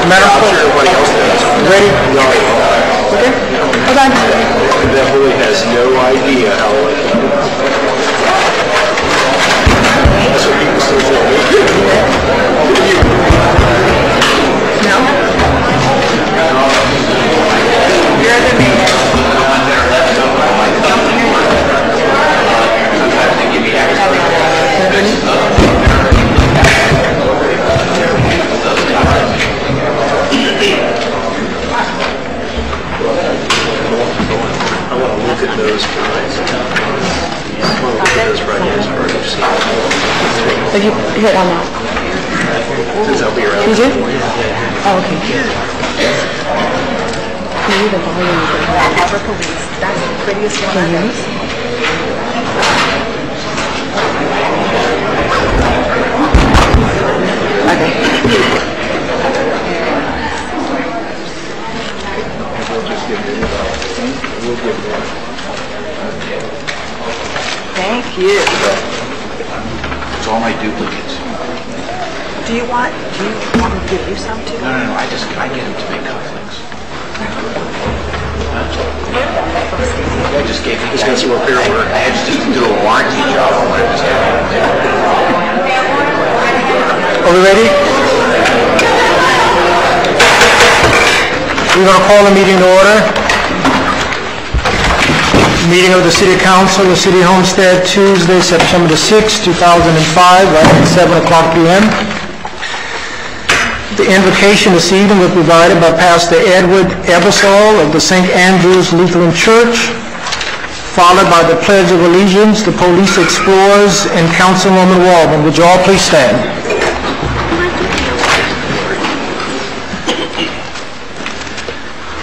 Madam Clerk. Everybody else does. Ready? Okay. Hold on. That boy has no idea how that's what people still tell me. No. You're the mayor. I want to look at those guys. I want to look at those right If you hit on that. Since I'll be around. You do? Oh, okay. Can you the volume of the Ever Police? That's the prettiest one I've ever seen. Okay. Thank you. It's all my duplicates. Do you want me to give you some too? No, I get them to make conflicts. I just gave He's got some repair work. I had just to do a warranty job on what I was Are we ready? We're going to call the meeting to order. Meeting of the City Council of City Homestead, Tuesday, September the 6th, 2005, right at 7 o'clock p.m. The invocation this evening was provided by Pastor Edward Ebersol of the St. Andrew's Lutheran Church, followed by the Pledge of Allegiance, the Police Explorers, and Councilwoman Waldman. Would you all please stand?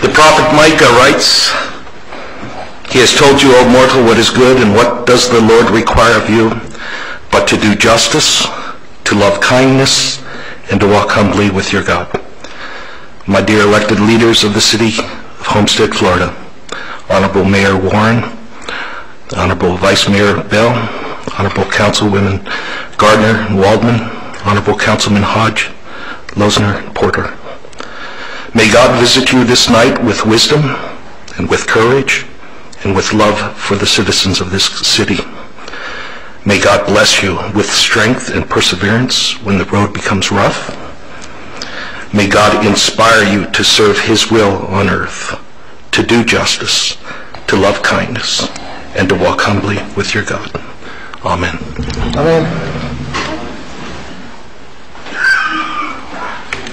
The prophet Micah writes, "He has told you, O mortal, what is good, and what does the Lord require of you, but to do justice, to love kindness, and to walk humbly with your God." My dear elected leaders of the city of Homestead, Florida, Honorable Mayor Warren, Honorable Vice Mayor Bell, Honorable Councilwomen Gardner and Waldman, Honorable Councilman Hodge, Losner, and Porter. May God visit you this night with wisdom and with courage and with love for the citizens of this city. May God bless you with strength and perseverance when the road becomes rough. May God inspire you to serve His will on earth, to do justice, to love kindness, and to walk humbly with your God. Amen. Amen.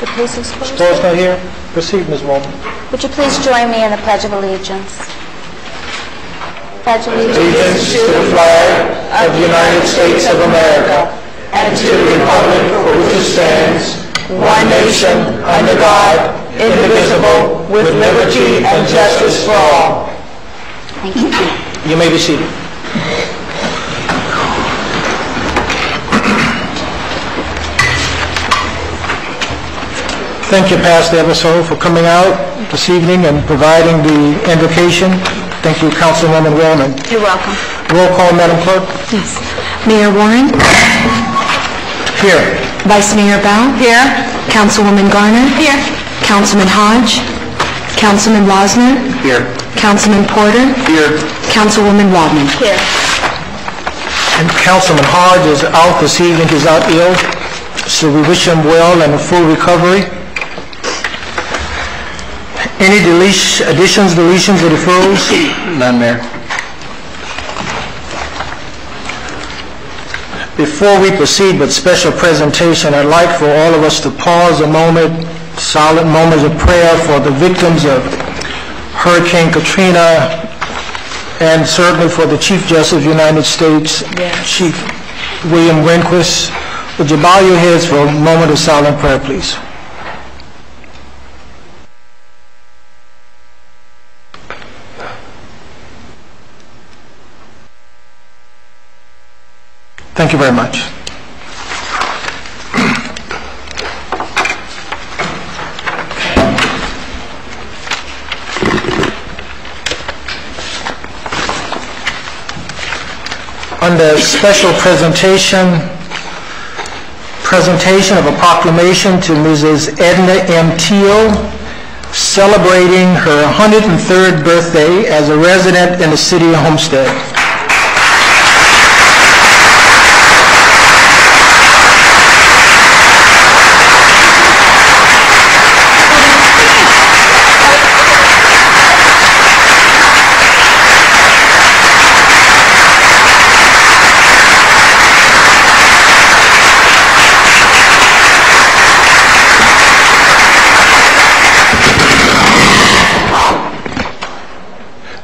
The police explorers. Explorers not here. Proceed, Ms. Waldman. Would you please join me in the Pledge of Allegiance? Pledge Allegiance to the flag of the United States of America and to the republic for which it stands, one nation, under God, indivisible, with liberty and justice for all. Thank you. You may be seated. Thank you, Pastor Ebersol, for coming out this evening and providing the invocation. Thank you, Councilwoman Waldman. You're welcome. Roll call, Madam Clerk. Yes. Mayor Warren? Here. Vice Mayor Bell? Here. Councilwoman Garner? Here. Councilman Hodge? Councilman Losner? Here. Councilman Porter? Here. Councilwoman Waldman? Here. And Councilman Hodge is out this evening. He's out ill. So we wish him well and a full recovery. Any additions, deletions, or deferrals? None, Mayor. Before we proceed with special presentation, I'd like for all of us to pause a moment, silent moments of prayer for the victims of Hurricane Katrina, and certainly for the Chief Justice of the United States, Chief William Rehnquist. Would you bow your heads for a moment of silent prayer, please? Thank you very much. Under special presentation, presentation of a proclamation to Mrs. Edna M. Teal, celebrating her 103rd birthday as a resident in the city of Homestead.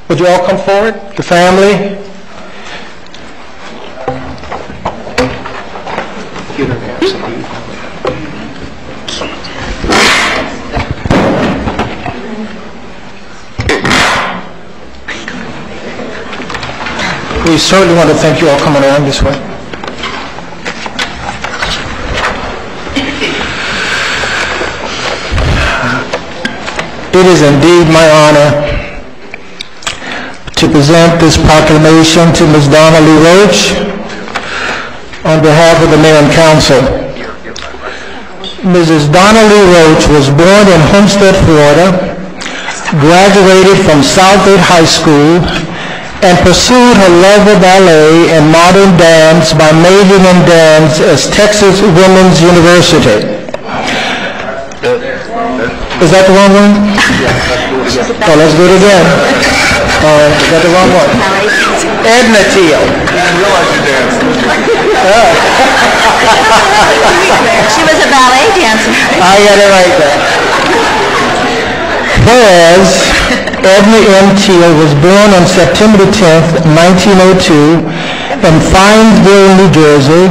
Would you all come forward, the family? We certainly want to thank you all coming around this way. It is indeed my honor to present this proclamation to Ms. Donna Lee Roach on behalf of the Mayor and Council. Mrs. Donna Lee Roach was born in Homestead, Florida, graduated from Southgate High School, and pursued her love of ballet and modern dance by majoring in dance at Texas Women's University. Is that the wrong one? Oh, let's do it again. Is that the wrong one? Edna Teal. She was a ballet dancer. I got it right there. Whereas Edna M. Teal was born on September the 10th, 1902 in Finesville, New Jersey,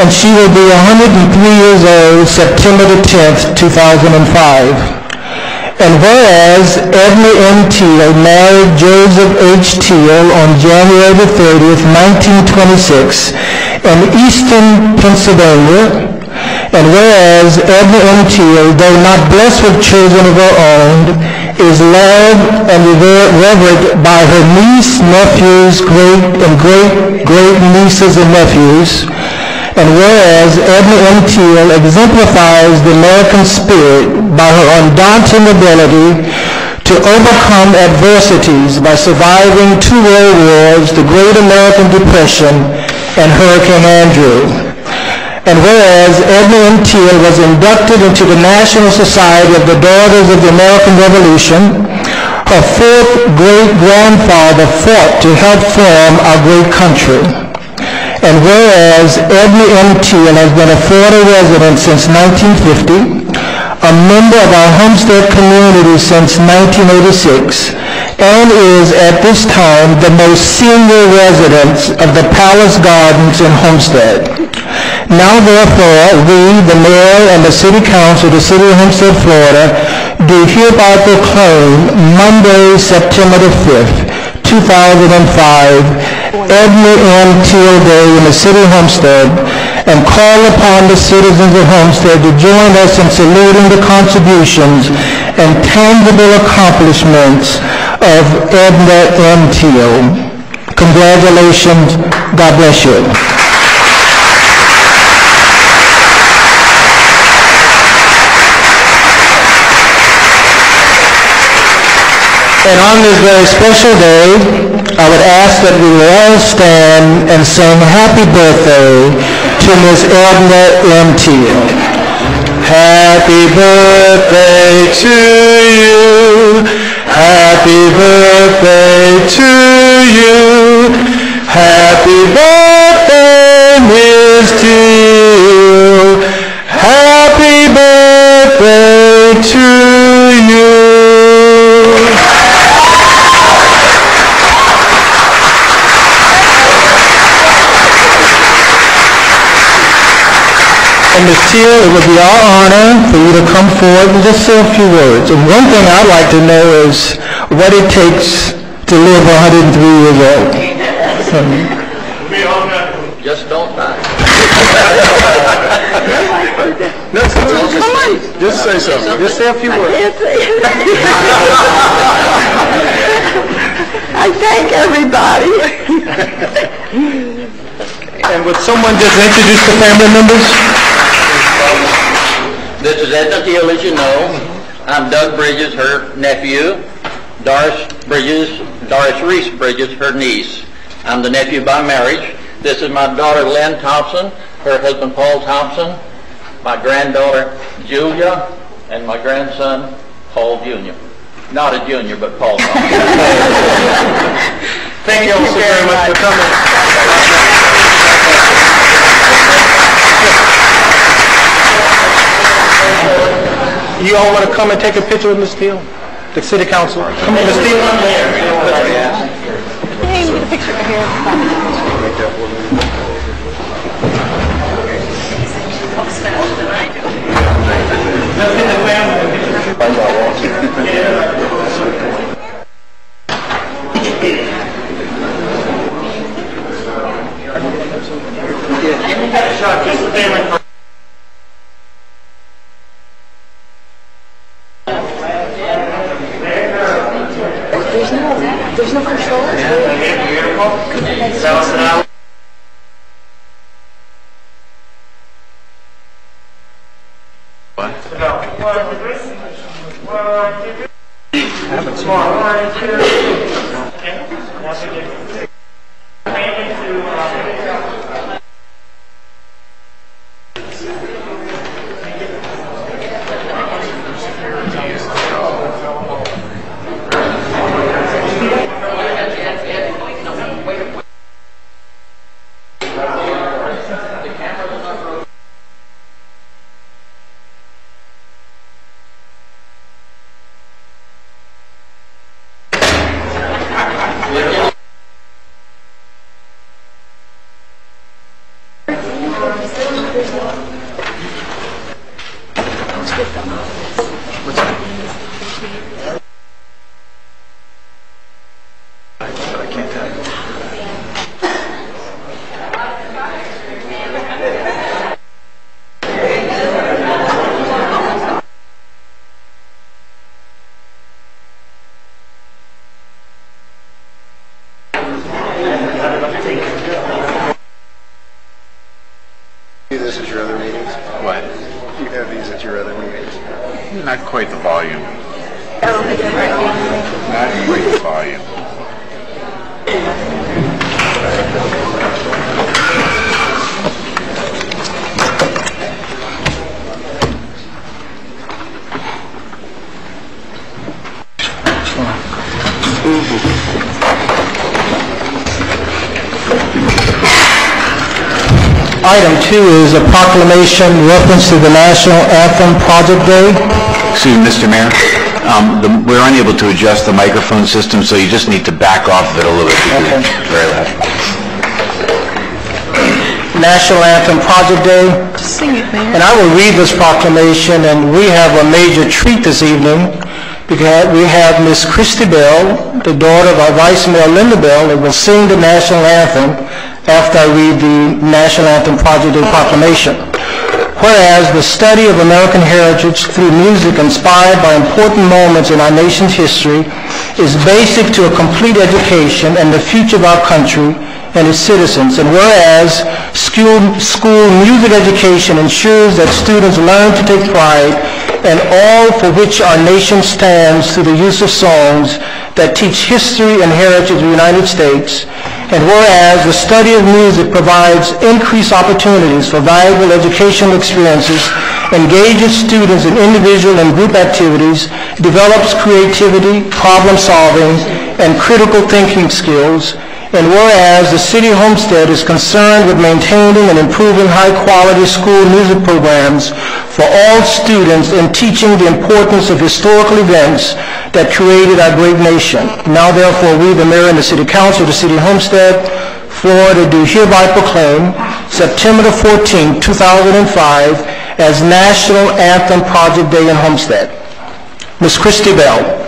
and she will be 103 years old September the 10th, 2005. And whereas Edna M. Teal married Joseph H. Teal on January the 30th, 1926 in Easton, Pennsylvania, and whereas Edna M. Teal, though not blessed with children of her own, is loved and revered by her niece, nephews, great-great-great-nieces and nephews, and whereas Edna M. Teal exemplifies the American spirit by her undaunted ability to overcome adversities by surviving 2 world wars, the Great American Depression, and Hurricane Andrew. And whereas Edna M. Teal was inducted into the National Society of the Daughters of the American Revolution, her 4th great-grandfather fought to help form our great country. And whereas Edna M. Teal has been a Florida resident since 1950, a member of our Homestead community since 1986, and is at this time the most senior resident of the Palace Gardens in Homestead. Now therefore, we, the Mayor and the City Council of the City of Homestead, Florida, do hereby proclaim Monday, September the 5th, 2005, Edna M. Teal Day in the City of Homestead, and call upon the citizens of Homestead to join us in saluting the contributions and tangible accomplishments of Edna M. Teal. Congratulations. God bless you. And on this very special day, I would ask that we all stand and sing happy birthday to Ms. Edna M. Teal. Happy birthday to you. Happy birthday to you. Happy birthday, Ms. Teal. Happy birthday to you. And Ms. Teal, it would be our honor for you to come forward and just say a few words. And one thing I'd like to know is what it takes to live 103 years old. Just don't die. No, come on. Just say something. Just say a few words. I thank everybody. And would someone just introduce the family members? This is Edna Teal, as you know. I'm Doug Bridges, her nephew. Doris Reese Bridges, her niece. I'm the nephew by marriage. This is my daughter Lynn Thompson, her husband Paul Thompson, my granddaughter Julia, and my grandson Paul Jr. Not a junior, but Paul Thompson. Thank you all so very much for coming. You all want to come and take a picture with Ms. Steele? The City Council? Come on, Ms. Steele. Hey, we get a picture right here. There's no control. This is your other meetings? What? You have these at your other meetings? Not quite the volume. Not quite the volume. Item 2 is a proclamation reference to the National Anthem Project Day. Excuse me, Mr. Mayor. We're unable to adjust the microphone system, so you just need to back off of it a little bit. Okay. Very loud. National Anthem Project Day. Sing it, Mayor. And I will read this proclamation, and we have a major treat this evening because we have Miss Christy Bell, the daughter of our Vice Mayor Linda Bell, that will sing the National Anthem after I read the National Anthem Project Day proclamation. Whereas the study of American heritage through music inspired by important moments in our nation's history is basic to a complete education and the future of our country and its citizens. And whereas school music education ensures that students learn to take pride in all for which our nation stands through the use of songs that teach history and heritage of the United States. And whereas the study of music provides increased opportunities for valuable educational experiences, engages students in individual and group activities, develops creativity, problem solving, and critical thinking skills. And whereas the City of Homestead is concerned with maintaining and improving high-quality school music programs for all students and teaching the importance of historical events that created our great nation. Now, therefore, we, the Mayor and the City Council of the City of Homestead, Florida, do hereby proclaim September the 14th, 2005 as National Anthem Project Day in Homestead. Ms. Christy Bell.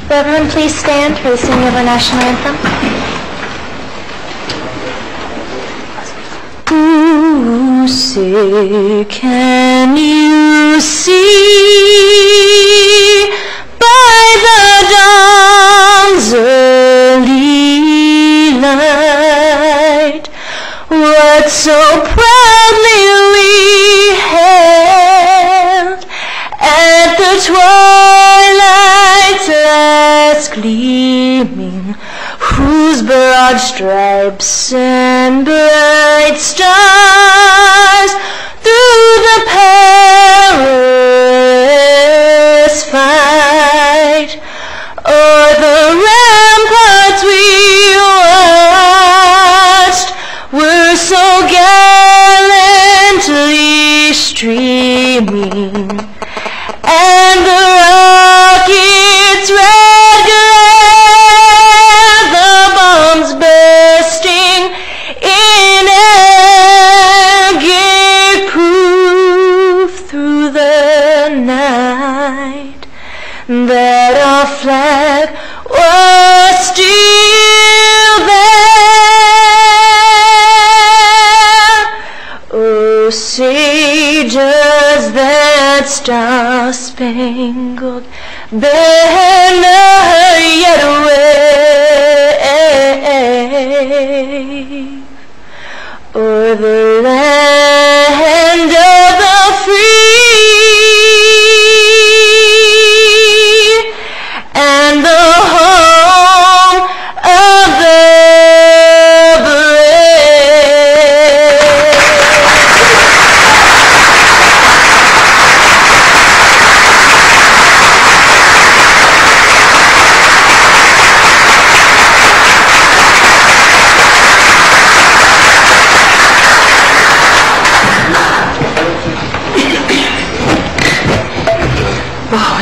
Will everyone please stand for the singing of our national anthem? Ooh, say, can you see by the dawn's early night, what so proudly we hailed at the twilight's last gleaming, whose broad stripes and bright stars through the perilous fight o'er the ramparts we watched were so gallantly streaming, and the rockets' red glare, the bombs bursting in air, gave proof through the night that our flag was still there. Oh, say does that star-spangled banner yet wave o'er the land of the free and the home of the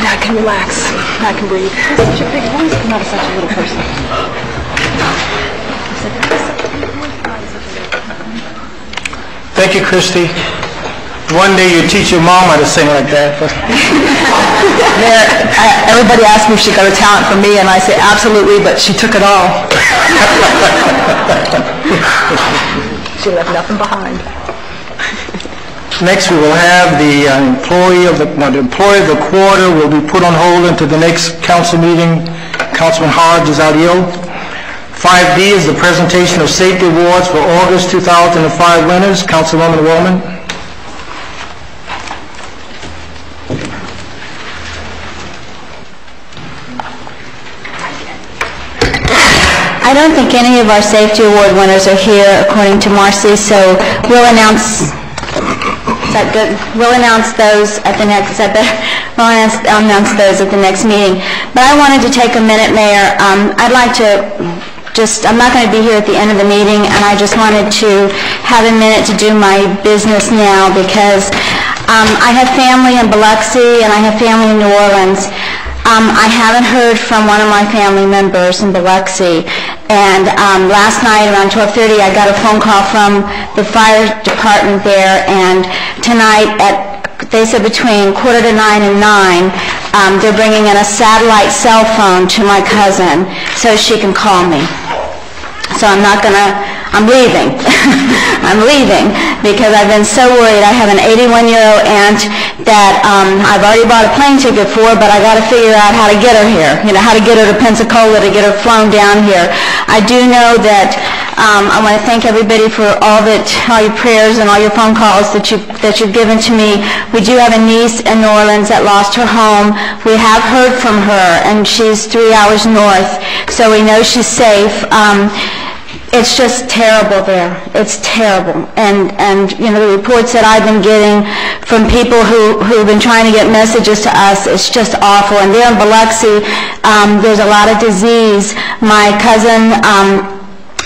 I can relax. I can breathe. Such a big voice, not such a little person. Thank you, Christy. One day you teach your mom how to sing like that. Everybody asked me if she got a talent from me, and I say absolutely, but she took it all. She left nothing behind. Next, we will have the employee of the quarter will be put on hold until the next council meeting. Councilman Hodge is out ill. 5D is the presentation of safety awards for August 2005 winners. Councilwoman Wellman. I don't think any of our safety award winners are here, according to Marcy, so we'll announce. Is that good? We'll announce those at the next. We'll announce those at the next meeting. But I wanted to take a minute, Mayor. I'd like to I'm not going to be here at the end of the meeting, and I just wanted to have a minute to do my business now because I have family in Biloxi and I have family in New Orleans. I haven't heard from one of my family members in Biloxi, and last night around 12:30 I got a phone call from the fire department there, and tonight they said between 8:45 and 9, they're bringing in a satellite cell phone to my cousin so she can call me. So I'm leaving. I'm leaving because I've been so worried. I have an 81-year-old aunt that I've already bought a plane ticket for, but I got to figure out how to get her here, how to get her to Pensacola, to get her flown down here. I do know that I want to thank everybody for all your prayers and all your phone calls that you've given to me. We do have a niece in New Orleans that lost her home. We have heard from her, and she's 3 hours north, so we know she's safe. It's just terrible there. It's terrible. And the reports that I've been getting from people who've been trying to get messages to us, it's just awful. And there in Biloxi, there's a lot of disease. My cousin,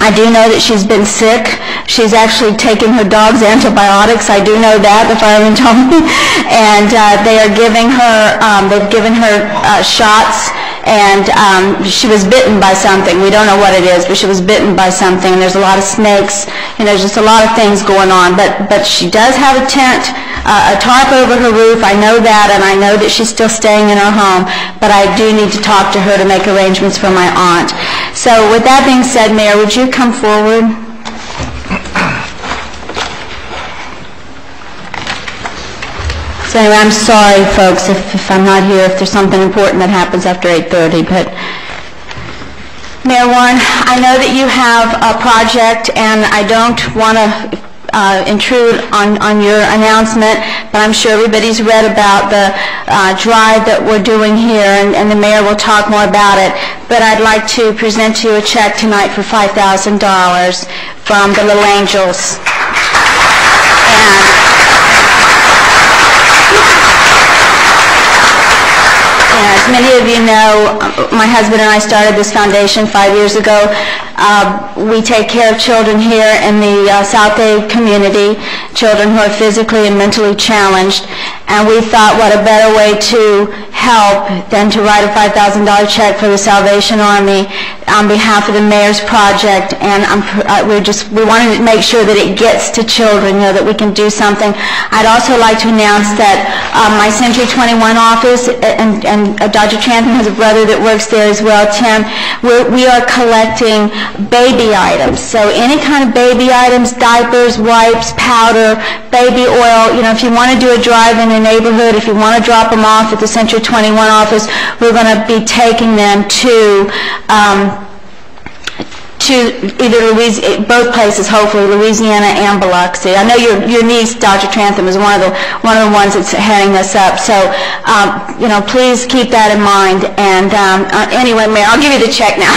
I do know that she's been sick. She's actually taking her dog's antibiotics. I do know that, the fireman told me. And they've given her shots. And she was bitten by something. We don't know what it is, but she was bitten by something. And there's a lot of snakes, and there's just a lot of things going on. But she does have a tent, a tarp over her roof. I know that, and I know that she's still staying in her home. But I do need to talk to her to make arrangements for my aunt. So with that being said, Mayor, would you come forward? So anyway, I'm sorry, folks, if I'm not here, if there's something important that happens after 8:30, but Mayor Warren, I know that you have a project, and I don't want to intrude on your announcement, but I'm sure everybody's read about the drive that we're doing here, and the mayor will talk more about it. But I'd like to present to you a check tonight for $5,000 from the Little Angels. As many of you know, my husband and I started this foundation 5 years ago. We take care of children here in the South Bay community, children who are physically and mentally challenged, and we thought what a better way to help than to write a $5,000 check for the Salvation Army on behalf of the mayor's project, and we wanted to make sure that it gets to children, that we can do something. I'd also like to announce that my Century 21 office, and Dr. Trantham has a brother that works there as well, Tim, we are collecting baby items. So any kind of baby items, diapers, wipes, powder, baby oil, if you want to do a drive in a neighborhood, if you want to drop them off at the Century 21 office, we're going to be taking them to either both places, hopefully, Louisiana and Biloxi. I know your niece, Dr. Trantham, is one of the ones that's heading this up. So, please keep that in mind. And anyway, Mayor, I'll give you the check now,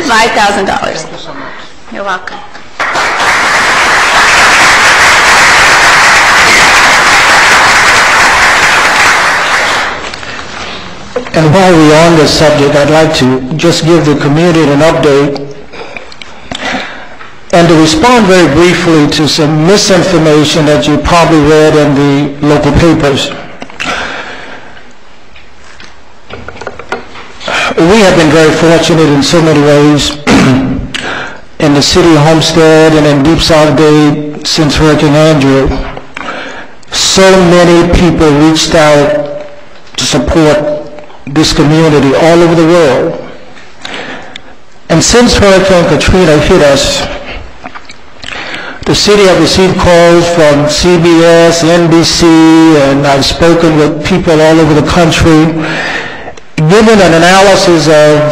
$5,000. Thank you so much. You're welcome. And while we're on this subject, I'd like to just give the community an update and to respond very briefly to some misinformation that you probably read in the local papers. We have been very fortunate in so many ways in the city of Homestead and in Deep South Bay since Hurricane Andrew. So many people reached out to support this community all over the world. And since Hurricane Katrina hit us, the city have received calls from CBS, NBC, and I've spoken with people all over the country, giving an analysis of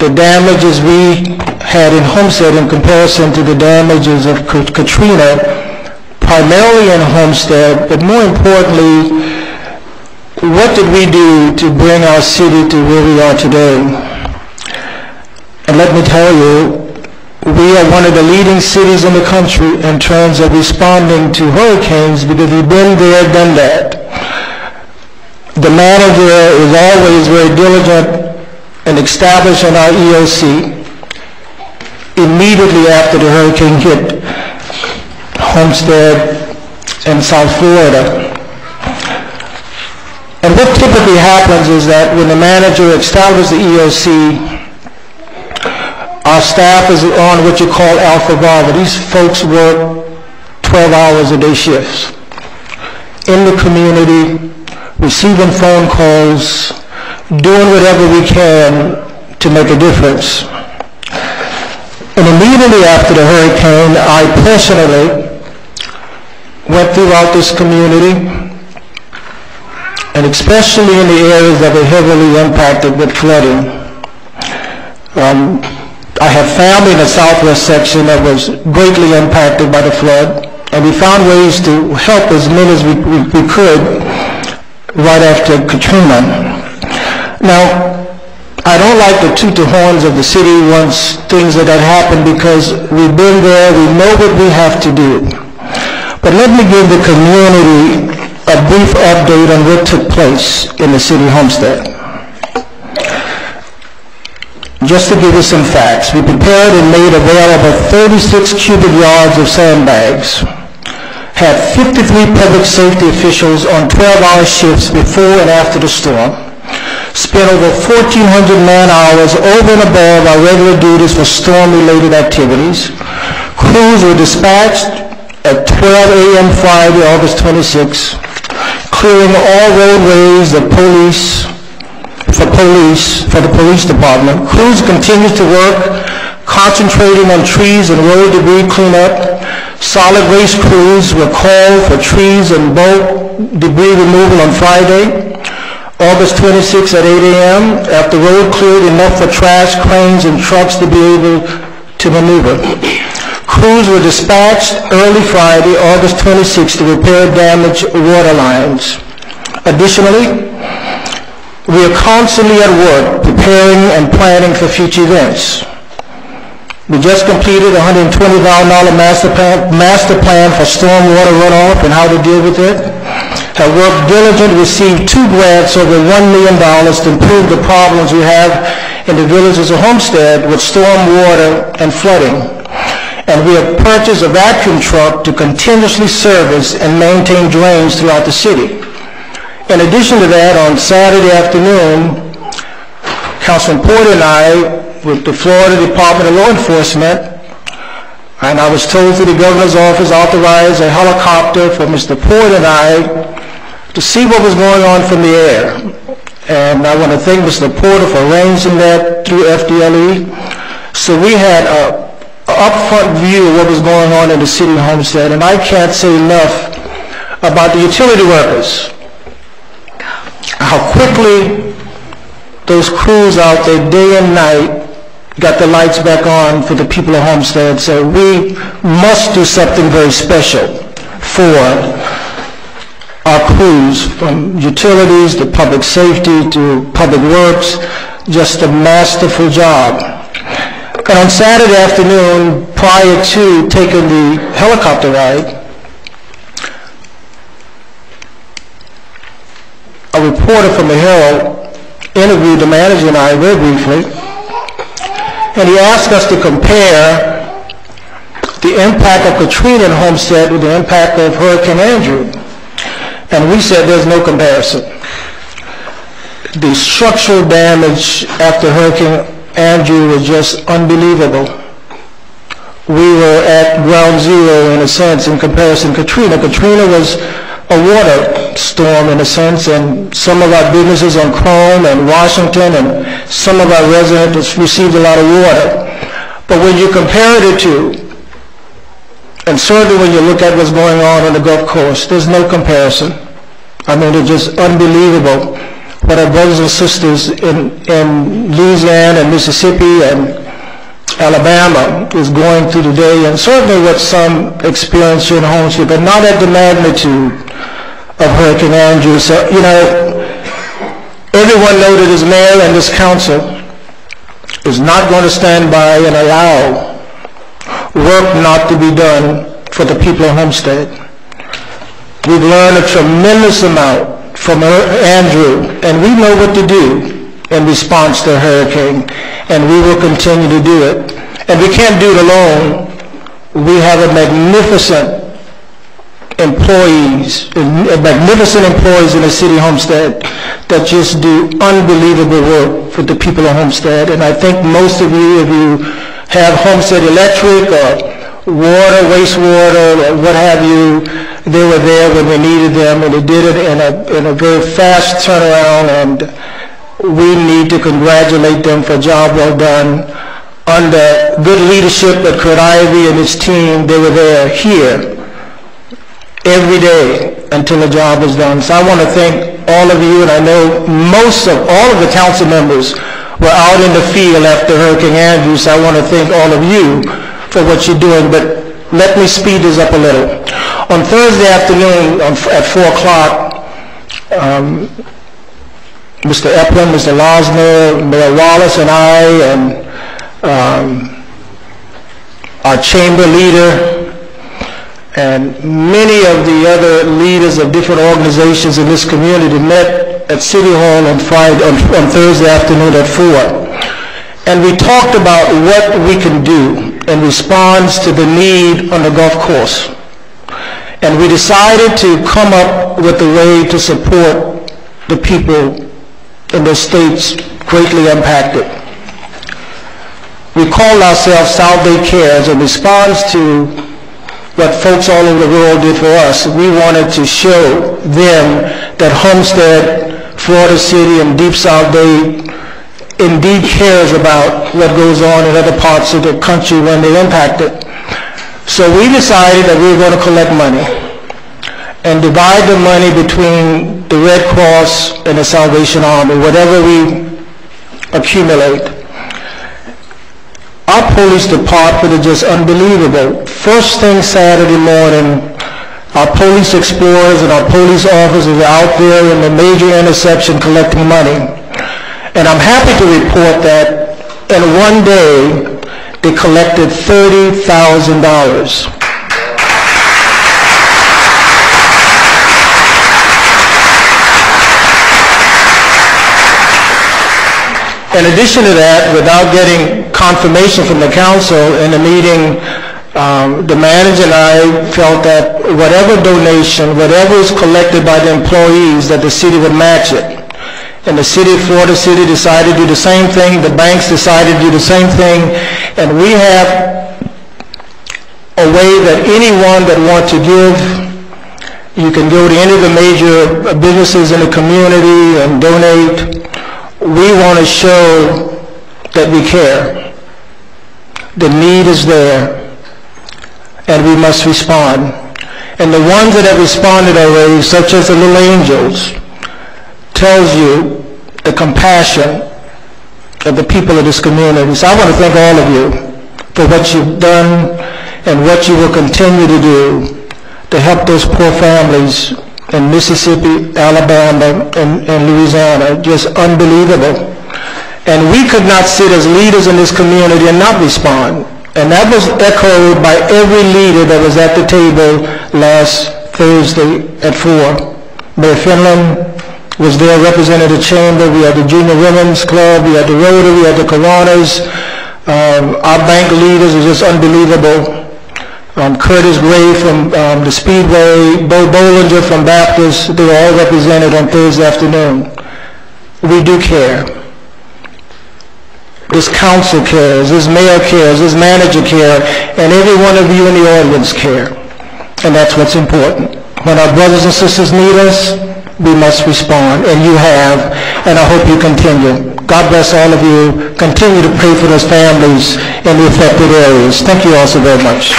the damages we had in Homestead in comparison to the damages of Katrina, primarily in Homestead, but more importantly, what did we do to bring our city to where we are today? And let me tell you, we are one of the leading cities in the country in terms of responding to hurricanes because we've been there, done that. The manager is always very diligent in establishing our EOC immediately after the hurricane hit Homestead and South Florida. And what typically happens is that when the manager establishes the EOC, our staff is on what you call Alpha Bravo. These folks work 12 hours a day shifts in the community, receiving phone calls, doing whatever we can to make a difference. And immediately after the hurricane, I personally went throughout this community, and especially in the areas that were heavily impacted with flooding. I have family in the southwest section that was greatly impacted by the flood, and we found ways to help as many as we could right after Katrina. Now, I don't like to toot the horns of the city once things like that happen because we've been there, we know what we have to do. But let me give the community a brief update on what took place in the city of Homestead. Just to give you some facts, we prepared and made available 36 cubic yards of sandbags, had 53 public safety officials on 12-hour shifts before and after the storm, spent over 1,400 man-hours over and above our regular duties for storm-related activities. Crews were dispatched at 12 a.m. Friday, August 26, clearing all roadways for the police department. Crews continued to work, concentrating on trees and road debris cleanup. Solid waste crews were called for trees and bulk debris removal on Friday. August 26 at 8 a.m., after road cleared enough for trash, cranes, and trucks to be able to maneuver. Crews were dispatched early Friday, August 26, to repair damaged water lines. Additionally, we are constantly at work preparing and planning for future events. We just completed a $120,000 master plan for stormwater runoff and how to deal with it. Have worked diligently, received 2 grants over $1 million to improve the problems we have in the villages of Homestead with stormwater and flooding. And we have purchased a vacuum truck to continuously service and maintain drains throughout the city. In addition to that, on Saturday afternoon, Councilman Porter and I, with the Florida Department of Law Enforcement, and I was told through the governor's office, authorized a helicopter for Mr. Porter and I to see what was going on from the air. And I want to thank Mr. Porter for arranging that through FDLE. So we had an upfront view of what was going on in the city of Homestead, and I can't say enough about the utility workers. How quickly those crews out there day and night got the lights back on for the people of Homestead. So we must do something very special for our crews, from utilities to public safety to public works, just a masterful job. And on Saturday afternoon, prior to taking the helicopter ride, a reporter from the Herald interviewed the manager and I very briefly, and he asked us to compare the impact of Katrina and Homestead with the impact of Hurricane Andrew. And we said there's no comparison. The structural damage after Hurricane Andrew was just unbelievable. We were at ground zero in a sense in comparison to Katrina. Katrina was a water storm in a sense, and some of our businesses on Chrome and Washington and some of our residents received a lot of water. But when you compare the two, and certainly when you look at what's going on the Gulf Coast, there's no comparison. I mean, it's just unbelievable what our brothers and sisters in Louisiana and Mississippi and Alabama is going through today, and certainly what some experience here in Homestead, but not at the magnitude of Hurricane Andrew. So, you know, everyone knows that this mayor and this council is not going to stand by and allow work not to be done for the people of Homestead. We've learned a tremendous amount from Andrew, and we know what to do in response to a hurricane, and we will continue to do it. And we can't do it alone. We have a magnificent employees in the city of Homestead that just do unbelievable work for the people of Homestead. And I think most of you, if you have Homestead Electric or water, wastewater, or what have you, they were there when we needed them, and they did it in a very fast turnaround, and we need to congratulate them for a job well done. Under good leadership of Kurt Ivey and his team, they were there here every day until the job was done. So I want to thank all of you, and I know all of the council members were out in the field after Hurricane Andrew, so I want to thank all of you for what you're doing. But let me speed this up a little. On Thursday afternoon at 4 o'clock, Mr. Eplin, Mr. Losner, Mayor Wallace, and I, and our chamber leader, and many of the other leaders of different organizations in this community met at City Hall on Thursday afternoon at 4. And we talked about what we can do in response to the need on the Gulf Coast. And we decided to come up with a way to support the people in the states greatly impacted. We called ourselves South Bay Cares in response to what folks all over the world did for us. We wanted to show them that Homestead, Florida City, and Deep South Bay indeed cares about what goes on in other parts of the country when they're impacted. So we decided that we were going to collect money and divide the money between the Red Cross, and the Salvation Army, whatever we accumulate. Our police department is just unbelievable. First thing Saturday morning, our police explorers and our police officers are out there in the major intersection collecting money. And I'm happy to report that in one day, they collected $30,000. In addition to that, without getting confirmation from the council in the meeting, the manager and I felt that whatever donation, whatever is collected by the employees, that the city would match it. And the city of Florida City decided to do the same thing, the banks decided to do the same thing, and we have a way that anyone that wants to give, you can go to any of the major businesses in the community and donate. We want to show that we care. The need is there, and we must respond. And the ones that have responded already, such as the Little Angels, tells you the compassion of the people of this community. So I want to thank all of you for what you've done and what you will continue to do to help those poor families in Mississippi, Alabama, and Louisiana. Just unbelievable. And we could not sit as leaders in this community and not respond. And that was echoed by every leader that was at the table last Thursday at 4. Mayor Finland was there representing the chamber. We had the Junior Women's Club. We had the Rotary. We had the Coronas. Our bank leaders are just unbelievable. Curtis Gray from the Speedway, Bo Bollinger from Baptist, they were all represented on Thursday afternoon. We do care. This council cares, this mayor cares, this manager cares, and every one of you in the audience care. And that's what's important. When our brothers and sisters need us, we must respond, and you have, and I hope you continue. God bless all of you. Continue to pray for those families in the affected areas. Thank you all so very much.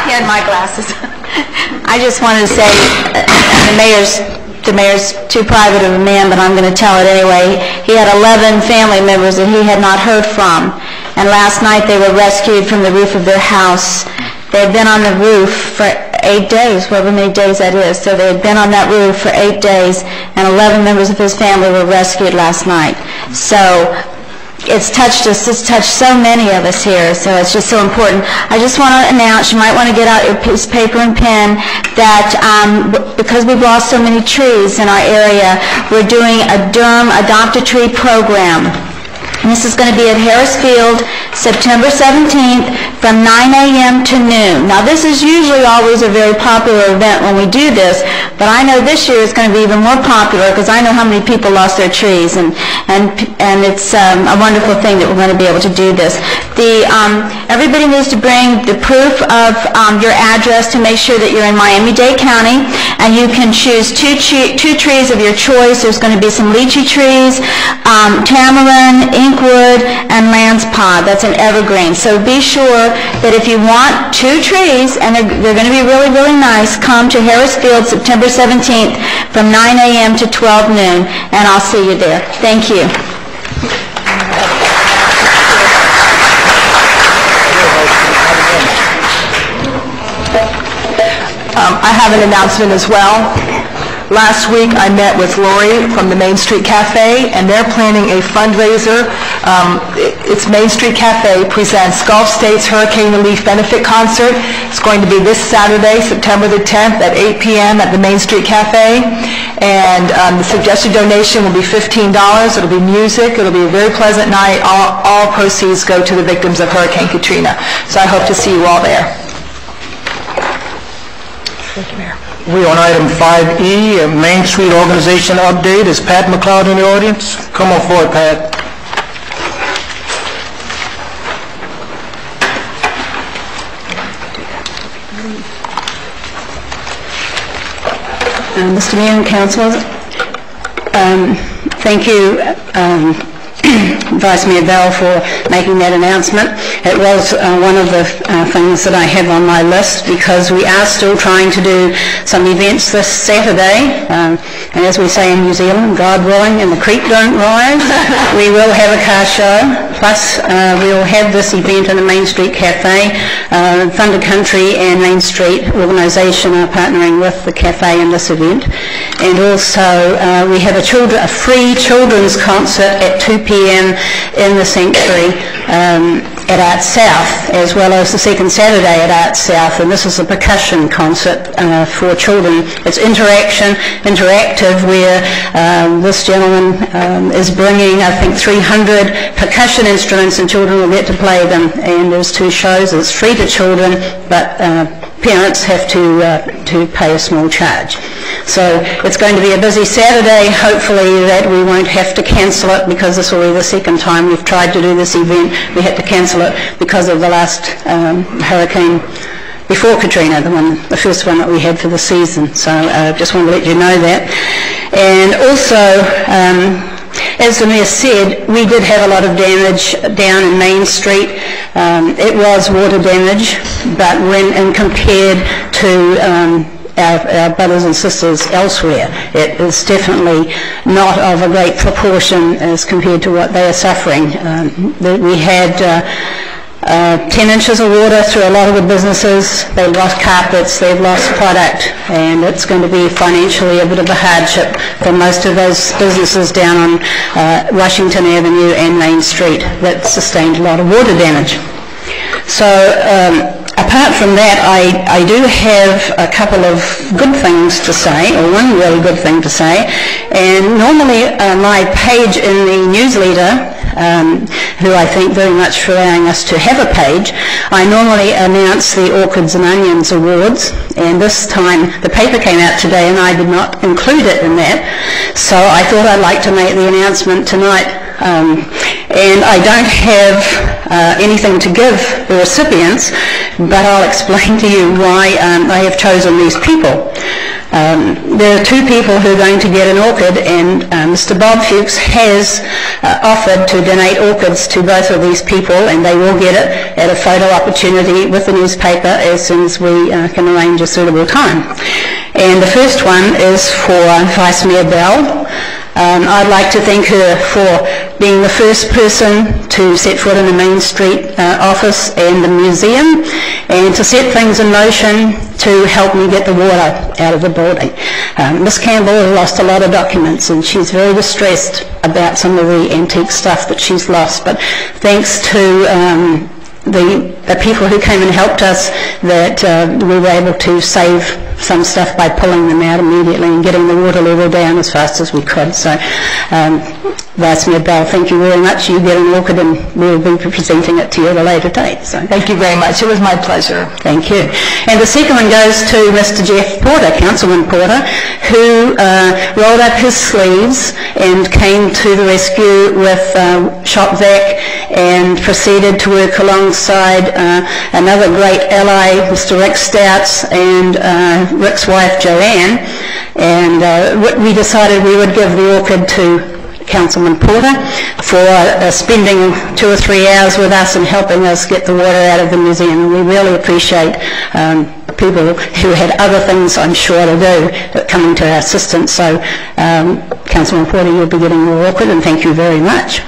He had my glasses. I just wanted to say, the mayor's too private of a man, but I'm going to tell it anyway. He had 11 family members that he had not heard from. And last night they were rescued from the roof of their house. They had been on the roof for 8 days, however many days that is. So they had been on that roof for 8 days, and 11 members of his family were rescued last night. So it's touched us, it's touched so many of us here, so it's just so important. I just want to announce, you might want to get out your piece of paper and pen, that because we've lost so many trees in our area, we're doing a Durham Adopt a Tree program. And this is going to be at Harris Field, September 17th from 9 a.m. to noon. Now, this is usually always a very popular event when we do this, but I know this year it's going to be even more popular because I know how many people lost their trees, and it's a wonderful thing that we're going to be able to do this. Everybody needs to bring the proof of your address to make sure that you're in Miami-Dade County, and you can choose two trees of your choice. There's going to be some lychee trees, tamarind, inkwood, and lamb's pod. That's an evergreen. So be sure that if you want 2 trees, and they're going to be really, really nice, come to Harris Field September 17th from 9 a.m. to 12 noon, and I'll see you there. Thank you. I have an announcement as well. Last week I met with Lori from the Main Street Cafe, and they're planning a fundraiser. It's Main Street Cafe presents Gulf States Hurricane Relief Benefit Concert. It's going to be this Saturday, September the 10th at 8 p.m. at the Main Street Cafe. And the suggested donation will be $15. It'll be music. It'll be a very pleasant night. All proceeds go to the victims of Hurricane Katrina. So I hope to see you all there. Thank you, Mayor. We're on item 5E, a Main Street Organization update. Is Pat McLeod in the audience? Come on forward, Pat. Mr. Mayor and Council, thank you Vice Mayor Bell for making that announcement. It was one of the things that I have on my list because we are still trying to do some events this Saturday. And as we say in New Zealand, God willing and the creek don't rise, we will have a car show. Plus, we'll have this event in the Main Street Cafe. Thunder Country and Main Street organisation are partnering with the cafe in this event. And also, we have a free children's concert at 2 p.m. in the Sanctuary at Arts South, as well as the second Saturday at Arts South, and this is a percussion concert for children. It's interactive, where this gentleman is bringing, I think, 300 percussion instruments, and children will get to play them. And there's 2 shows. It's free to children, but parents have to pay a small charge. So it's going to be a busy Saturday. Hopefully that we won't have to cancel it, because this will be the second time we've tried to do this event. We had to cancel it because of the last hurricane before Katrina, the first one that we had for the season. So just want to let you know that. And also, as the Mayor said, we did have a lot of damage down in Main Street. It was water damage, but when compared to our brothers and sisters elsewhere, it is definitely not of a great proportion as compared to what they are suffering. We had 10 inches of water through a lot of the businesses. They've lost carpets, they've lost product, and it's going to be financially a bit of a hardship for most of those businesses down on Washington Avenue and Main Street that sustained a lot of water damage. So apart from that, I do have a couple of good things to say, or one really good thing to say. And normally my page in the newsletter, who I thank very much for allowing us to have a page, I normally announce the Orchids and Onions Awards, and this time the paper came out today and I did not include it in that, so I thought I'd like to make the announcement tonight. And I don't have anything to give the recipients, but I'll explain to you why I have chosen these people. There are 2 people who are going to get an orchid, and Mr. Bob Fuchs has offered to donate orchids to both of these people, and they will get it at a photo opportunity with the newspaper as soon as we can arrange a suitable time. And the first one is for Vice Mayor Bell. I'd like to thank her for being the first person to set foot in the Main Street office and the museum, and to set things in motion to help me get the water out of the building. Miss Campbell has lost a lot of documents, and she's very distressed about some of the antique stuff that she's lost, but thanks to the people who came and helped us, that we were able to save some stuff by pulling them out immediately and getting the water level down as fast as we could. So Vice Mayor Bell, thank you very much. You get an orchid and we'll be presenting it to you at a later date. So Thank you very much. It was my pleasure. thank you. And the second one goes to Mr. Jeff Porter, Councilman Porter, who rolled up his sleeves and came to the rescue with Shop Vac and proceeded to work alongside another great ally, Mr. Rick Stouts, and Rick's wife Joanne. And we decided we would give the orchid to Councilman Porter for spending 2 or 3 hours with us and helping us get the water out of the museum. And we really appreciate people who had other things, I'm sure, to do coming to our assistance. So Councilman Porter, you'll be getting your orchid, and thank you very much.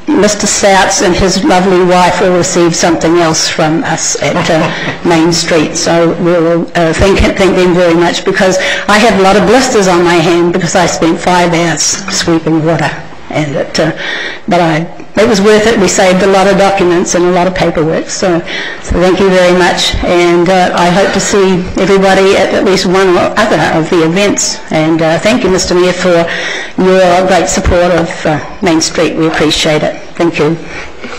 Mr. Stouts and his lovely wife will receive something else from us at Main Street. So we'll thank them very much, because I had a lot of blisters on my hand because I spent 5 hours sweeping water. And it was worth it. We saved a lot of documents and a lot of paperwork. So thank you very much. And I hope to see everybody at least one or other of the events. And thank you, Mr. Mayor, for your great support of Main Street. We appreciate it. Thank you.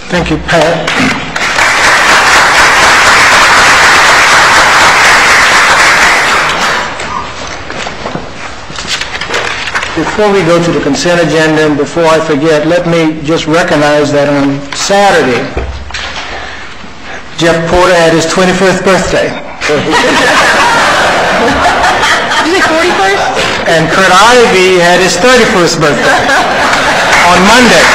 Thank you, Pat. Before we go to the consent agenda, and before I forget, let me just recognize that on Saturday, Jeff Porter had his 21st birthday. Is it 41st? And Kurt Ivey had his 31st birthday. on Monday.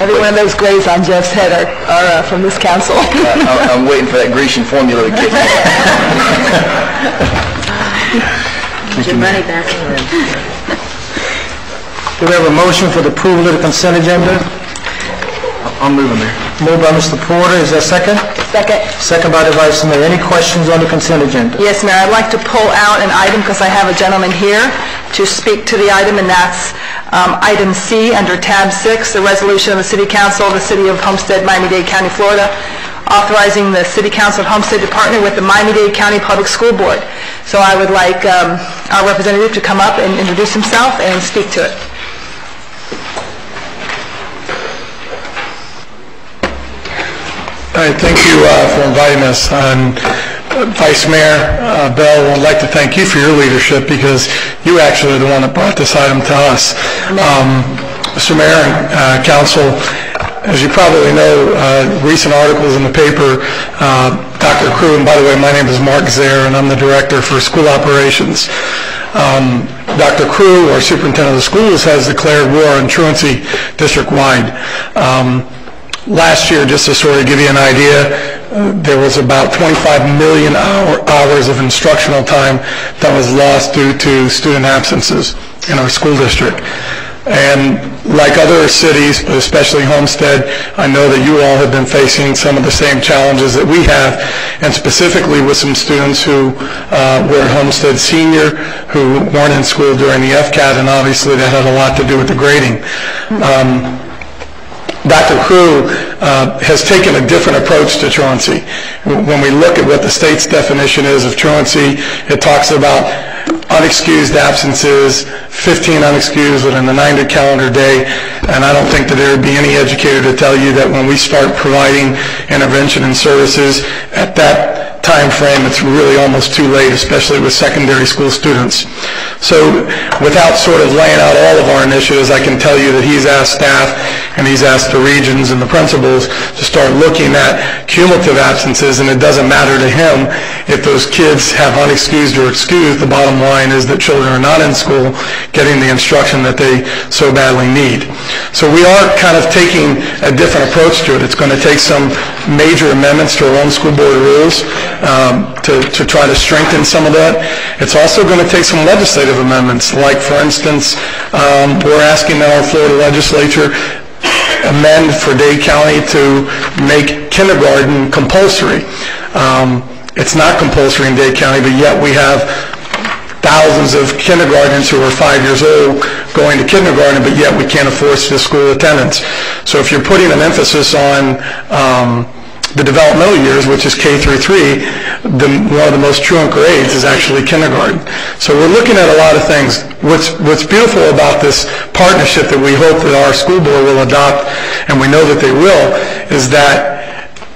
Every one of those grays on Jeff's head are from this council. I'm waiting for that Grecian formula to kick in. Get your money back. Do we have a motion for the approval of the consent agenda? I'm moving there. Moved by Mr. Porter. Is there a second? Second. Second by the Vice Mayor. Any questions on the consent agenda? Yes, Mayor, I'd like to pull out an item because I have a gentleman here to speak to the item, and that's item C under tab 6, the resolution of the City Council of the City of Homestead, Miami-Dade County, Florida, authorizing the City Council of Homestead to partner with the Miami-Dade County Public School Board. So I would like our representative to come up and introduce himself and speak to it. All right, thank you for inviting us. Vice Mayor Bell, I'd like to thank you for your leadership because you actually are the one that brought this item to us. Mr. Mayor and Council, as you probably know, recent articles in the paper, Dr. Crew, and by the way, my name is Mark Zaire, and I'm the Director for School Operations. Dr. Crew, our Superintendent of the Schools, has declared war on truancy district-wide. Last year, just to sort of give you an idea, there was about 25 million hours of instructional time that was lost due to student absences in our school district. And like other cities, but especially Homestead, I know that you all have been facing some of the same challenges that we have, and specifically with some students who were at Homestead Senior who weren't in school during the FCAT, and obviously that had a lot to do with the grading. Dr. Crew has taken a different approach to truancy. When we look at what the state's definition is of truancy, it talks about unexcused absences, 15 unexcused within the 90 calendar day, and I don't think that there would be any educator to tell you that when we start providing intervention and services at that time frame, it's really almost too late, especially with secondary school students. So without sort of laying out all of our initiatives, I can tell you that he's asked staff and he's asked the regions and the principals to start looking at cumulative absences, and it doesn't matter to him if those kids have unexcused or excused. The bottom line is that children are not in school getting the instruction that they so badly need. So we are kind of taking a different approach to it. It's going to take some major amendments to our own school board rules to try to strengthen some of that. It's also going to take some legislative amendments, like, for instance, we're asking that our Florida legislature amend for Dade County to make kindergarten compulsory. It's not compulsory in Dade County, but yet we have thousands of kindergartners who are 5 years old going to kindergarten, but yet we can't enforce the school attendance. So if you're putting an emphasis on the developmental years, which is K through 3, one of the most truant grades is actually kindergarten. So we're looking at a lot of things. What's beautiful about this partnership that we hope that our school board will adopt, and we know that they will, is that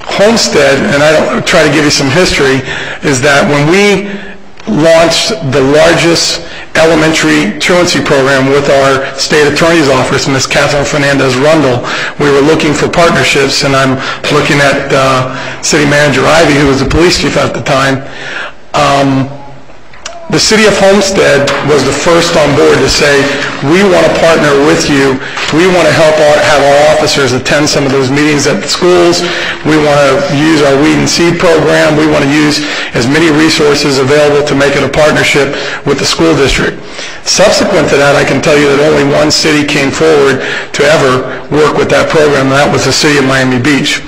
Homestead, and I don't try to give you some history, is that when we launched the largest elementary truancy program with our state attorney's office, Ms. Catherine Fernandez-Rundle, we were looking for partnerships, and I'm looking at City Manager Ivey, who was the police chief at the time. The City of Homestead was the first on board to say, we want to partner with you. We want to help have our officers attend some of those meetings at the schools. We want to use our Weed and Seed program. We want to use as many resources available to make it a partnership with the school district. Subsequent to that, I can tell you that only one city came forward to ever work with that program, and that was the City of Miami Beach.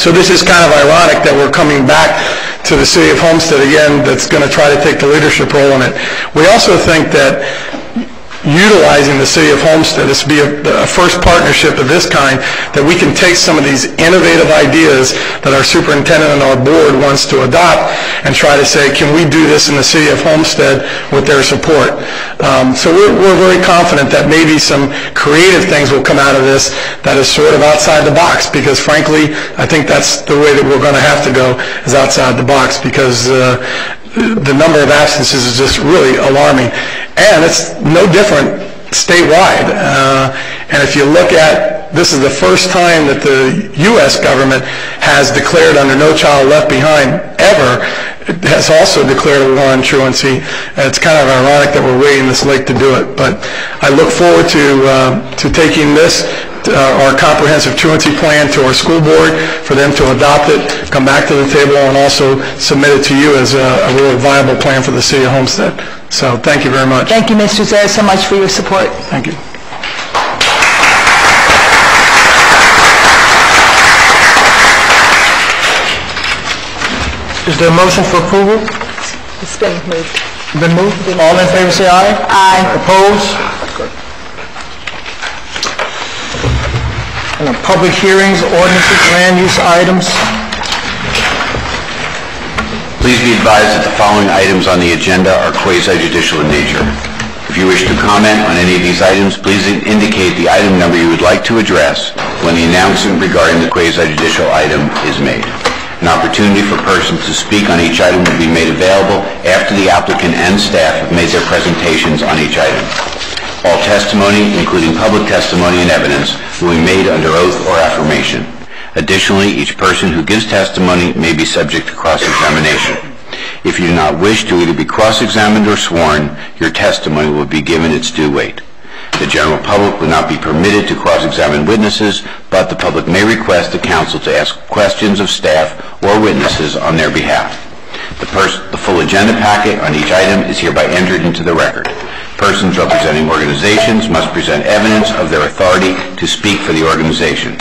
So this is kind of ironic that we're coming back to the City of Homestead again that's going to try to take the leadership role in it. We also think that utilizing the City of Homestead, this would be a first partnership of this kind, that we can take some of these innovative ideas that our superintendent and our board wants to adopt and try to say, can we do this in the City of Homestead with their support? So we're very confident that maybe some creative things will come out of this that is sort of outside the box, because frankly, I think that's the way that we're going to have to go, is outside the box, because the number of absences is just really alarming. And it's no different statewide. And if you look at this is the first time that the U.S. government has declared under No Child Left Behind ever, it has also declared a war on truancy. And it's kind of ironic that we're waiting this late to do it. But I look forward to taking this, our comprehensive truancy plan, to our school board for them to adopt it, come back to the table, and also submit it to you as a really viable plan for the city of Homestead. So thank you very much. Thank you, Mr. Zare, so much for your support. Thank you. Is there a motion for approval? It's been moved. Been moved? All in favor say aye. Aye. Opposed? And public hearings, ordinances, land use items. Please be advised that the following items on the agenda are quasi-judicial in nature. If you wish to comment on any of these items, please indicate the item number you would like to address when the announcement regarding the quasi-judicial item is made. An opportunity for persons to speak on each item will be made available after the applicant and staff have made their presentations on each item. All testimony, including public testimony and evidence, will be made under oath or affirmation. Additionally, each person who gives testimony may be subject to cross-examination. If you do not wish to either be cross-examined or sworn, your testimony will be given its due weight. The general public will not be permitted to cross-examine witnesses, but the public may request the council to ask questions of staff or witnesses on their behalf. The full agenda packet on each item is hereby entered into the record. Persons representing organizations must present evidence of their authority to speak for the organization.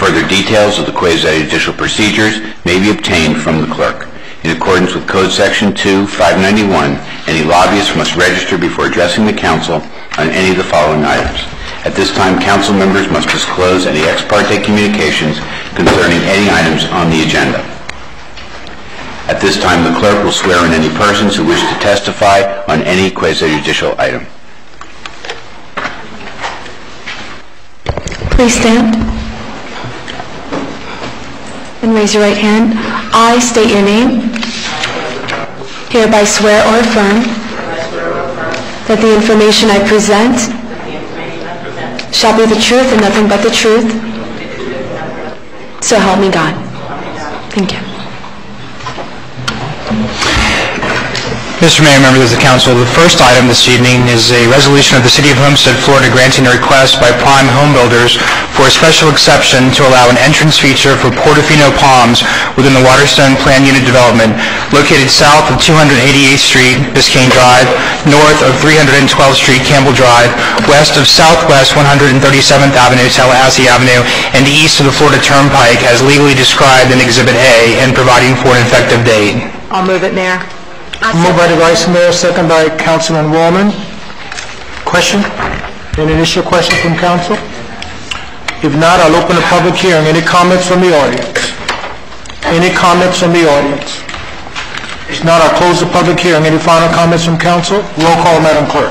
Further details of the quasi-judicial procedures may be obtained from the clerk. In accordance with Code Section 2-591, any lobbyist must register before addressing the council on any of the following items. At this time, council members must disclose any ex parte communications concerning any items on the agenda. At this time, the clerk will swear in any persons who wish to testify on any quasi-judicial item. Please stand and raise your right hand. I state your name. Hereby swear or affirm that the information I present shall be the truth and nothing but the truth. So help me God. Thank you. Mr. Mayor, members of the council, the first item this evening is a resolution of the City of Homestead, Florida, granting a request by Prime Home Builders for a special exception to allow an entrance feature for Portofino Palms within the Waterstone Plan Unit development located south of 288th Street, Biscayne Drive, north of 312th Street, Campbell Drive, west of Southwest 137th Avenue, Tallahassee Avenue, and east of the Florida Turnpike as legally described in Exhibit A and providing for an effective date. I'll move it, Mayor. Moved by the Vice Mayor, second by Councilman Wallman. Question? Any initial question from council? If not, I'll open the public hearing. Any comments from the audience? Any comments from the audience? If not, I'll close the public hearing. Any final comments from council? Roll call, Madam Clerk.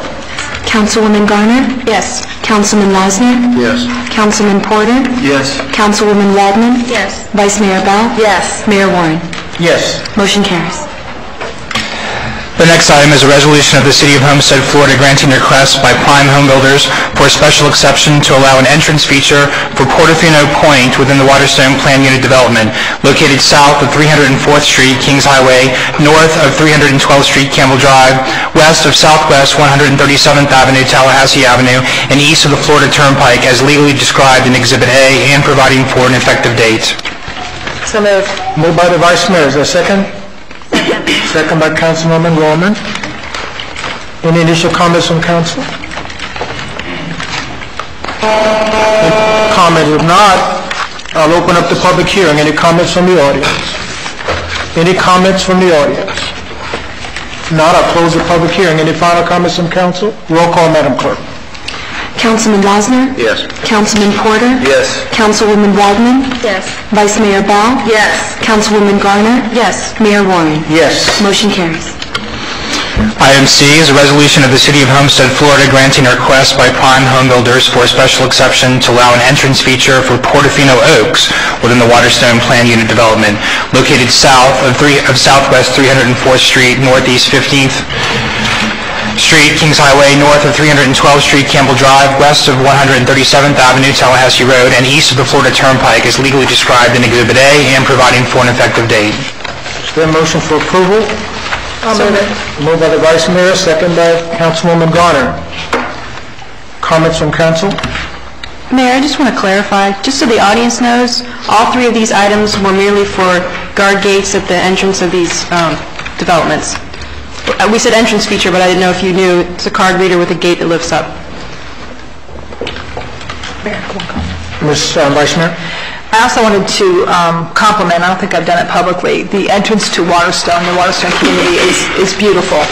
Councilwoman Garner? Yes. Councilman Losner? Yes. Councilman Porter? Yes. Councilwoman Waldman? Yes. Vice Mayor Bell? Yes. Mayor Warren? Yes. Motion carries. The next item is a resolution of the City of Homestead, Florida, granting a request by Prime Home Builders for a special exception to allow an entrance feature for Portofino Point within the Waterstone Plan Unit development located south of 304th Street, Kings Highway, north of 312th Street, Campbell Drive, west of Southwest 137th Avenue, Tallahassee Avenue, and east of the Florida Turnpike as legally described in Exhibit A and providing for an effective date. So moved. Moved by the Vice Mayor. Is there a second? Second by Councilwoman Wallman. Any initial comments from council? Comment? If not, I'll open up the public hearing. Any comments from the audience? Any comments from the audience? If not, I'll close the public hearing. Any final comments from council? Roll call, Madam Clerk. Councilman Losner? Yes. Councilman Porter? Yes. Councilwoman Waldman? Yes. Vice Mayor Bell? Yes. Councilwoman Garner? Yes. Mayor Warren? Yes. Motion carries. Item C is a resolution of the City of Homestead, Florida, granting a request by Prime Home Builders for a special exception to allow an entrance feature for Portofino Oaks within the Waterstone Plan Unit development located south of Southwest 304th Street, northeast 15th Street, Kings Highway, north of 312th Street, Campbell Drive, west of 137th Avenue, Tallahassee Road, and east of the Florida Turnpike is legally described in Exhibit A and providing for an effective date. Is there a motion for approval? Moved by the Vice Mayor, second by Councilwoman Garner. Comments from council? Mayor, I just want to clarify, just so the audience knows, all three of these items were merely for guard gates at the entrance of these developments. We said entrance feature, but I didn't know if you knew it's a card reader with a gate that lifts up. Ms. Vice Mayor? I also wanted to compliment, I don't think I've done it publicly, the entrance to Waterstone. The Waterstone community is beautiful.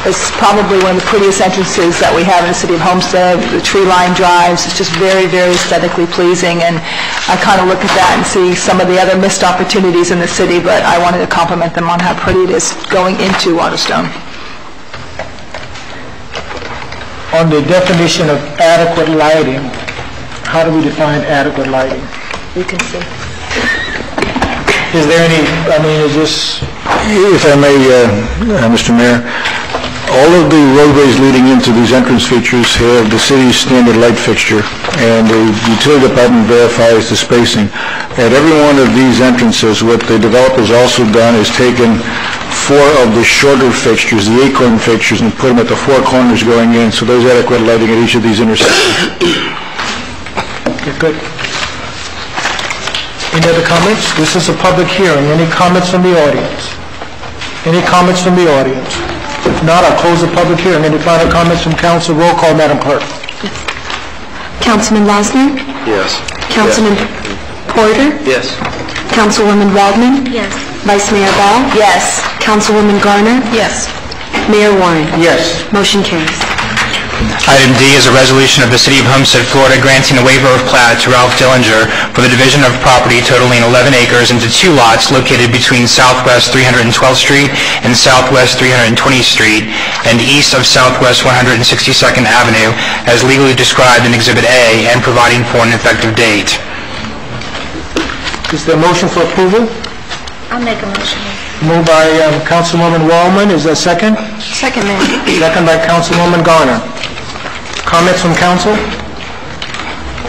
It's probably one of the prettiest entrances that we have in the city of Homestead. The tree-lined drives, it's just very, very aesthetically pleasing, and I kind of look at that and see some of the other missed opportunities in the city, but I wanted to compliment them on how pretty it is going into Waterstone. On the definition of adequate lighting, how do we define adequate lighting? You can see. Is there any, is this... If I may, Mr. Mayor, all of the roadways leading into these entrance features have the city's standard light fixture, and the utility department verifies the spacing. At every one of these entrances, what the developer's also done is taken 4 of the shorter fixtures, the acorn fixtures, and put them at the 4 corners going in, so there's adequate lighting at each of these intersections. Okay, good. Any other comments? This is a public hearing. Any comments from the audience? Any comments from the audience? If not, I'll close the public hearing. Any final comments from council? Roll call, Madam Clerk. Councilman Losner? Yes. Councilman Porter? Yes. Councilwoman Waldman? Yes. Vice Mayor Bell? Yes. Councilwoman Garner? Yes. Mayor Warren? Yes. Motion carries. Item D is a resolution of the City of Homestead, Florida, granting a waiver of plat to Ralph Dillinger for the division of property totaling 11 acres into 2 lots located between Southwest 312th Street and Southwest 320th Street and east of Southwest 162nd Avenue as legally described in Exhibit A and providing for an effective date. Is there a motion for approval? I'll make a motion. Moved by Councilwoman Wallman. Is there a second? Second, Mayor. Second by Councilwoman Garner. Comments from council?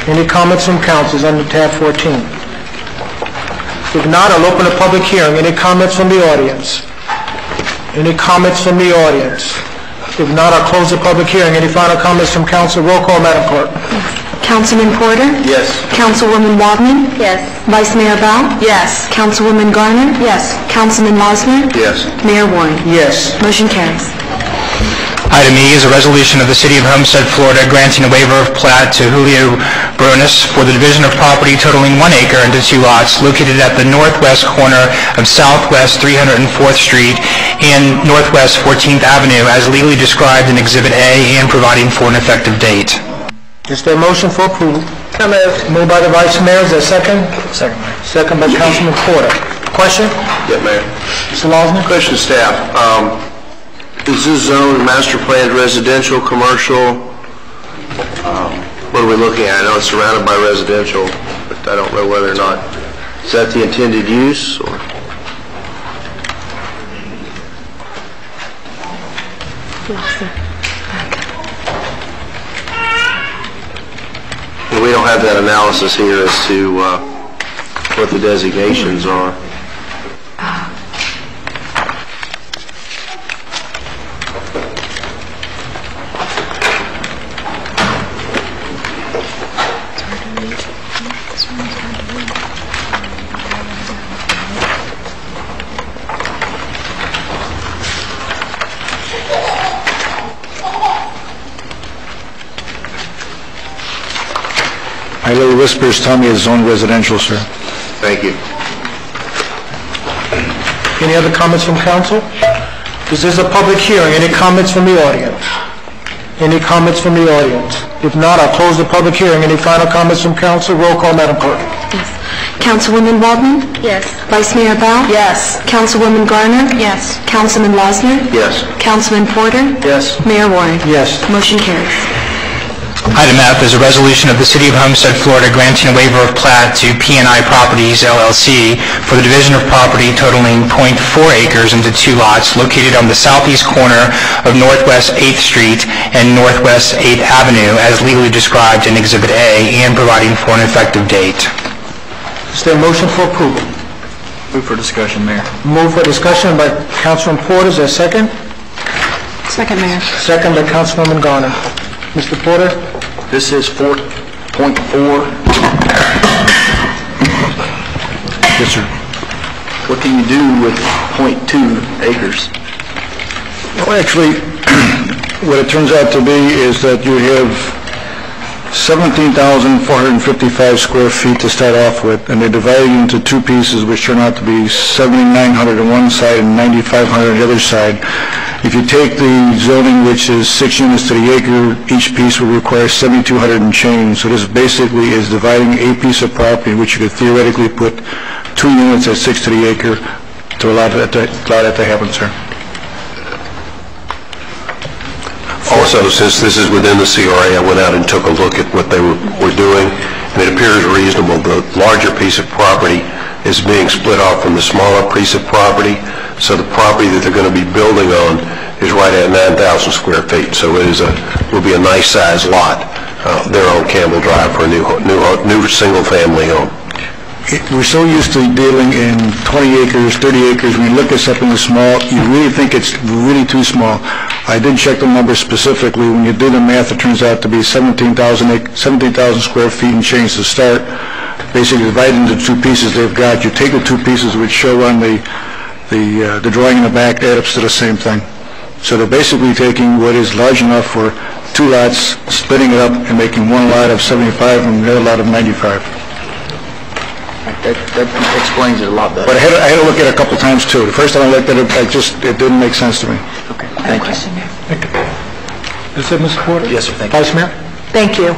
Any comments from council? It's under tab 14. If not, I'll open a public hearing. Any comments from the audience? Any comments from the audience? If not, I'll close the public hearing. Any final comments from council? Roll call, Madam Clerk. Councilman Porter? Yes. Councilwoman Waldman? Yes. Vice Mayor Bell? Yes. Councilwoman Garner? Yes. Councilman Losner? Yes. Mayor Warren? Yes. Motion carries. Item E is a resolution of the City of Homestead, Florida, granting a waiver of plat to Julio Baronis for the division of property totaling 1 acre into 2 lots located at the northwest corner of Southwest 304th Street and Northwest 14th Avenue as legally described in Exhibit A and providing for an effective date. Is there a motion for approval? Moved by the Vice Mayor. Is there a second? Second, Mayor. Second by Councilman Porter. Question? Yeah, Mayor. Mr. Losner? Question to staff. Is this zone master planned residential, commercial? What are we looking at? I know it's surrounded by residential, but I don't know whether or not. Is that the intended use? Or? We don't have that analysis here as to what the designations are. My little whispers tell me it's zoned residential, sir. Thank you. Any other comments from council? This is a public hearing. Any comments from the audience? Any comments from the audience? If not, I'll close the public hearing. Any final comments from council? Roll call, Madam Clerk. Yes. Councilwoman Waldman? Yes. Vice Mayor Bell? Yes. Councilwoman Garner? Yes. Councilman Losner? Yes. Councilman Porter? Yes. Mayor Warren? Yes. Motion carries. Item F is a resolution of the City of Homestead, Florida, granting a waiver of plat to P&I Properties, LLC, for the division of property totaling .4 acres into 2 lots located on the southeast corner of Northwest 8th Street and Northwest 8th Avenue, as legally described in Exhibit A, and providing for an effective date. Is there a motion for approval? Move for discussion, Mayor. Move for discussion by Councilman Porter. Is there a second? Second, Mayor. Second by Councilwoman Garner. Mr. Porter? This is 4.4. Yes, sir. What can you do with .2 acres? Well, actually, what it turns out to be is that you have 17,455 square feet to start off with, and they're divided into 2 pieces, which turn out to be 7,900 on one side and 9,500 on the other side. If you take the zoning, which is 6 units to the acre, each piece would require 7,200 and change. So this basically is dividing a piece of property, which you could theoretically put 2 units at 6 to the acre to allow that to happen, sir. Also, since this is within the CRA, I went out and took a look at what they were doing, and it appears reasonable. The larger piece of property is being split off from the smaller piece of property, so the property that they're going to be building on is right at 9,000 square feet. So it will be a nice-sized lot there on Campbell Drive for a new single-family home. We're so used to dealing in 20 acres, 30 acres. When you look at something this small, you really think it's really too small. I did check the numbers specifically. When you do the math, it turns out to be 17,000 square feet and change to start. Basically divided into 2 pieces they've got. You take the 2 pieces which show on the drawing in the back, add up to the same thing. So they're basically taking what is large enough for 2 lots, splitting it up, and making one lot of 75 and the other lot of 95. That explains it a lot better. But I had to look at it a couple times too. The first time I looked at it, it didn't make sense to me. Okay, thank you. Thank you. Is it Mr. Porter? Yes, sir, thank you. Vice Mayor? Thank you.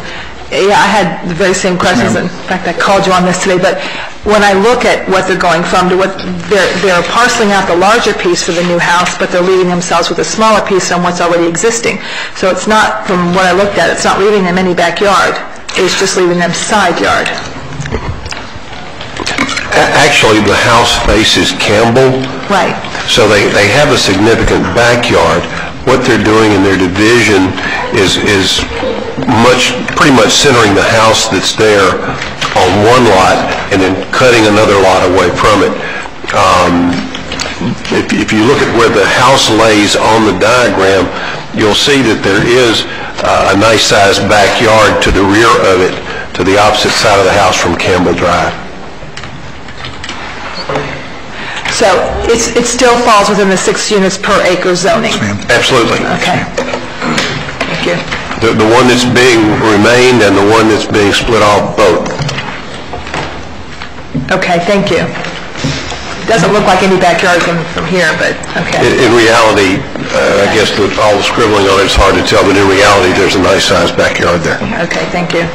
Yeah, I had the very same questions. In fact, I called you on this today. But when I look at what they're going from to what they're parceling out the larger piece for the new house, but they're leaving themselves with a smaller piece on what's already existing. So it's not, from what I looked at, it's not leaving them any backyard. It's just leaving them side yard. Actually, the house faces Campbell. Right. So they have a significant backyard. What they're doing in their division is pretty much centering the house that's there on one lot and then cutting another lot away from it. If you look at where the house lays on the diagram, you'll see that there is a nice-sized backyard to the rear of it, to the opposite side of the house from Campbell Drive. So it still falls within the 6 units per acre zoning? Absolutely. Okay. Thank you. The one that's being remained and the one that's being split off, both. Okay, thank you. It doesn't look like any backyard from here, but okay. In reality, I guess with all the scribbling on it, it's hard to tell, but in reality, there's a nice-sized backyard there. Okay, thank you.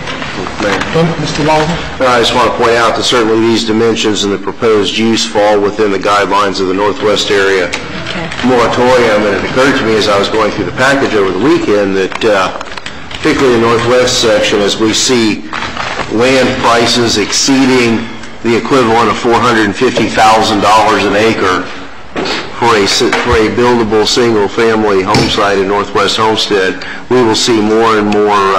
Mr. Lawson? I just want to point out that certainly these dimensions and the proposed use fall within the guidelines of the Northwest area moratorium, and it occurred to me as I was going through the package over the weekend that particularly in the Northwest section, as we see land prices exceeding the equivalent of $450,000 an acre for a buildable single-family home site in Northwest Homestead, we will see more and more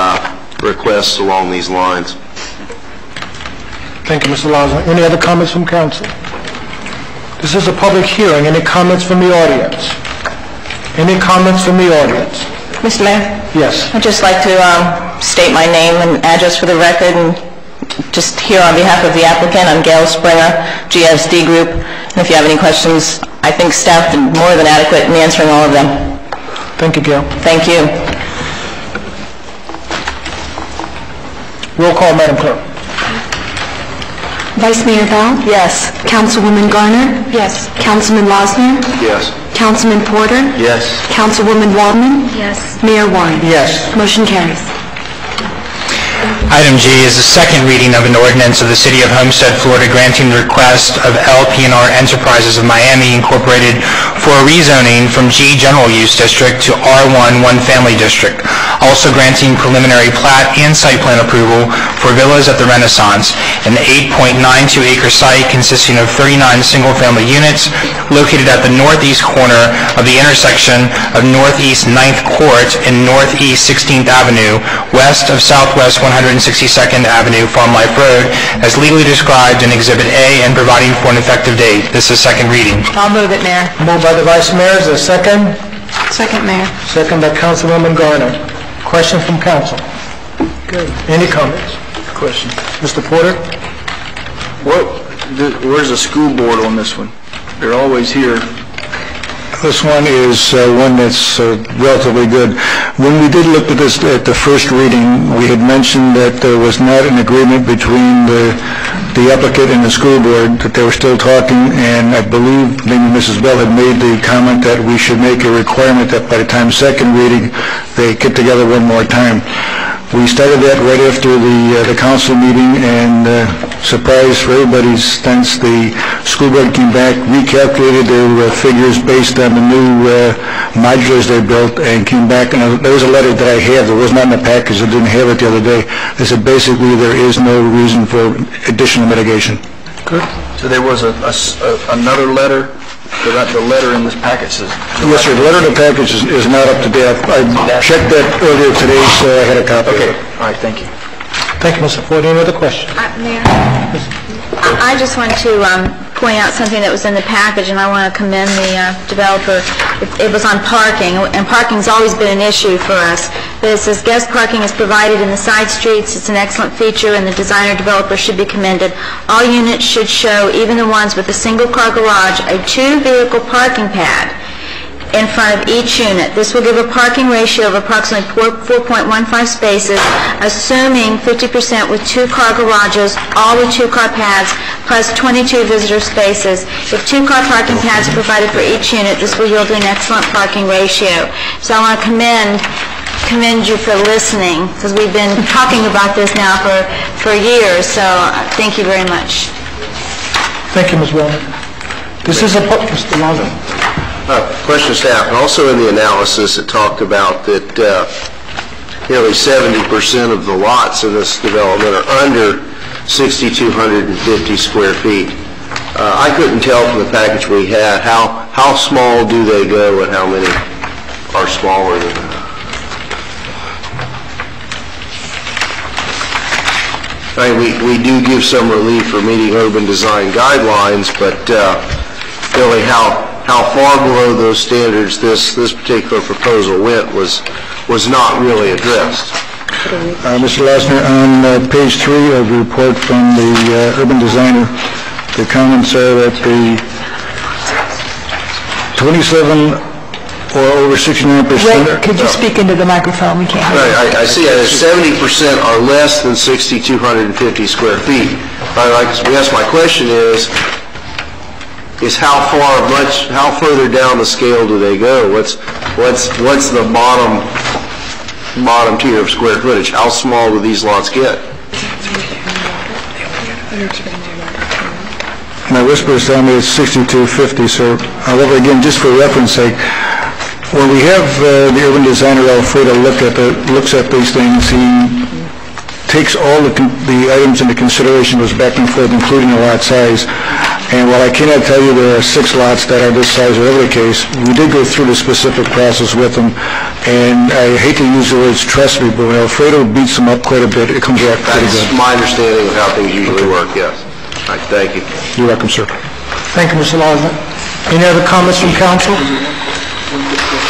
requests along these lines. Thank you, Mr. Lawson. Any other comments from council? This is a public hearing. Any comments from the audience? Any comments from the audience? Mr. Mayor? Yes. I'd just like to state my name and address for the record, and just here on behalf of the applicant, I'm Gail Springer, GSD Group, and if you have any questions, I think staff is more than adequate in answering all of them. Thank you, Gail. Thank you. Roll call, Madam Clerk. Vice Mayor Bell? Yes. Councilwoman Garner? Yes. Councilman Losner? Yes. Councilman Porter? Yes. Councilwoman Waldman? Yes. Mayor Warren? Yes. Motion carries. Item G is the second reading of an ordinance of the City of Homestead, Florida, granting the request of LP&R Enterprises of Miami Incorporated for a rezoning from G General Use District to R1 One Family District. Also granting preliminary plat and site plan approval for Villas at the Renaissance, an 8.92-acre site consisting of 39 single-family units located at the northeast corner of the intersection of Northeast 9th Court and Northeast 16th Avenue, west of Southwest 162nd Avenue, Farm Life Road, as legally described in Exhibit A and providing for an effective date. This is second reading. I'll move it, Mayor. Moved by the Vice Mayor. Is there a second? Second, Mayor. Second by Councilwoman Garner. Question from council. Good. Any comments? Question. Mr. Porter? Where's the school board on this one? They're always here. This one is one that's relatively good. When we did look at this at the first reading, we had mentioned that there was not an agreement between the applicant and the school board, that they were still talking, and I believe maybe Mrs. Bell had made the comment that we should make a requirement that by the time second reading, they get together one more time. We started that right after the council meeting, and surprise for everybody's sense, the school board came back, recalculated their figures based on the new modulars they built, and came back, and there was a letter that I have that was not in the package, I didn't have it the other day. They said basically there is no reason for additional mitigation. Good. So there was another letter? So that the letter in this package says... Yes, sir. The letter in the package is not up to date. I checked that earlier today, so I had a copy. Okay. All right. Thank you. Thank you, Mr. Porter. Any other questions? Mayor, I just want to point out something that was in the package, and I want to commend the developer. It was on parking, and parking's always been an issue for us. But it says guest parking is provided in the side streets. It's an excellent feature, and the designer developer should be commended. All units should show, even the ones with a single-car garage, a two-vehicle parking pad in front of each unit. This will give a parking ratio of approximately 4.15 spaces, assuming 50% with two-car garages, all with two-car pads, plus 22 visitor spaces. If two-car parking pads are provided for each unit, this will yield an excellent parking ratio. So I want to commend you for listening, because we've been talking about this now for years, so thank you very much. Thank you, Ms. Wellman. This is Mr. Lonzo. Question of staff, and also in the analysis it talked about that nearly 70% of the lots in this development are under 6,250 square feet. I couldn't tell from the package we had how small do they go and how many are smaller than that. I mean, we do give some relief for meeting urban design guidelines, but really how far below those standards this particular proposal went was not really addressed. Mr. Lassner, on page 3 of the report from the urban designer, the comments are that the 27 or over 69%... Could you speak into the microphone? We can't hear you. Right, I see that 70% are less than 6,250 square feet. I guess my question is how further down the scale do they go? What's the bottom tier of square footage? How small do these lots get? My whispers tell me it's 6,250, sir. However, again, just for reference sake, when we have the urban designer Alfredo looks at these things, he takes all the items into consideration, goes back and forth, including the lot size. And while I cannot tell you there are 6 lots that are this size or whatever the case, we did go through the specific process with them. And I hate to use the words trust me, but when Alfredo beats them up quite a bit, it comes out pretty good. That's my understanding of how things usually work, yes. All right, thank you. You're welcome, sir. Thank you, Mr. Lawson. Any other comments from council?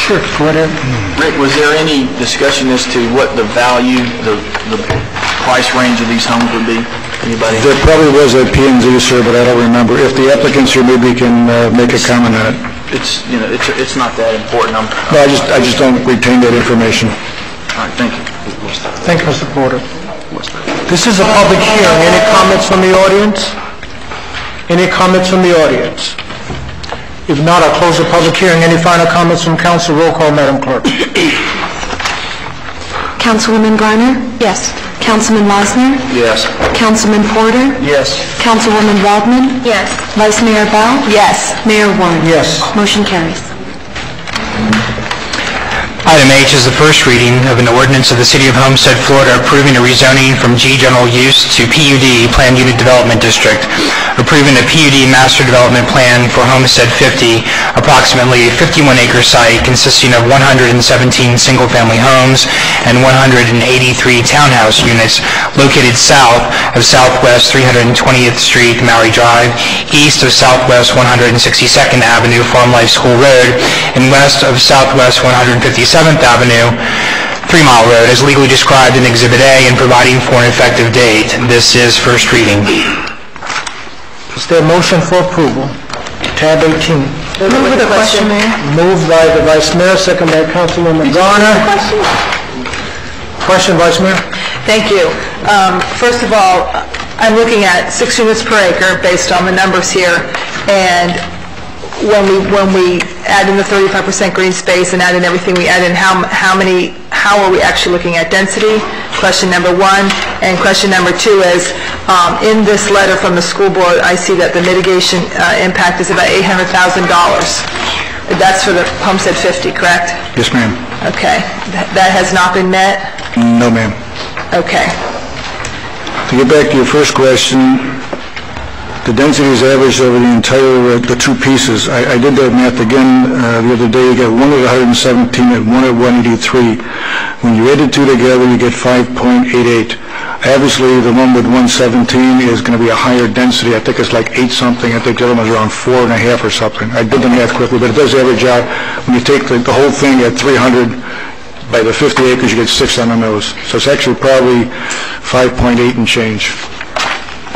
Sure, go ahead. Rick, was there any discussion as to what the value, the price range of these homes would be? Anybody? There probably was a P&Z, sir, but I don't remember. If the applicants here maybe can make a comment on it. It's not that important. No, I just don't retain that information. All right, thank you. Thank you, Mr. Porter. This is a public hearing. Any comments from the audience? Any comments from the audience? If not, I'll close the public hearing. Any final comments from council? Roll call, Madam Clerk. Councilwoman Garner? Yes. Councilman Mosner? Yes. Councilman Porter? Yes. Councilwoman Waldman? Yes. Vice Mayor Bell? Yes. Mayor Warren? Yes. Motion carries. Item H is the first reading of an ordinance of the City of Homestead, Florida, approving a rezoning from G General Use to PUD, Planned Unit Development District, approving a PUD Master Development Plan for Homestead 50, approximately a 51-acre site consisting of 117 single-family homes and 183 townhouse units located south of Southwest 320th Street, Maury Drive, east of Southwest 162nd Avenue, Farm Life School Road, and west of Southwest 157th Avenue, 3 Mile Road, as legally described in Exhibit A, and providing for an effective date. This is first reading. Is there a motion for approval? Tab 18. Move with a question, Mayor. Moved by the Vice Mayor, second by Councilwoman Garner. Question, Vice Mayor? Thank you. First of all, I'm looking at 6 units per acre based on the numbers here, and when we add in the 35% green space and add in everything, we add in how are we actually looking at density? Question number 1. And question number 2 is, in this letter from the school board, I see that the mitigation impact is about $800,000. That's for the Homestead 50, correct? Yes, ma'am. Okay. That has not been met? No, ma'am. Okay. To get back to your first question, the density is averaged over the entire, the 2 pieces. I did that math again the other day. You get one at 117 and one at 183. When you add the 2 together, you get 5.88. Obviously, the one with 117 is going to be a higher density. I think it's like 8-something. I think the other one's around 4.5 or something. I did the math quickly, but it does average out. When you take the whole thing at 300, by the 50 acres, you get 6 on the nose. So it's actually probably 5.8 and change.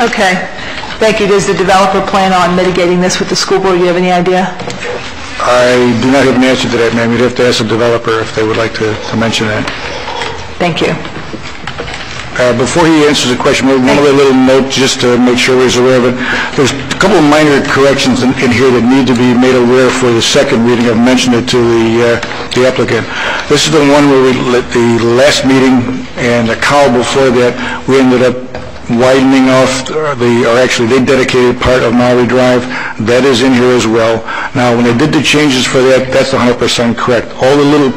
Okay. Thank you. Does the developer plan on mitigating this with the school board? Do you have any idea? I do not have an answer to that, ma'am. You'd have to ask the developer if they would like to mention that. Thank you. Before he answers the question, one other little note just to make sure he's aware of it. There's a couple of minor corrections in here that need to be made aware for the second reading. I've mentioned it to the applicant. This is the one where the last meeting and the column before that, we ended up widening off they dedicated part of Maury Drive. That is in here as well. Now, when they did the changes for that, that's 100% correct. All the little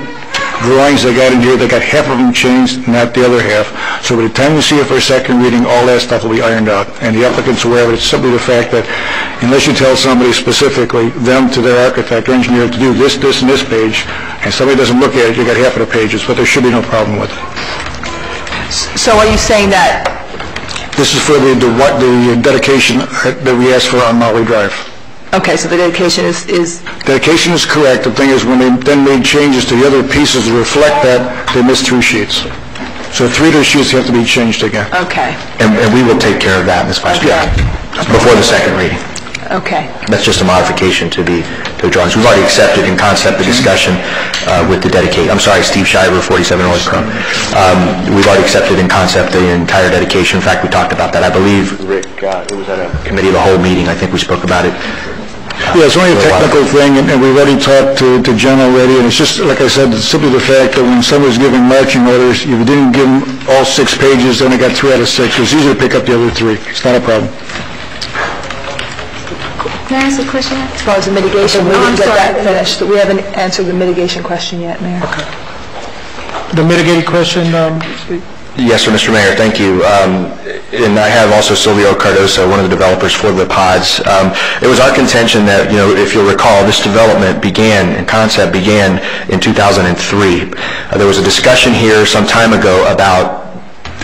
drawings they got in here, they got half of them changed, not the other half. So by the time we see it for a second reading, all that stuff will be ironed out. And the applicant's aware of it. It's simply the fact that unless you tell somebody specifically, them to their architect or engineer, to do this, this, and this page, and somebody doesn't look at it, you got half of the pages, but there should be no problem with it. So are you saying that this is for the dedication that we asked for on Maury Drive? Okay, so the dedication is... Dedication is correct. The thing is, when they then made changes to the other pieces to reflect that, they missed 3 sheets. So 3 of those sheets have to be changed again. Okay. And we will take care of that, Ms. Vice Mayor, before the second reading. Okay. That's just a modification to the drawings. We've already accepted in concept the discussion with the dedication. I'm sorry, Steve Shiver, 47 North Chrome. We've already accepted in concept the entire dedication. In fact, we talked about that. I believe, Rick, it was at a committee of the whole meeting. I think we spoke about it. Yeah, it's only a technical thing, and we've already talked to Jen already, and it's just, like I said, it's simply the fact that when someone's giving marching orders, if you didn't give them all 6 pages, they only got 3 out of 6. It's easy to pick up the other 3. It's not a problem. Can I ask a question? As far as the mitigation, we didn't get that finished. We haven't answered the mitigation question yet, Mayor. Okay. The mitigated question, Yes, sir, Mr. Mayor, thank you. And I have also Silvio Cardoso, one of the developers for the pods. It was our contention that, if you'll recall, this development concept began in 2003. There was a discussion here some time ago about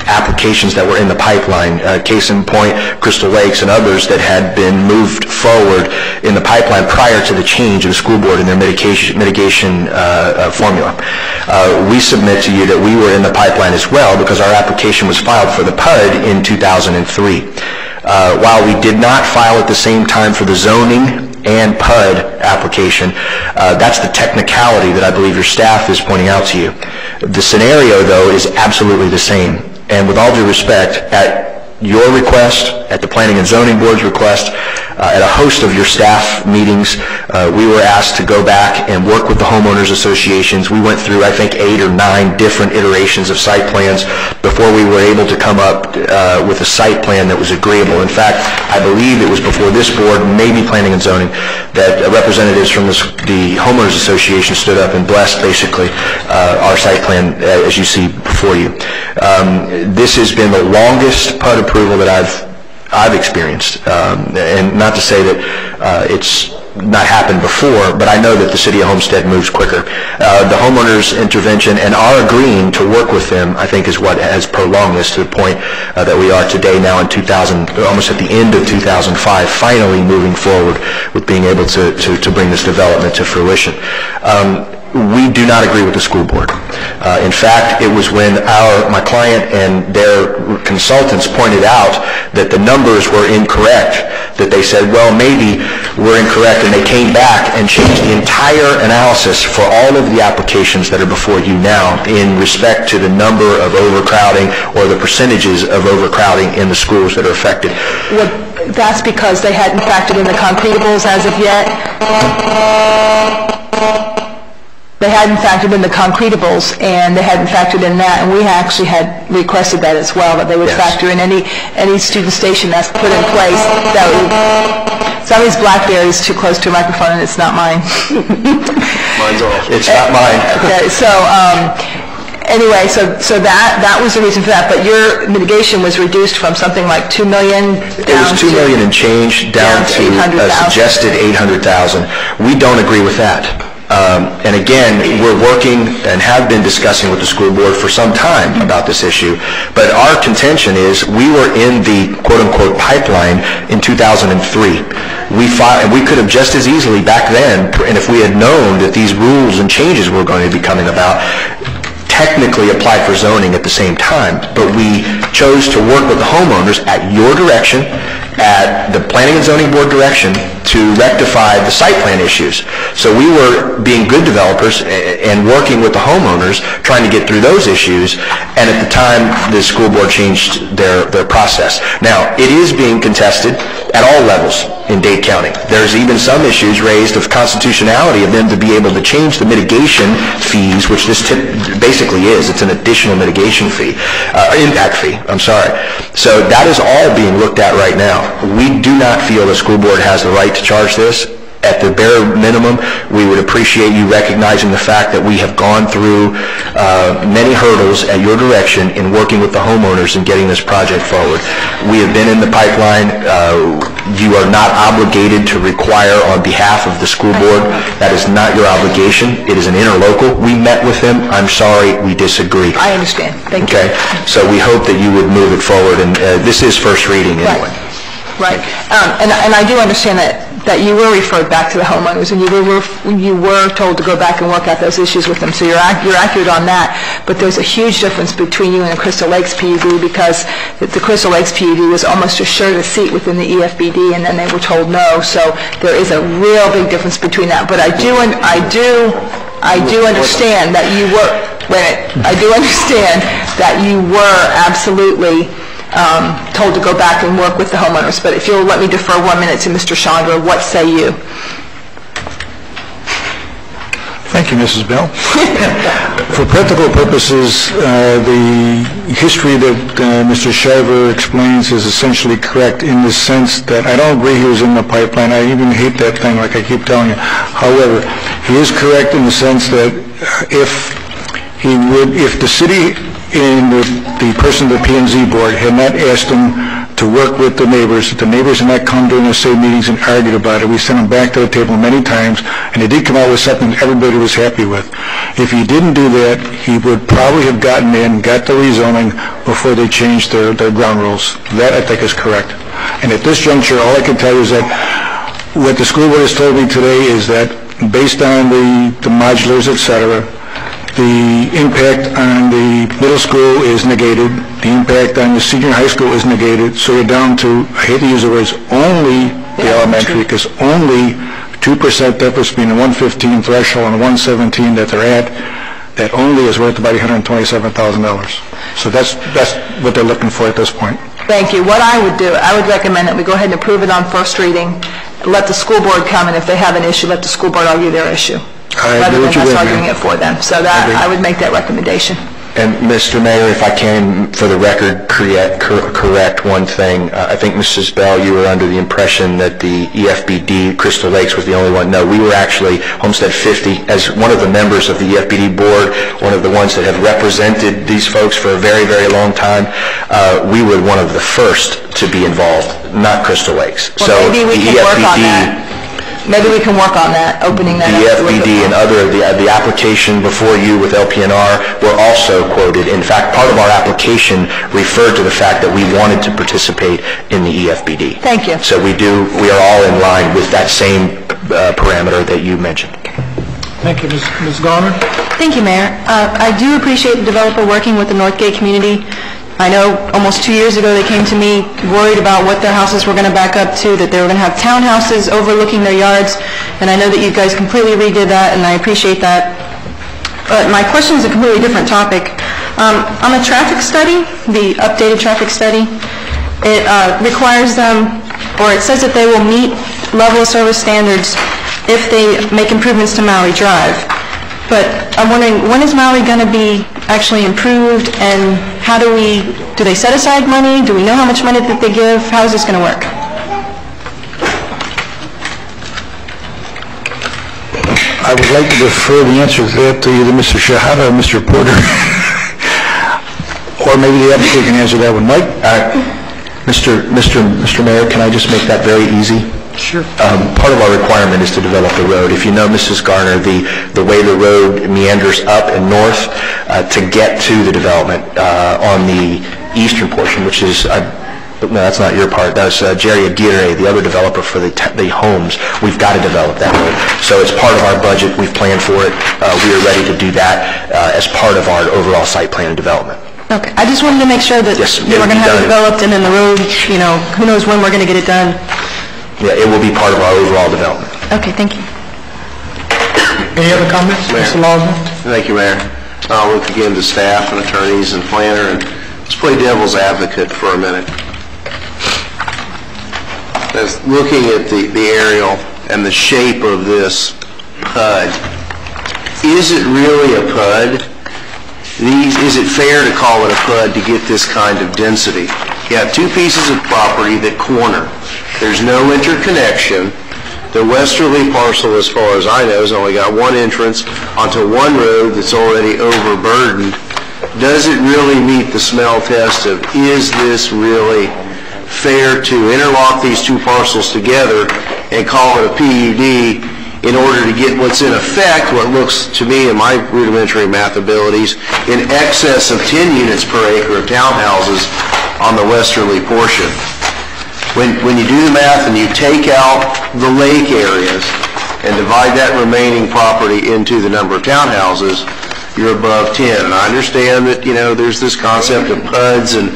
applications that were in the pipeline, case in point, Crystal Lakes and others that had been moved forward in the pipeline prior to the change of the school board in their mitigation formula. We submit to you that we were in the pipeline as well because our application was filed for the PUD in 2003. While we did not file at the same time for the zoning and PUD application, that's the technicality that I believe your staff is pointing out to you. The scenario, though, is absolutely the same. And with all due respect, at your request, at the Planning and Zoning Board's request, at a host of your staff meetings, we were asked to go back and work with the homeowners associations. We went through, I think, 8 or 9 different iterations of site plans before we were able to come up with a site plan that was agreeable. In fact, I believe it was before this board, maybe Planning and Zoning, that representatives from the homeowners association stood up and blessed basically our site plan as you see before you. This has been the longest PUD approval that I've experienced, and not to say that it's not happened before, but I know that the city of Homestead moves quicker. The homeowners' intervention and our agreeing to work with them, I think, is what has prolonged this to the point that we are today now in 2000, almost at the end of 2005, finally moving forward with being able to bring this development to fruition. We do not agree with the school board. In fact, it was when my client and their consultants pointed out that the numbers were incorrect that they said, well, maybe we're incorrect, and they came back and changed the entire analysis for all of the applications that are before you now in respect to the number of overcrowding or the percentages of overcrowding in the schools that are affected. Well, that's because they hadn't factored in the concretables as of yet? They hadn't factored in the concretables, and they hadn't factored in that, and we actually had requested that as well, that they would factor in any student station that's put in place. That would, somebody's BlackBerry is too close to a microphone, and it's not mine. Mine's off. It's not mine. Okay, so anyway, so that was the reason for that, but your mitigation was reduced from something like $2 million down to... It was $2 million and change down to a suggested $800,000. We don't agree with that. And again, we're working and have been discussing with the school board for some time about this issue, but our contention is we were in the quote-unquote pipeline in 2003. We could have just as easily back then, and if we had known that these rules and changes were going to be coming about, technically applied for zoning at the same time, but we chose to work with the homeowners at your direction, at the Planning and Zoning Board direction, to rectify the site plan issues. So we were being good developers and working with the homeowners, trying to get through those issues, and at the time, the school board changed their process. Now, it is being contested at all levels in Dade County. There's even some issues raised of constitutionality of them to be able to change the mitigation fees, which this basically is. It's an additional mitigation fee, impact fee, I'm sorry. So that is all being looked at right now. We do not feel the school board has the right to charge this. At the bare minimum, we would appreciate you recognizing the fact that we have gone through many hurdles at your direction in working with the homeowners and getting this project forward. We have been in the pipeline. You are not obligated to require on behalf of the school board. That is not your obligation. It is an interlocal. We met with them. I'm sorry, we disagree. I understand. Thank you. Okay, so we hope that you would move it forward, and this is first reading anyway. Right. And I do understand that you were referred back to the homeowners, and you were told to go back and work out those issues with them. So you're accurate on that. But there's a huge difference between you and the Crystal Lakes PUD, because the Crystal Lakes PUD was almost assured a seat within the EFBD, and then they were told no. So there is a real big difference between that. But I do understand that you were. I do understand that you were absolutely told to go back and work with the homeowners. But if you'll let me defer 1 minute to Mr. Chandra, what say you? Thank you, Mrs. Bell. For practical purposes, the history that Mr. Shiver explains is essentially correct in the sense that I don't agree he was in the pipeline. I even hate that thing, like I keep telling you. However, he is correct in the sense that if the city and the person of the P&Z board had not asked him to work with the neighbors had not come during the same meetings and argued about it. We sent him back to the table many times, and he did come out with something that everybody was happy with. If he didn't do that, he would probably have got the rezoning before they changed their ground rules. That, I think, is correct. And at this juncture, all I can tell you is that what the school board has told me today is that based on the modulars, etc., the impact on the middle school is negated. The impact on the senior high school is negated. So you're down to, I hate to use the words, only the elementary, because only 2% difference between the 115 threshold and the 117 that they're at, that only is worth about $127,000. So that's what they're looking for at this point. Thank you. What I would do, I would recommend that we go ahead and approve it on first reading, let the school board come, and if they have an issue, let the school board argue their issue, rather than us arguing it for them. So that, I would make that recommendation. And Mr. Mayor, if I can, for the record, correct one thing. I think, Mrs. Bell, you were under the impression that the EFBD, Crystal Lakes, was the only one. No, we were actually, Homestead 50, as one of the members of the EFBD board, one of the ones that have represented these folks for a very, very long time, we were one of the first to be involved, not Crystal Lakes. Well, so maybe we can work on that. Maybe we can work on that, opening that up. The EFBD and other, the application before you with LPNR were also quoted. In fact, part of our application referred to the fact that we wanted to participate in the EFBD. Thank you. So we are all in line with that same parameter that you mentioned. Thank you. Ms. Garner? Thank you, Mayor. I do appreciate the developer working with the Northgate community. I know almost 2 years ago they came to me worried about what their houses were going to back up to, that they were going to have townhouses overlooking their yards, and I know that you guys completely redid that, and I appreciate that. But my question is a completely different topic. On the traffic study, the updated traffic study, it requires them, or it says that they will meet level of service standards if they make improvements to Maui Drive. But I'm wondering, when is Maui going to be actually improved, and how do they set aside money? Do we know how much money that they give? How is this going to work? I would like to defer the answer to that to either Mr. Shahada or Mr. Porter. Or maybe the applicant can answer that one. Mike? Mr. Mayor, can I just make that very easy? Sure. Part of our requirement is to develop the road. If you know, Mrs. Garner, the way the road meanders up and north to get to the development on the eastern portion, which is, no, that's not your part. That's Jerry Aguirre, the other developer for the homes. We've got to develop that road. So it's part of our budget. We've planned for it. We are ready to do that as part of our overall site plan and development. Okay. I just wanted to make sure that they were going to have it developed, and then the road, who knows when we're going to get it done. Yeah, it will be part of our overall development. Okay, thank you. Any other comments? Mr. Lawson? Thank you, Mayor. I'll look again to staff and attorneys and planner, and let's play devil's advocate for a minute. As looking at the aerial and the shape of this PUD, is it really a PUD? Is it fair to call it a PUD to get this kind of density? You have two pieces of property that corner. There's no interconnection. The westerly parcel, as far as I know, has only got one entrance onto one road that's already overburdened. Does it really meet the smell test of, is this really fair to interlock these two parcels together and call it a PUD in order to get what's in effect, what looks to me in my rudimentary math abilities, in excess of 10 units per acre of townhouses on the westerly portion? When you do the math and you take out the lake areas and divide that remaining property into the number of townhouses, you're above 10. And I understand that, there's this concept of PUDs and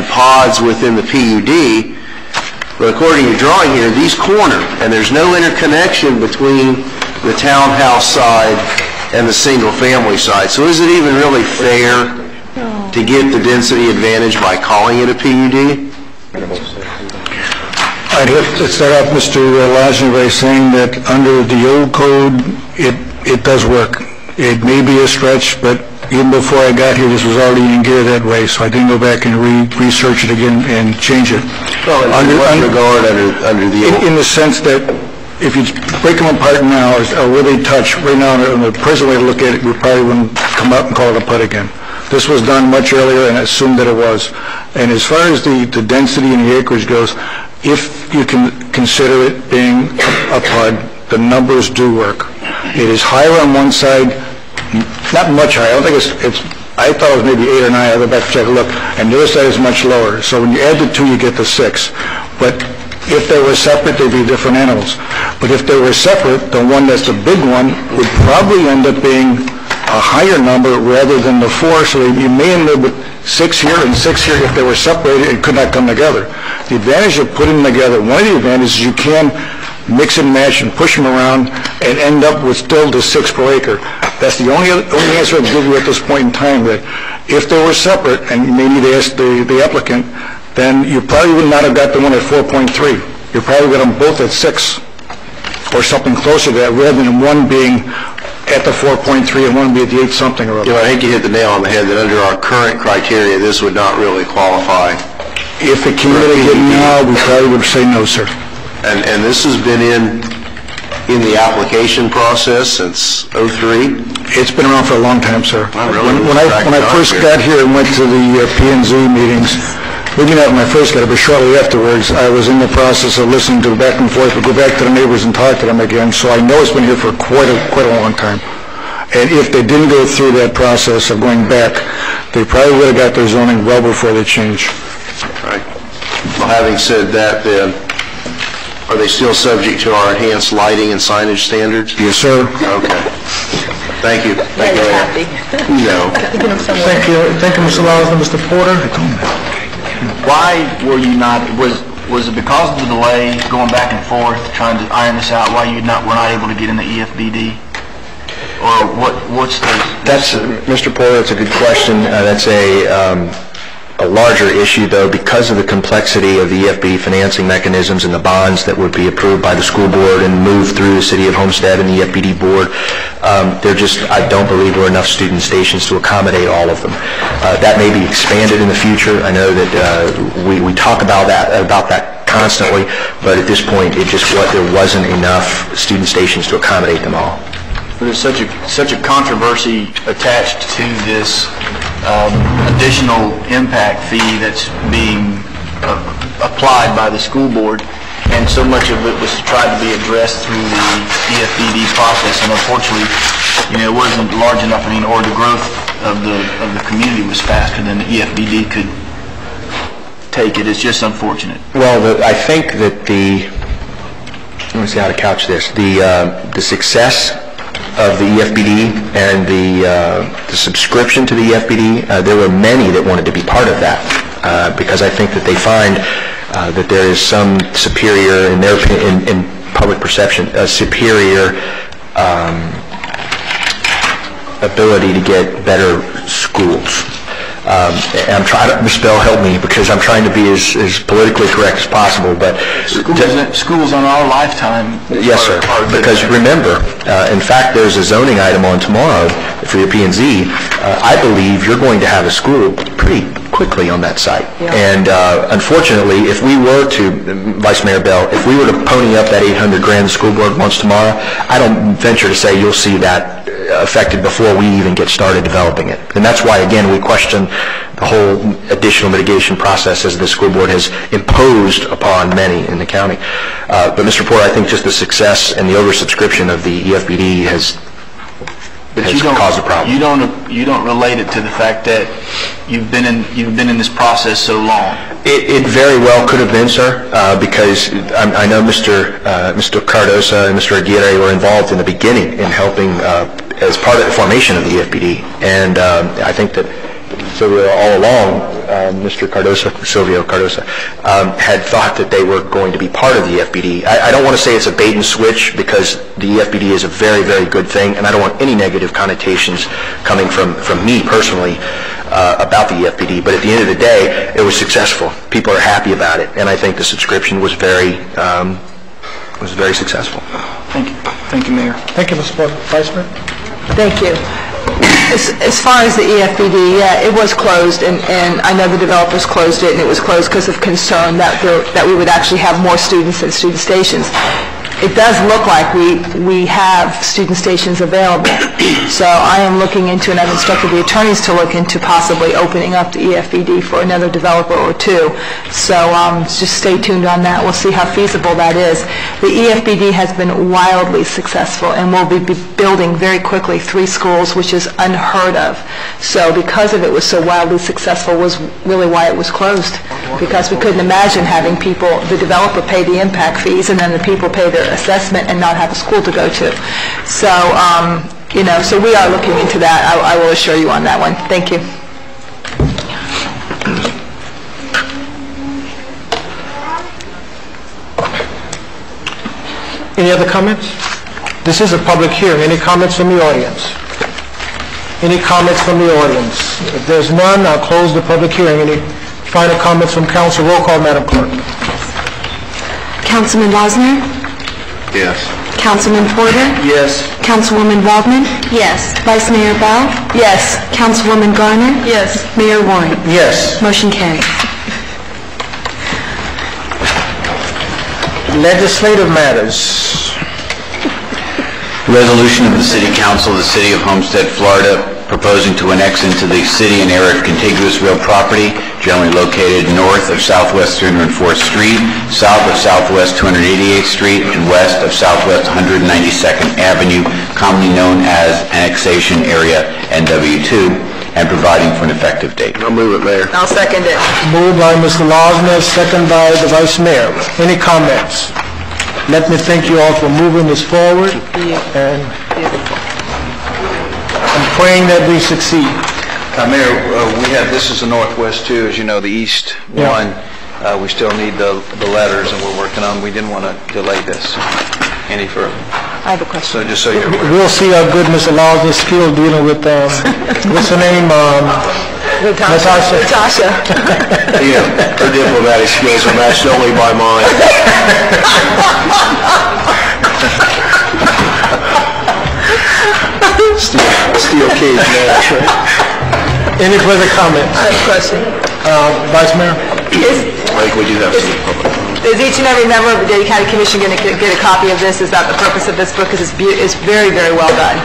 pods within the PUD, but according to your drawing here, these corner, and there's no interconnection between the townhouse side and the single-family side. So is it even really fair to get the density advantage by calling it a PUD? I'd have to start off, Mr. Lajner, by saying that under the old code, it does work. It may be a stretch, but even before I got here, this was already in gear that way, so I didn't go back and research it again and change it. Well, in what regard under the old? In the sense that if you break them apart now, or where they touch, right now, in the present way to look at it, we probably wouldn't come up and call it a PUD again. This was done much earlier, and I assumed that it was. And as far as the density and the acreage goes, if you can consider it being a PUD, the numbers do work. It is higher on one side, not much higher. I don't think I thought it was maybe 8 or 9. I'll go back and check a look. And the other side is much lower. So when you add the two, you get the 6. But if they were separate, they'd be different animals. But if they were separate, the one that's the big one would probably end up being a higher number rather than the 4. So you may end up with 6 here and 6 here. If they were separated, it could not come together. The advantage of putting them together, one of the advantages is you can mix and match and push them around and end up with still the 6 per acre. That's the only answer I can give you at this point in time, that if they were separate, and you may need to ask the applicant, then you probably would not have got the one at 4.3. You probably got them both at 6 or something closer to that, rather than one being at the 4.3 and one be at the 8 something or other. I think you hit the nail on the head that under our current criteria, this would not really qualify. If it came in again now, we probably would say no, sir. And this has been in the application process since '03? It's been around for a long time, sir. When I first got here and went to the P&Z meetings, we didn't have my first letter, but shortly afterwards, I was in the process of listening to back and forth, but go back to the neighbors and talk to them again, so I know it's been here for quite a long time. And if they didn't go through that process of going back, they probably would have got their zoning well before they changed. Right. Well, having said that, then, are they still subject to our enhanced lighting and signage standards? Yes, sir. Okay. Thank you. Thank you, Mayor. No. Thank you, Mr. Laws and Mr. Porter. Why were you not, was it because of the delay going back and forth trying to iron this out, why were not able to get in the EFBD? Or what's the... Mr. Porter, that's a good question. That's a larger issue, though, because of the complexity of the EFB financing mechanisms and the bonds that would be approved by the school board and moved through the City of Homestead and the EFBD board. I don't believe there are enough student stations to accommodate all of them. That may be expanded in the future. I know that we talk about that constantly, but at this point, there wasn't enough student stations to accommodate them all. There's such a controversy attached to this additional impact fee that's being applied by the school board, and so much of it was tried to be addressed through the EFBD process, and unfortunately, it wasn't large enough. Or the growth of the community was faster than the EFBD could take it. It's just unfortunate. Well, I think that let me see how to couch this. The success of the EFBD and the subscription to the EFBD, there were many that wanted to be part of that because I think that they find that there is some superior, in public perception, a superior ability to get better schools. I'm trying to, Ms. Bell, help me, because I'm trying to be as politically correct as possible, but... Schools on our lifetime... Yes, sir, because remember, in fact, there's a zoning item on tomorrow for your P&Z. I believe you're going to have a school pretty quickly on that site. Yeah. And unfortunately, if we were to, Vice Mayor Bell, if we were to pony up that $800,000 the school board wants tomorrow, I don't venture to say you'll see that affected before we even get started developing it. And that's why, again, we question the whole additional mitigation process as the school board has imposed upon many in the county. But Mr. Porter, I think just the success and the oversubscription of the EFBD has caused a problem. You don't relate it to the fact that you've been in this process so long. It very well could have been, sir, because I know Mr. Cardosa and Mr. Aguirre were involved in the beginning in helping as part of the formation of the EFBD, and I think that Silvio all along, Silvio Cardosa, had thought that they were going to be part of the EFBD. I don't want to say it's a bait and switch, because the EFBD is a very, very good thing, and I don't want any negative connotations coming from me personally about the EFBD, but at the end of the day, it was successful. People are happy about it, and I think the subscription was very successful. Thank you. Thank you, Mayor. Thank you, Mr. Vice Mayor. Thank you. As far as the EFBD, yeah, it was closed, and I know the developers closed it, and it was closed because of concern that we would actually have more students and student stations. It does look like we have student stations available. So I am looking into, and I've instructed the attorneys to look into possibly opening up the EFBD for another developer or two. So just stay tuned on that. We'll see how feasible that is. The EFBD has been wildly successful, and we'll be building very quickly 3 schools, which is unheard of. So because of it was so wildly successful was really why it was closed, because we couldn't imagine having the developer pay the impact fees and then the people pay their assessment and not have a school to go to. So, so we are looking into that. I will assure you on that one. Thank you. Any other comments? This is a public hearing. Any comments from the audience? Any comments from the audience? If there's none, I'll close the public hearing. Any Final comments from council. Roll call, Madam Clerk. Councilman Wozner? Yes. Councilman Porter? Yes. Councilwoman Waldman? Yes. Vice Mayor Bell? Yes. Councilwoman Garner? Yes. Mayor Warren? Yes. Motion carried. Legislative matters. Resolution of the City Council of the City of Homestead, Florida, proposing to annex into the city an area of contiguous real property generally located north of Southwest 304th Street, south of Southwest 288th Street, and west of Southwest 192nd Avenue, commonly known as Annexation Area NW2, and providing for an effective date. I'll move it, Mayor. I'll second it. Moved by Mr. Losner, second by the Vice Mayor. Any comments? Let me thank you all for moving this forward, and I'm praying that we succeed. Mayor, this is the Northwest 2, as you know, the East 1. We still need the letters, and we're working on. We didn't want to delay this any further. I have a question. So just so you're aware. We'll see how good Mr. Losner's skill dealing with, what's her name? Natasha. Yeah, her diplomatic skills are matched only by mine. Steel cage match, right? Any further comments? I have a question. Vice Mayor? I think we do have some public. Is each and every member of the Dade County Commission going to get a copy of this? Is that the purpose of this book? Because it's very, very well done.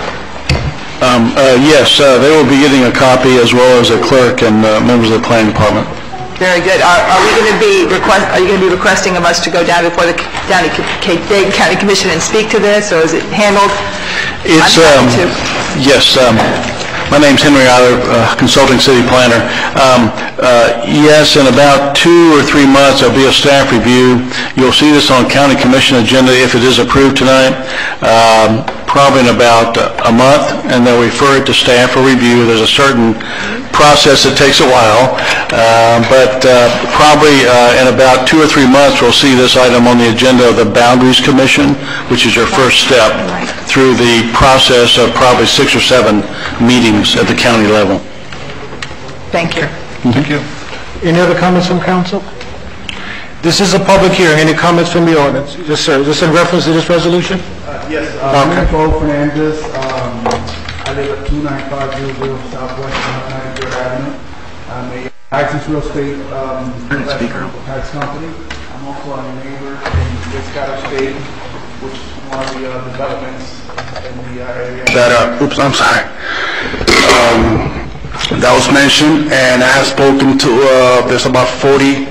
Yes, they will be getting a copy as well as a clerk and members of the planning department. Very good. Are we going to be are you going to be requesting of us to go down before the Dade County Commission and speak to this, or is it handled? It's yes. My name's Henry Eiler, consulting city planner. Yes, in about 2 or 3 months, there'll be a staff review. You'll see this on county commission agenda if it is approved tonight. Probably in about a month, and they'll refer it to staff for review. There's a certain process that takes a while, but probably in about 2 or 3 months, we'll see this item on the agenda of the Boundaries Commission, which is your first step through the process of probably 6 or 7 meetings at the county level. Thank you. Thank you. Any other comments from council? This is a public hearing. Any comments from the audience? Yes, sir. Is this in reference to this resolution? Yes. My name is Paul Fernandez. I live at 29500 Southwest 193rd Avenue. I'm a licensed real estate tax company. I'm also a neighbor in this estate, which is one of the developments in the area. Oops, I'm sorry. That was mentioned, and I have spoken to, there's about 40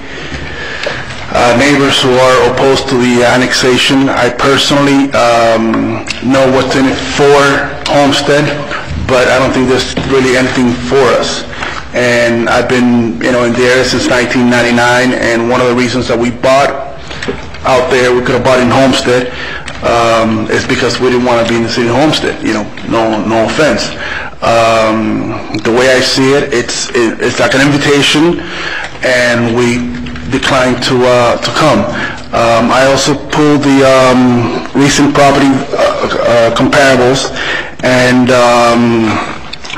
neighbors who are opposed to the annexation. I personally know what's in it for Homestead, but I don't think there's really anything for us. And I've been, in the area since 1999, and one of the reasons that we bought out there, we could have bought in Homestead, is because we didn't want to be in the city of Homestead. No offense. The way I see it, it's like an invitation, and we declined to come. I also pulled the recent property comparables, and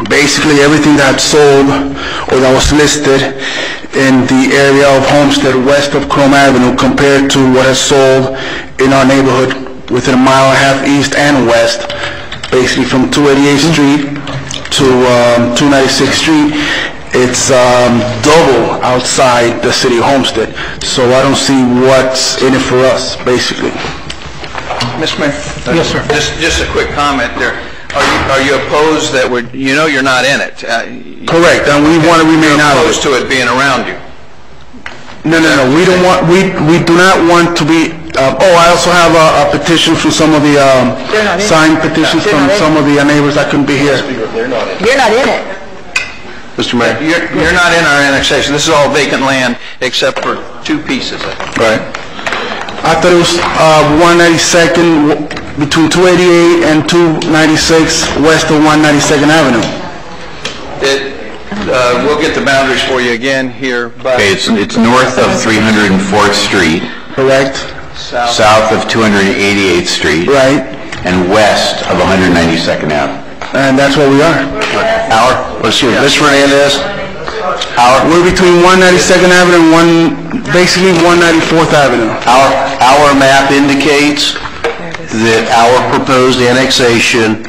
basically everything that sold or that was listed in the area of Homestead west of Chrome Avenue compared to what has sold in our neighborhood within a mile and a half east and west, basically from 288th Street to 296th Street, it's double outside the city of Homestead. So I don't see what's in it for us, basically. Mr. Mayor? Yes, sir. Just a quick comment there. Are you opposed that you're not in it? Correct, and we want to remain out of it. Opposed to it being around you? No. We don't want. We do not want to be. I also have a petition from some of the signed petitions from some of the neighbors that couldn't be here. You're not in it. Mr. Mayor. You're not in our annexation. This is all vacant land except for 2 pieces. Right. I thought it was 192nd, between 288 and 296 west of 192nd Avenue. We'll get the boundaries for you again here. Okay, it's north of 304th Street. Correct. South of 288th Street. Right. And west of 192nd Avenue. And that's where we are. Mr. Fernandez, We're between 192nd Avenue and basically 194th Avenue. Our map indicates that our proposed annexation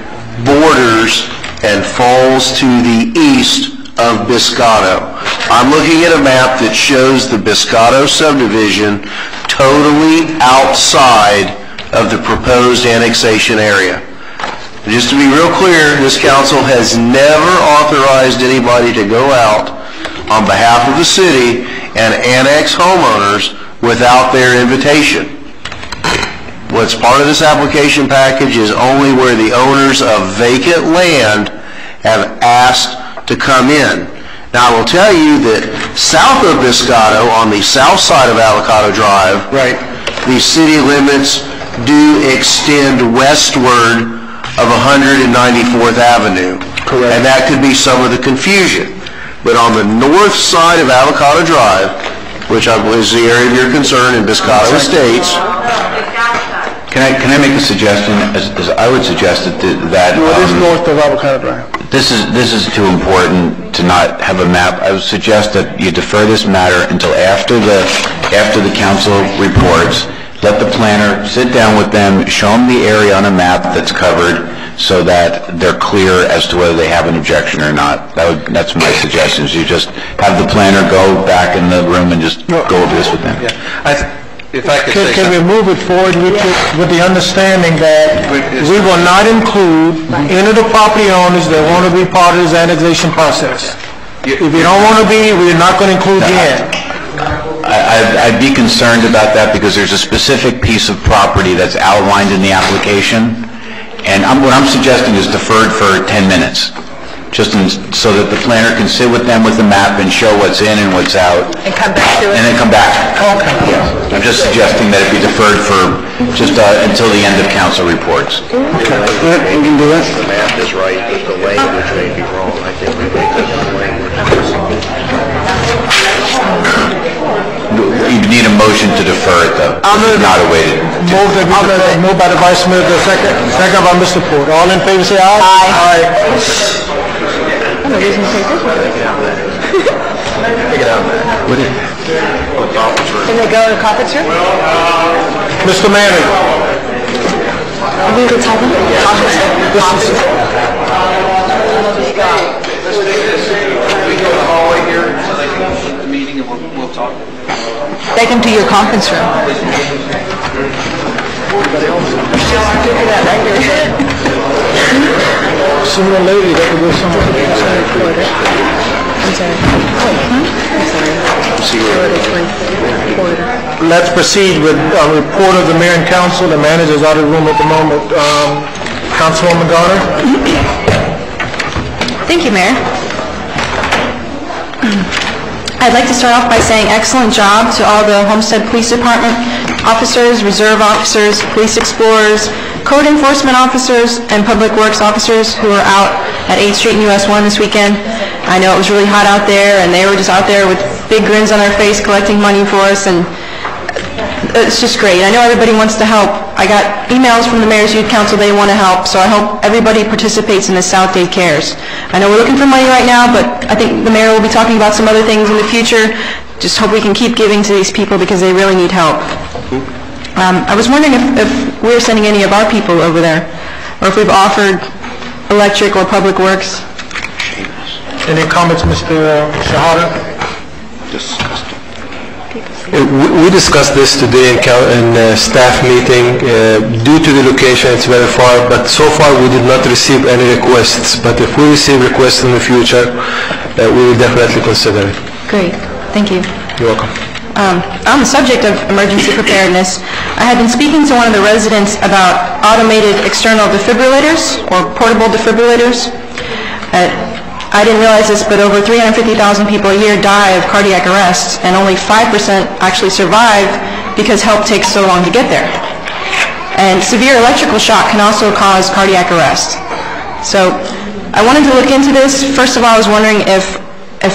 borders and falls to the east of Biscotto. I'm looking at a map that shows the Biscotto subdivision totally outside of the proposed annexation area. Just to be real clear, this council has never authorized anybody to go out on behalf of the city and annex homeowners without their invitation. What's part of this application package is only where the owners of vacant land have asked to come in. Now, I will tell you that south of Biscotto, on the south side of Avocado Drive, the city limits do extend westward of 194th Avenue. Correct. And that could be some of the confusion. But on the north side of Avocado Drive, which I believe is the area of your concern in Biscotto Estates. Can I make a suggestion? I would suggest that What is north of Avocado Drive? This is too important to not have a map. I would suggest that you defer this matter until after the council reports. Let the planner sit down with them, show them the area on a map that's covered so that they're clear as to whether they have an objection or not. That's my suggestion. You just have the planner go back in the room and just go over this with them. If I could say Can we move it forward with the understanding that we will not include any of the property owners that want to be part of this annexation process? If you don't want to be, we're not going to include you in. I'd be concerned about that because there's a specific piece of property that's outlined in the application, and what I'm suggesting is deferred for 10 minutes, just so that the planner can sit with them with the map and show what's in and what's out. And come back to it? And then come back. Okay. Yeah. I'm just suggesting that it be deferred for just until the end of council reports. Okay. We can do it. The map is right, but the language may be wrong. I think we make up the language. You need a motion to defer it, though. Not awaited. Moved by the Vice Mayor, second by Mr. Porter. All in favor, say aye. Aye. Can they go to the conference room? Mr. Manning. Are we able to tell them? Take them to your conference room. Sooner or later, that could go somewhere. I'm sorry. Let's proceed with a report of the mayor and council. The manager's out of the room at the moment. Councilwoman Garner. Thank you, Mayor. I'd like to start off by saying excellent job to all the Homestead Police Department officers, reserve officers, police explorers, code enforcement officers, and public works officers who are out at 8th Street and US 1 this weekend. I know it was really hot out there, and they were just out there with big grins on their face collecting money for us, and it's just great. I know everybody wants to help. I got emails from the Mayor's Youth Council, they want to help, so I hope everybody participates in the South Day Cares. I know we're looking for money right now, but I think the Mayor will be talking about some other things in the future. Just hope we can keep giving to these people because they really need help. I was wondering if we're sending any of our people over there, or if we've offered electric or public works. Any comments, Mr. Shahada? We discussed this today in staff meeting. Due to the location, it's very far, but so far we did not receive any requests. But if we receive requests in the future, we will definitely consider it. Great. Thank you. You're welcome. On the subject of emergency preparedness, I had been speaking to one of the residents about automated external defibrillators or portable defibrillators. I didn't realize this, but over 350,000 people a year die of cardiac arrest, and only 5% actually survive because help takes so long to get there. And severe electrical shock can also cause cardiac arrest. So I wanted to look into this. First of all, I was wondering if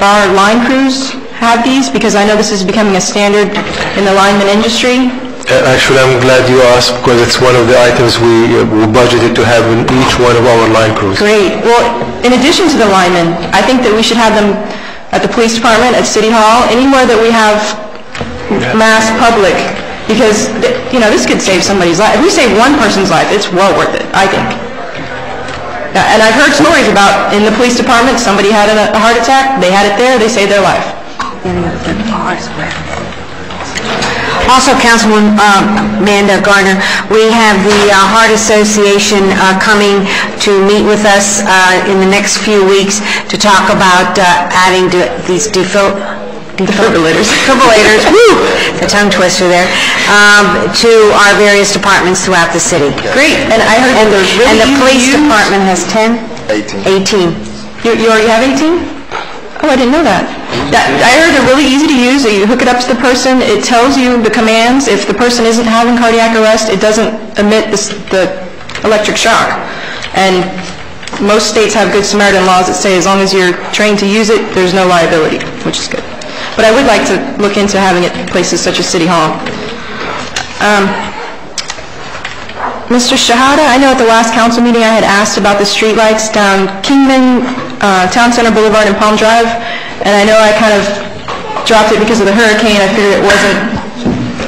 our line crews have these, because I know this is becoming a standard in the lineman industry. Actually, I'm glad you asked because it's one of the items we budgeted to have in each one of our line crews. Great. Well, in addition to the linemen, I think that we should have them at the police department, at City Hall, anywhere that we have mass public, because, this could save somebody's life. If we save one person's life, it's well worth it, I think. Yeah, and I've heard stories about, in the police department, somebody had a heart attack, they had it there, they saved their life. Also, Councilwoman Amanda Garner, we have the Heart Association coming to meet with us in the next few weeks to talk about adding these defibrillators, woo, the tongue twister there, to our various departments throughout the city. Great, and I heard and the police department has 10? 18. You already have 18? Oh, I didn't know that. I heard they're really easy to use. You hook it up to the person. It tells you the commands. If the person isn't having cardiac arrest, it doesn't emit the electric shock. And most states have Good Samaritan laws that say as long as you're trained to use it, there's no liability, which is good. But I would like to look into having it in places such as City Hall. Mr. Shahada, I know at the last council meeting I had asked about the streetlights down Kingman, Town Center Boulevard, and Palm Drive, and I know I kind of dropped it because of the hurricane. I figured it wasn't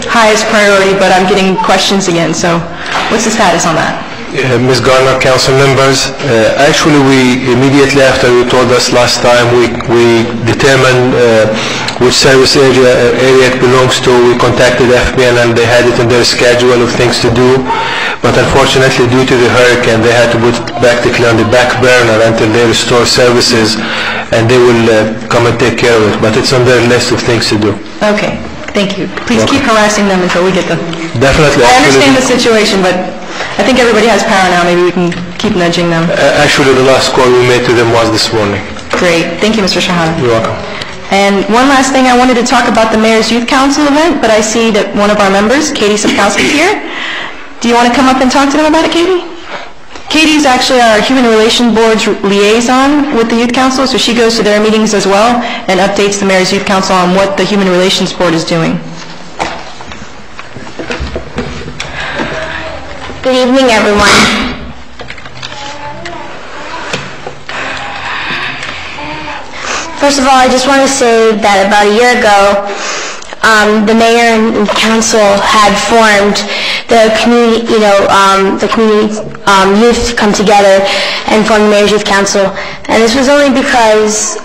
highest priority, but I'm getting questions again. So what's the status on that? Ms. Garner, council members, actually we immediately after you told us last time, we determined which service area it belongs to. We contacted FBN and they had it in their schedule of things to do, but unfortunately due to the hurricane they had to put practically on the back burner until they restore services, and they will come and take care of it, but it's on their list of things to do. Okay, thank you. Please keep harassing them until we get them. Definitely. I understand the situation, but I think everybody has power now. Maybe we can keep nudging them. Actually, the last call we made to them was this morning. Great. Thank you, Mr. Shahada. You're welcome. And one last thing, I wanted to talk about the Mayor's Youth Council event, but I see that one of our members, Katie Sapkowski, is here. Do you want to come up and talk to them about it, Katie? Katie's actually our Human Relations Board's liaison with the Youth Council, so she goes to their meetings as well and updates the Mayor's Youth Council on what the Human Relations Board is doing. Good evening, everyone. First of all, I just want to say that about a year ago, the mayor and council had formed the community, the community youth to come together and form the Mayor's Youth Council. And this was only because,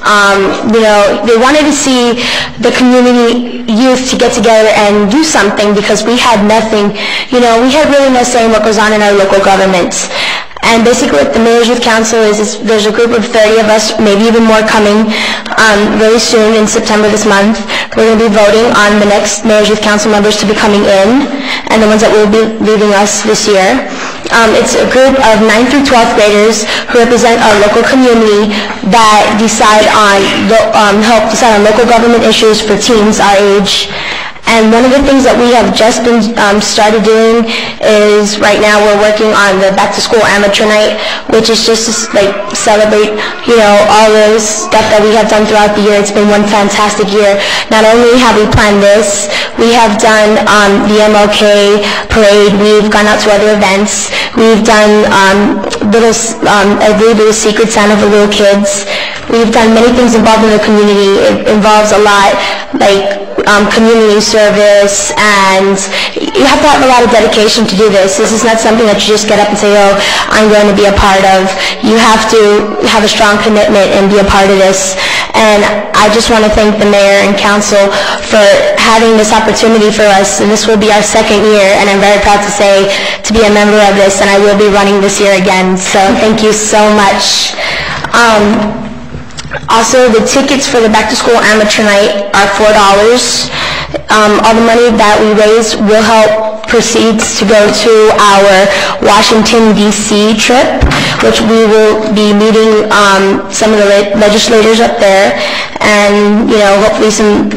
they wanted to see the community youth to get together and do something, because we had nothing. We had really no say in what goes on in our local governments. And basically what the Mayor's Youth Council is there's a group of 30 of us, maybe even more coming really soon in September this month. We're going to be voting on the next Mayor's Youth Council members to be coming in and the ones that will be leaving us this year. It's a group of 9th through 12th graders who represent our local community that help decide on local government issues for teens our age. And one of the things that we have just been started doing is right now we're working on the Back to School Amateur Night, which is just to celebrate, all the stuff that we have done throughout the year. It's been one fantastic year. Not only have we planned this, we have done the MLK parade. We've gone out to other events. We've done I believe it was Secret Santa for little kids. We've done many things involved in the community. It involves a lot, like community service, and you have to have a lot of dedication to do this. This is not something that you just get up and say, oh, I'm going to be a part of. You have to have a strong commitment and be a part of this. And I just want to thank the mayor and council for having this opportunity for us, and this will be our second year, and I'm very proud to say to be a member of this, and I will be running this year again. So thank you so much. Also, the tickets for the Back to School Amateur Night are $4. All the money that we raise will help proceeds to go to our Washington, D.C. trip, which we will be meeting some of the legislators up there, and, hopefully some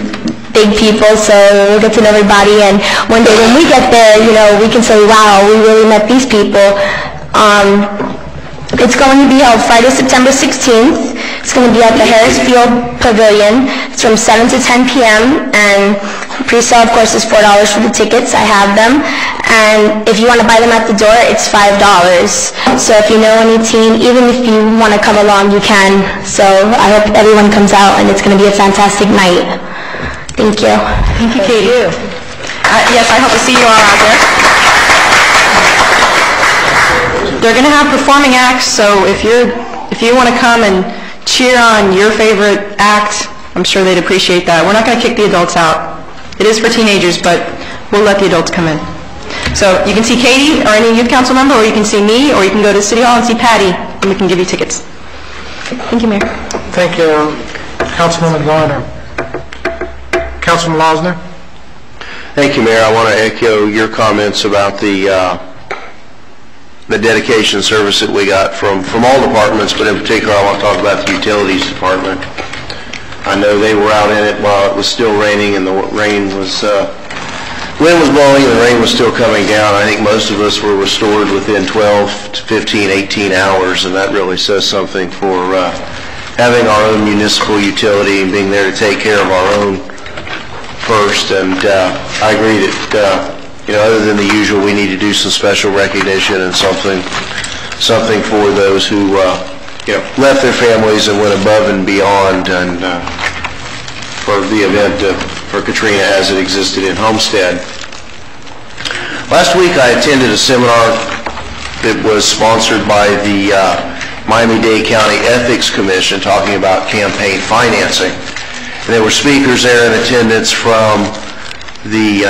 big people, so we'll get to know everybody, and one day when we get there, we can say, wow, we really met these people. It's going to be held Friday, September 16th. It's going to be at the Harris Field Pavilion. It's from 7 to 10 p.m. and pre-sale, of course, is $4 for the tickets. I have them. And if you want to buy them at the door, it's $5. So if you know any teen, even if you want to come along, you can. So I hope everyone comes out, and it's going to be a fantastic night. Thank you. Thank you, Katie. Yes, I hope to see you all out there. They're going to have performing acts, so if you want to come and cheer on your favorite act, I'm sure they'd appreciate that. We're not going to kick the adults out. It is for teenagers, but we'll let the adults come in. So you can see Katie or any youth council member, or you can see me, or you can go to City Hall and see Patty, and we can give you tickets. Thank you, Mayor. Thank you, Councilwoman Garner. Councilman Losner? Thank you, Mayor. I want to echo your comments about the dedication service that we got from all departments, but in particular I want to talk about the utilities department. I know they were out in it while it was still raining, and the wind was blowing and the rain was still coming down. I think most of us were restored within 12 to 15, 18 hours, and that really says something for having our own municipal utility and being there to take care of our own first. And I agree that other than the usual, we need to do some special recognition and something for those who left their families and went above and beyond, and for the event for Katrina as it existed in Homestead. Last week I attended a seminar that was sponsored by the Miami-Dade County Ethics Commission talking about campaign financing. And there were speakers there in attendance from the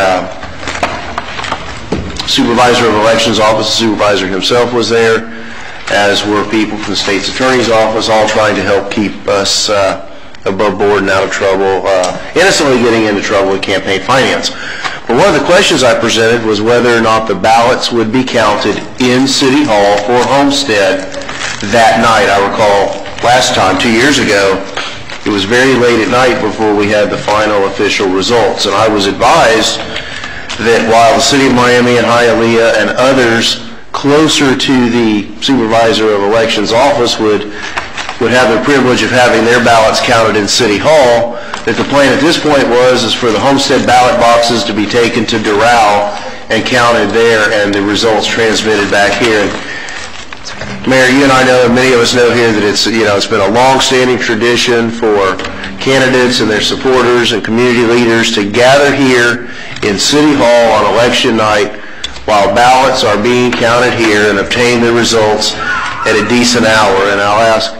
Supervisor of Elections Office. The supervisor himself was there, as were people from the state's attorney's office, all trying to help keep us above board and out of trouble, innocently getting into trouble with campaign finance. But one of the questions I presented was whether or not the ballots would be counted in City Hall for Homestead that night. I recall last time, 2 years ago, it was very late at night before we had the final official results, and I was advised that while the City of Miami and Hialeah and others closer to the Supervisor of Elections office would have the privilege of having their ballots counted in City Hall, that the plan at this point is for the Homestead ballot boxes to be taken to Doral and counted there, and the results transmitted back here. Mayor, you and I know, and many of us know here, that it's been a long-standing tradition for candidates and their supporters and community leaders to gather here in City Hall on election night while ballots are being counted here and obtain the results at a decent hour. And I'll ask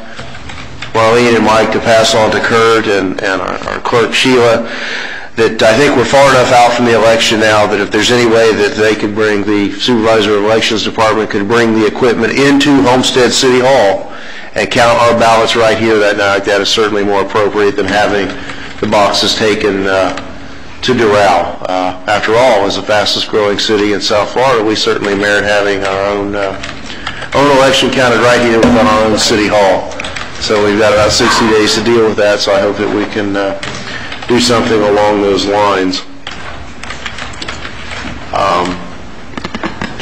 Marlene and Mike to pass on to Kurt and our clerk Sheila that I think we're far enough out from the election now that if there's any way that they could bring, the Supervisor of Elections Department could bring the equipment into Homestead City Hall and count our ballots right here that night, that is certainly more appropriate than having the boxes taken to Doral. After all, as the fastest growing city in South Florida, we certainly merit having our own election counted right here within our own City Hall. So we've got about 60 days to deal with that, so I hope that we can do something along those lines.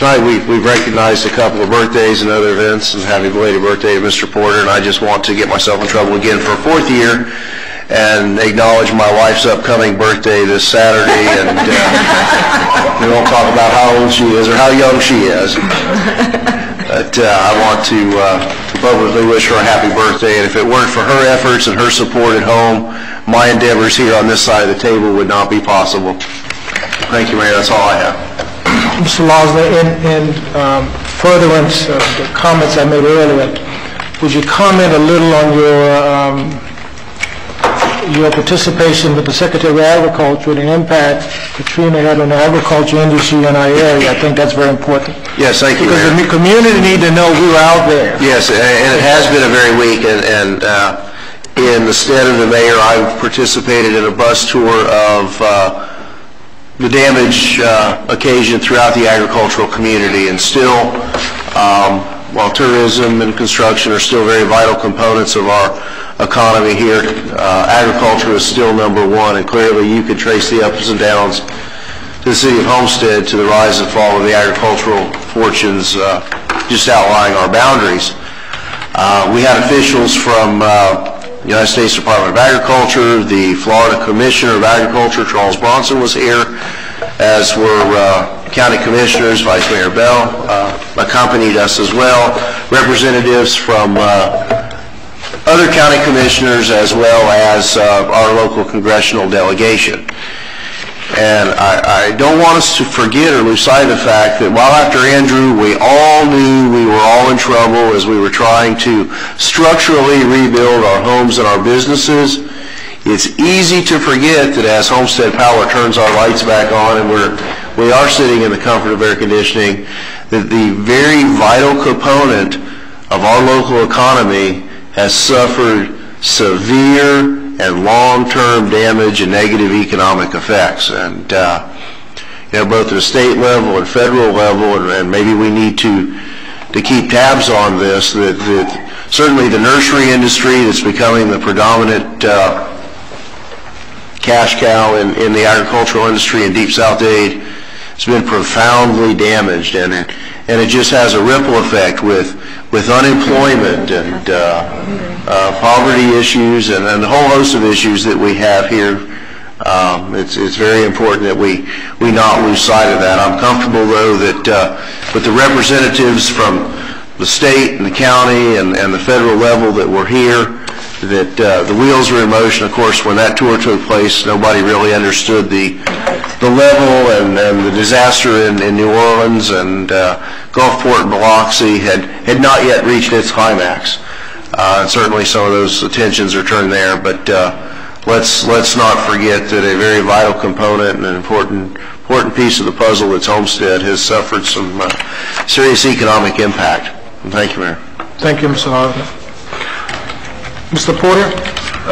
Tonight we've recognized a couple of birthdays and other events, and happy belated birthday to Mr. Porter, and I just want to get myself in trouble again for a fourth year and acknowledge my wife's upcoming birthday this Saturday, and we won't talk about how old she is or how young she is, but I want to publicly wish her a happy birthday, and if it weren't for her efforts and her support at home, my endeavors here on this side of the table would not be possible. Thank you, Mayor. That's all I have. Mr. Losner, in furtherance of the comments I made earlier, would you comment a little on your participation with the Secretary of Agriculture and the impact Katrina had on the agriculture industry in our area? I think that's very important. Yes, thank you, Mayor. Because the community need to know we were out there. Yes, and it has been a very week, and in the stead of the mayor, I participated in a bus tour of the damage occasion throughout the agricultural community, and still, while tourism and construction are still very vital components of our economy here, agriculture is still number one, and clearly you could trace the ups and downs to the city of Homestead to the rise and fall of the agricultural fortunes just outlying our boundaries. We had officials from the United States Department of Agriculture, the Florida Commissioner of Agriculture, Charles Bronson, was here, as were county commissioners, Vice Mayor Bell accompanied us as well, representatives from other county commissioners, as well as our local congressional delegation. And I don't want us to forget or lose sight of the fact that while after Andrew, we all knew we were all in trouble as we were trying to structurally rebuild our homes and our businesses. It's easy to forget that as Homestead Power turns our lights back on and we are sitting in the comfort of air conditioning, that the very vital component of our local economy has suffered severe and long-term damage and negative economic effects. And both at the state level and federal level, and maybe we need to keep tabs on this, that certainly the nursery industry that's becoming the predominant cash cow in the agricultural industry in Deep South Dade has been profoundly damaged, and it just has a ripple effect with unemployment and poverty issues and a whole host of issues that we have here. It's very important that we not lose sight of that. I'm comfortable, though, that with the representatives from the state and the county and the federal level that were here, that the wheels are in motion. Of course, when that tour took place, nobody really understood the level and the disaster in New Orleans, and Gulfport and Biloxi had not yet reached its climax. And certainly some of those tensions are turned there, but let's not forget that a very vital component and an important piece of the puzzle that's Homestead has suffered some serious economic impact. And thank you, Mayor. Thank you, Mr. Harvey. Mr. Porter?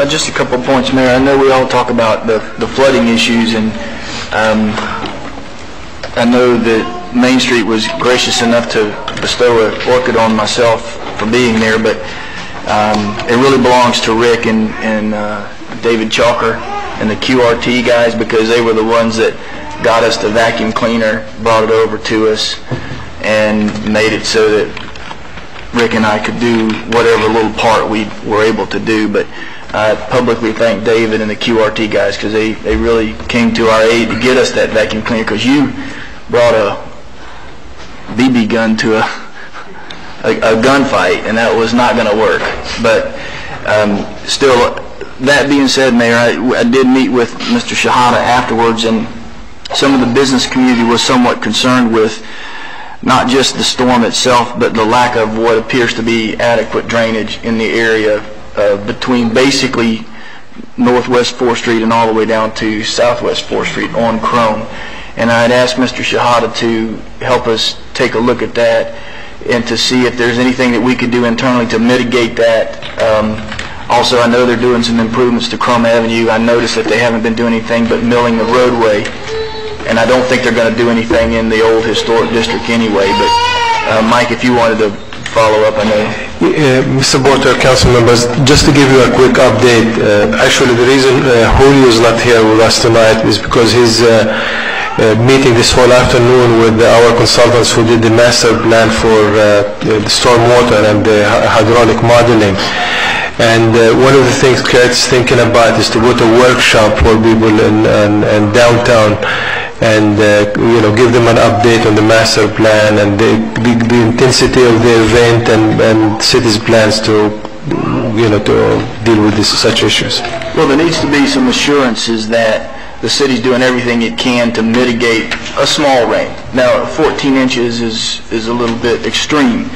Just a couple of points, Mayor. I know we all talk about the flooding issues, and I know that Main Street was gracious enough to bestow an orchid on myself for being there, but it really belongs to Rick and David Chalker and the QRT guys, because they were the ones that got us the vacuum cleaner, brought it over to us, and made it so that Rick and I could do whatever little part we were able to do. But I publicly thank David and the QRT guys, because they really came to our aid to get us that vacuum cleaner, because you brought a BB gun to a gunfight, and that was not going to work. But still, that being said, Mayor, I did meet with Mr. Shahada afterwards, and some of the business community was somewhat concerned with not just the storm itself, but the lack of what appears to be adequate drainage in the area between basically Northwest 4th Street and all the way down to Southwest 4th Street on Crone. And I had asked Mr. Shahada to help us take a look at that and to see if there's anything that we could do internally to mitigate that. Also, I know they're doing some improvements to Crum Avenue. I noticed that they haven't been doing anything but milling the roadway, and I don't think they're going to do anything in the old historic district anyway. But Mike, if you wanted to follow up, I know. Mr. Porter, council members, just to give you a quick update, actually the reason Julio is not here with us tonight is because he's meeting this whole afternoon with our consultants who did the master plan for the stormwater and the hydraulic modeling. And one of the things Kurt's thinking about is to go to a workshop for people in downtown and give them an update on the master plan and the intensity of the event and city's plans to deal with such issues. Well, there needs to be some assurances that the city's doing everything it can to mitigate a small rain. Now, 14 inches is a little bit extreme,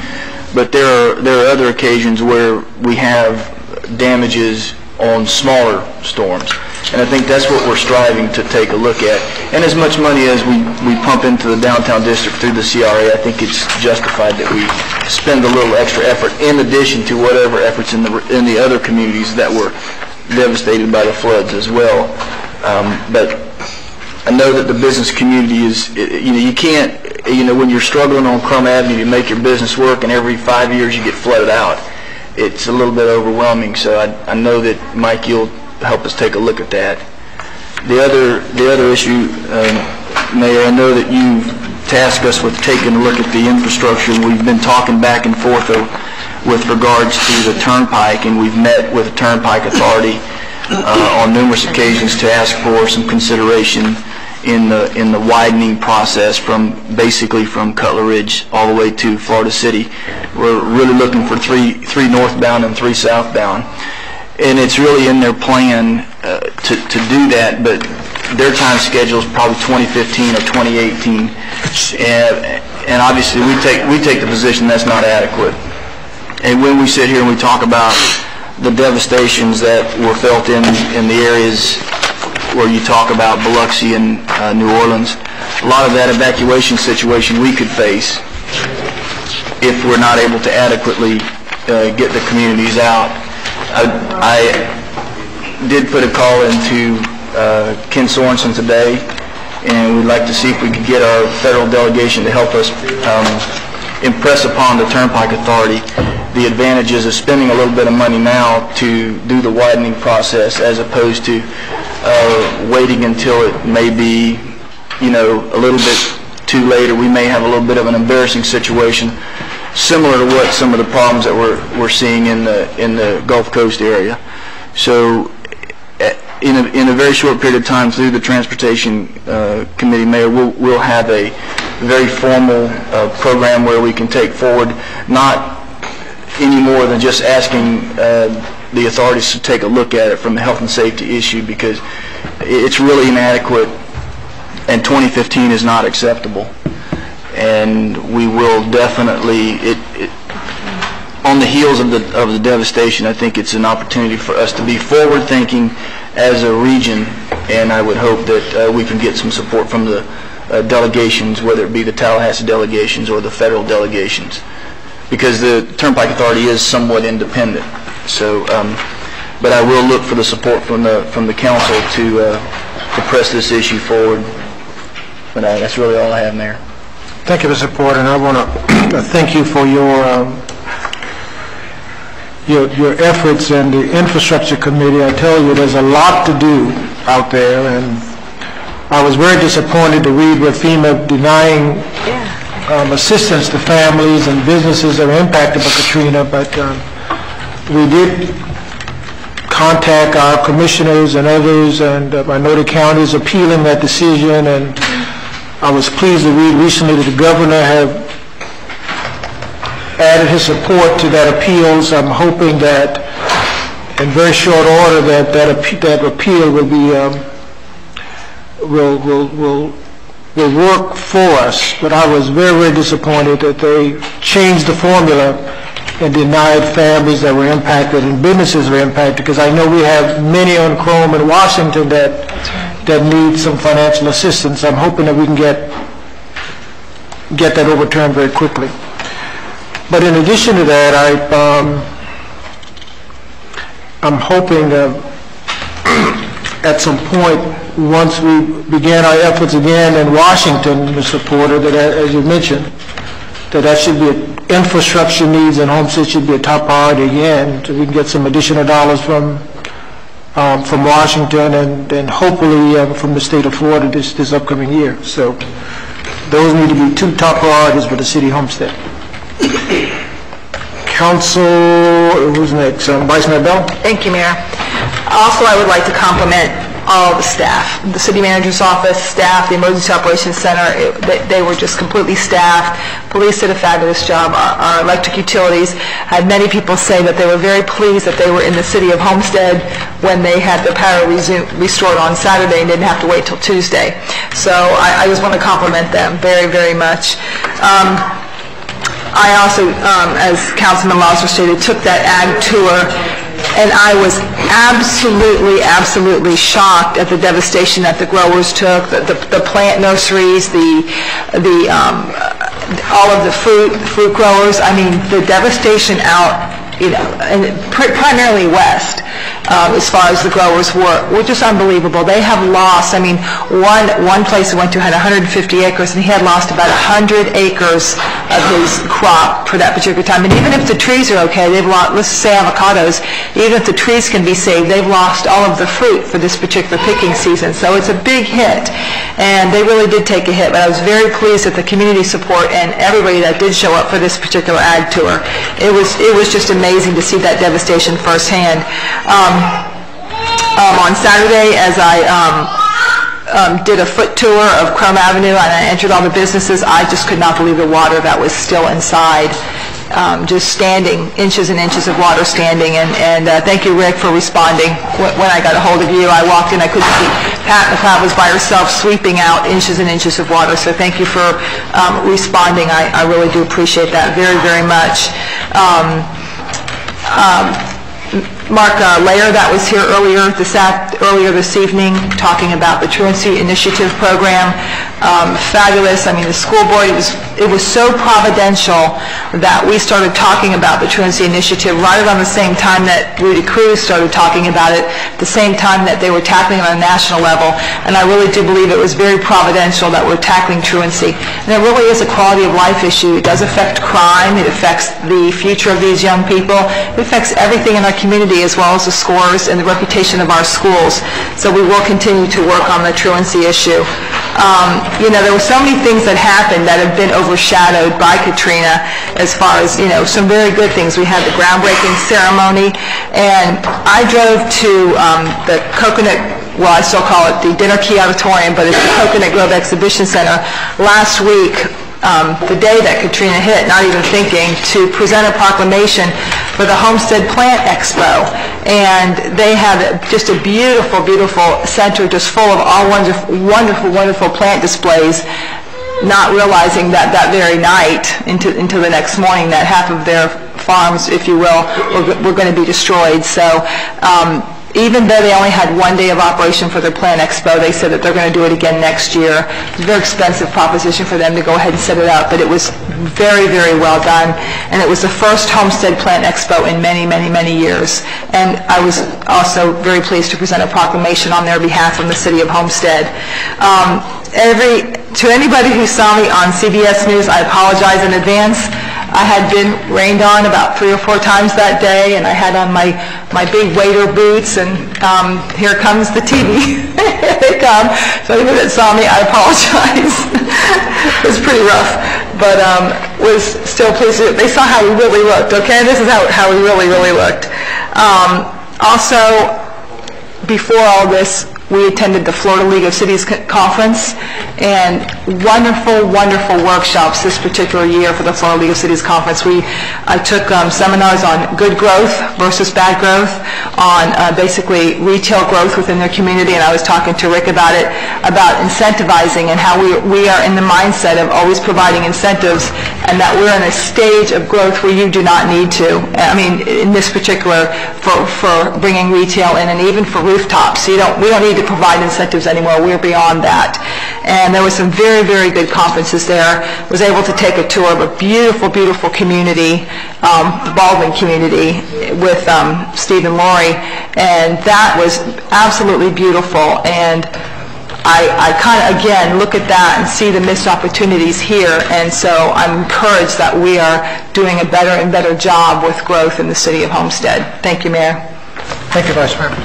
but there are other occasions where we have damages on smaller storms, and I think that's what we're striving to take a look at. And as much money as we pump into the downtown district through the CRA, I think it's justified that we spend a little extra effort in addition to whatever efforts in the other communities that were devastated by the floods as well. But I know that the business community is, you can't, when you're struggling on Crum Avenue to make your business work and every 5 years you get flooded out, it's a little bit overwhelming. So I know that, Mike, you'll help us take a look at that. The other issue, Mayor, I know that you tasked us with taking a look at the infrastructure, and we've been talking back and forth with regards to the turnpike, and we've met with the Turnpike Authority on numerous occasions to ask for some consideration in the widening process basically from Cutler Ridge all the way to Florida City. We're really looking for three northbound and 3 southbound. And it's really in their plan to do that, but their time schedule is probably 2015 or 2018. And obviously we take the position that's not adequate. And when we sit here and we talk about the devastations that were felt in the areas where you talk about Biloxi and New Orleans, a lot of that evacuation situation we could face if we're not able to adequately get the communities out. I did put a call into Ken Sorensen today, and we'd like to see if we could get our federal delegation to help us impress upon the Turnpike Authority the advantages of spending a little bit of money now to do the widening process as opposed to waiting until it may be, a little bit too late, or we may have a little bit of an embarrassing situation similar to what some of the problems that we're seeing in the Gulf Coast area. So in a very short period of time through the Transportation Committee, Mayor, we'll have a very formal program where we can take forward not any more than just asking the authorities to take a look at it from a health and safety issue, because it's really inadequate and 2015 is not acceptable. And we will definitely, on the heels of the devastation, I think it's an opportunity for us to be forward-thinking as a region, and I would hope that we can get some support from the delegations, whether it be the Tallahassee delegations or the federal delegations, because the Turnpike Authority is somewhat independent. So, but I will look for the support from the council to press this issue forward. But that's really all I have, Mayor. Thank you for support, and I want to thank you for your efforts and the Infrastructure Committee. I tell you, there's a lot to do out there, and I was very disappointed to read where FEMA denying assistance to families and businesses that are impacted by Katrina, but we did contact our commissioners and others, and I know the county is appealing that decision, and I was pleased to read recently that the governor have added his support to that appeal, so I'm hoping that in very short order that appeal will be will work for us. But I was very, very disappointed that they changed the formula and denied families that were impacted and businesses were impacted, because I know we have many on Chrome in Washington that need some financial assistance. I'm hoping that we can get that overturned very quickly. But in addition to that, I'm hoping at some point, once we began our efforts again in Washington, Mr. Porter, that as you mentioned, that should be infrastructure needs, and Homestead should be a top priority again, so we can get some additional dollars from Washington and hopefully from the state of Florida this upcoming year. So those need to be 2 top priorities for the city of Homestead. Council, who's next? Vice Mayor Bell? Thank you, Mayor. Also, I would like to compliment all the staff, the city manager's office staff, the emergency operations center. They were just completely staffed. Police did a fabulous job. Our electric utilities had many people say that they were very pleased that they were in the city of Homestead when they had the power restored on Saturday and didn't have to wait till Tuesday. So I just want to compliment them very, very much. I also, as Councilman Mosser stated, took that ag tour, and I was absolutely, absolutely shocked at the devastation that the growers took, the plant nurseries, all of the fruit growers. I mean, the devastation out, and primarily west. as far as the growers were just unbelievable. They have lost, I mean, one place we went to had 150 acres, and he had lost about 100 acres of his crop for that particular time. And even if the trees are okay, they've lost, let's say avocados, even if the trees can be saved, they've lost all of the fruit for this particular picking season. So it's a big hit, and they really did take a hit. But I was very pleased with the community support and everybody that did show up for this particular ag tour. It was just amazing to see that devastation firsthand. On Saturday, as I did a foot tour of Chrome Avenue and I entered all the businesses, I just could not believe the water that was still inside. Just standing, inches and inches of water standing, and thank you, Rick, for responding. When I got a hold of you, I walked in, I couldn't see. Pat McLeod was by herself sweeping out inches and inches of water, so thank you for responding. I really do appreciate that very, very much. Mark Layer, that was here earlier this evening, talking about the Truancy Initiative program. Fabulous. I mean, the school board, it was so providential that we started talking about the Truancy Initiative right around the same time that Rudy Cruz started talking about it, the same time that they were tackling it on a national level. And I really do believe it was very providential that we're tackling truancy. And it really is a quality of life issue. It does affect crime. It affects the future of these young people. It affects everything in our community, as well as the scores and the reputation of our schools. So we will continue to work on the truancy issue. You know, there were so many things that happened that have been overshadowed by Katrina, as far as, you know, some very good things. We had the groundbreaking ceremony, and I drove to the Coconut, well, I still call it the Dinner Key Auditorium, but it's the Coconut Grove Exhibition Center last week, the day that Katrina hit, not even thinking, to present a proclamation for the Homestead Plant Expo. And they had just a beautiful, beautiful center just full of all wonderful, wonderful plant displays, not realizing that that very night into the next morning that half of their farms, if you will, were going to be destroyed. So even though they only had one day of operation for their plant expo, they said that they're going to do it again next year. It's a very expensive proposition for them to go ahead and set it up, but it was very, very well done. And it was the first Homestead Plant Expo in many, many, many years. And I was also very pleased to present a proclamation on their behalf from the city of Homestead. To anybody who saw me on CBS News, I apologize in advance. I had been rained on about 3 or 4 times that day, and I had on my big waiter boots, and here comes the TV. Here they come. So anybody that saw me, I apologize. It was pretty rough, but was still pleased. They saw how we really looked, okay? This is how we really, really looked. Also, before all this, we attended the Florida League of Cities Conference, and wonderful, wonderful workshops this particular year for the Florida League of Cities Conference. I took seminars on good growth versus bad growth, on basically retail growth within their community, and I was talking to Rick about it, about incentivizing and how we are in the mindset of always providing incentives, and that we're in a stage of growth where you do not need to. I mean, in this particular, for bringing retail in, and even for rooftops. We don't need to provide incentives anymore. We're beyond that. And there were some very, very good conferences there. Was able to take a tour of a beautiful, beautiful community, the Baldwin community, with Steve and Lori, and that was absolutely beautiful. And I kind of, again, look at that and see the missed opportunities here, and so I'm encouraged that we are doing a better and better job with growth in the city of Homestead. Thank you, Mayor. Thank you, Vice Mayor.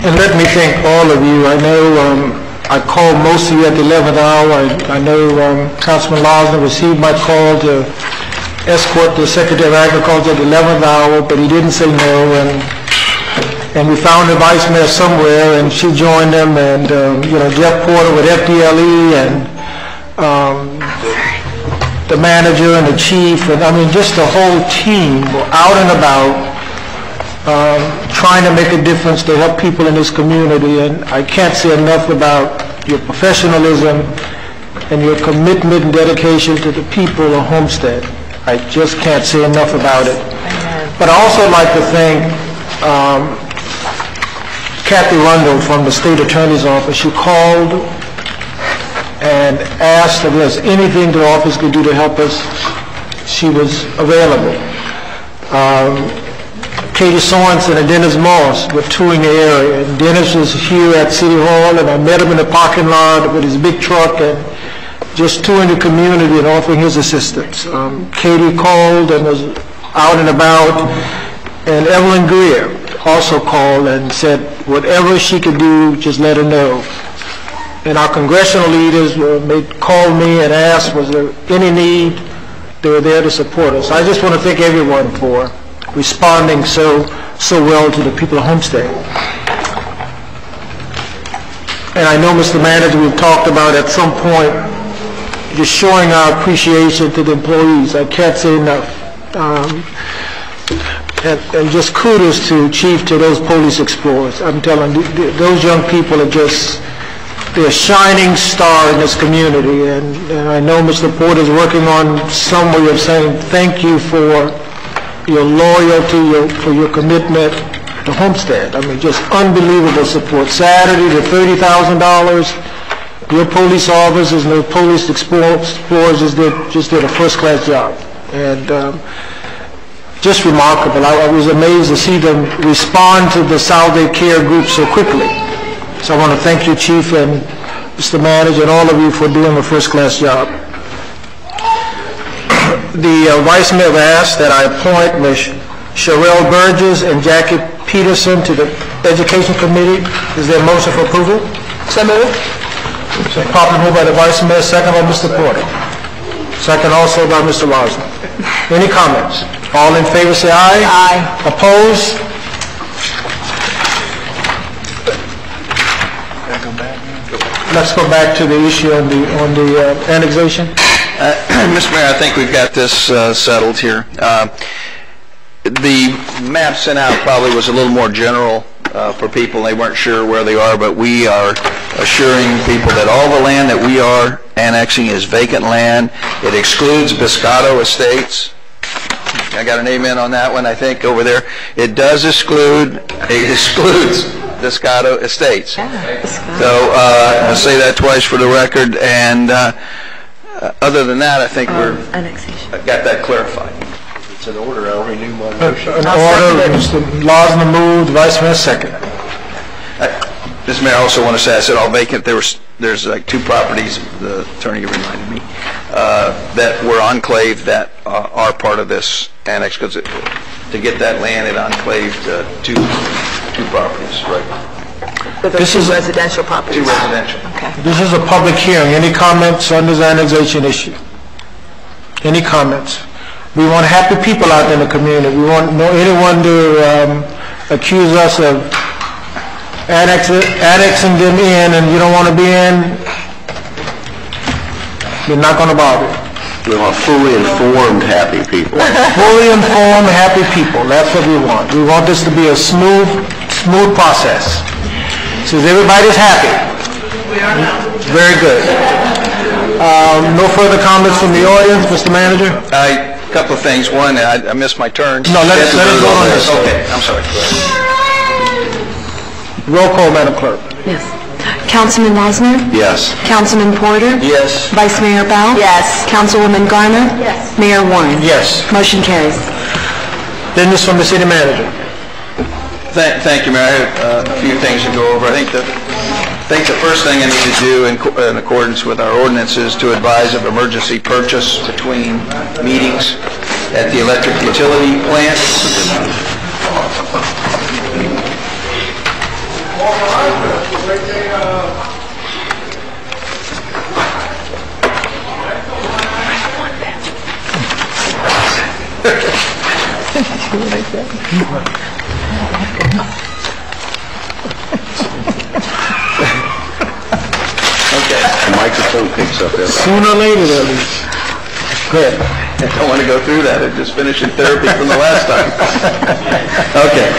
And let me thank all of you. I know I called most of you at the 11th hour. I know Councilman Lawson received my call to escort the Secretary of Agriculture at the 11th hour, but he didn't say no. And we found the Vice Mayor somewhere, and she joined them, and Jeff Porter with FDLE, and the manager and the chief, and I mean just the whole team were out and about trying to make a difference to help people in this community. And I can't say enough about your professionalism and your commitment and dedication to the people of Homestead. I just can't say enough about it. But I also like to thank Kathy Rundle from the State Attorney's Office. She called and asked if there's anything the office could do to help us. She was available. Katie Sorensen and Dennis Moss were touring the area. And Dennis was here at City Hall, and I met him in the parking lot with his big truck and just touring the community and offering his assistance. Katie called and was out and about, and Evelyn Greer also called and said whatever she could do, just let her know. And our congressional leaders called me and asked, was there any need? They were there to support us. I just want to thank everyone for responding so well to the people of Homestead. And I know, Mr. Manager, we've talked about at some point just showing our appreciation to the employees. I can't say enough. And just kudos to Chief, to those police explorers. I'm telling you, those young people are just, they're a shining star in this community. And I know Mr. Porter is working on some way of saying thank you for your loyalty, for your commitment to Homestead. I mean, just unbelievable support. Saturday, the $30,000, your police officers and the police explorers just did a first-class job. And just remarkable. I was amazed to see them respond to the Salve Care group so quickly. So I want to thank you, Chief, and Mr. Manager, and all of you for doing a first-class job. The Vice Mayor asked that I appoint Ms. Sherelle Burgess and Jackie Peterson to the Education Committee. Is there a motion for approval? So moved. So properly moved by the Vice Mayor, second by Mr. Porter. Second also by Mr. Rosner. Any comments? All in favor say aye. Aye. Opposed? Let's go back to the issue on the annexation. Mr. Mayor, I think we've got this settled here. The map sent out probably was a little more general for people. They weren't sure where they are, but we are assuring people that all the land that we are annexing is vacant land. It excludes Biscotto Estates. I got an amen on that one, I think, over there. It excludes Biscotto Estates. So I'll say that twice for the record, and other than that, I think I've got that clarified. It's an order. I'll renew my motion. An order. Mr. Losner moved. Vice Mayor second. Mr. Mayor, I also want to say I said all vacant. There's like two properties. The attorney reminded me that were enclaved that are part of this annex, because to get that land, it enclaved two properties. Right. This is residential properties. Two residential. Okay. This is a public hearing. Any comments on this annexation issue? Any comments? We want happy people out in the community. We want anyone to accuse us of annexing them in and you don't want to be in, we're not going to bother. We want fully informed, happy people. Fully informed, happy people. That's what we want. We want this to be a smooth process. So everybody's happy. We are now. Very good. No further comments from the audience, Mr. Manager? A couple of things. One, I missed my turn. No, let us go on this. Okay, I'm sorry. Roll call, Madam Clerk. Yes. Councilman Rosner? Yes. Councilman Porter? Yes. Vice Mayor Bell? Yes. Councilwoman Garner? Yes. Mayor Warren? Yes. Motion carries. Business from the City Manager. Thank you, Mayor. I have a few things to go over. I think the first thing I need to do in accordance with our ordinance is to advise of emergency purchase between meetings at the electric utility plant. Okay. The microphone picks up everything. Sooner or later, at least. Good. I don't want to go through that. I'm just finishing therapy from the last time. Okay.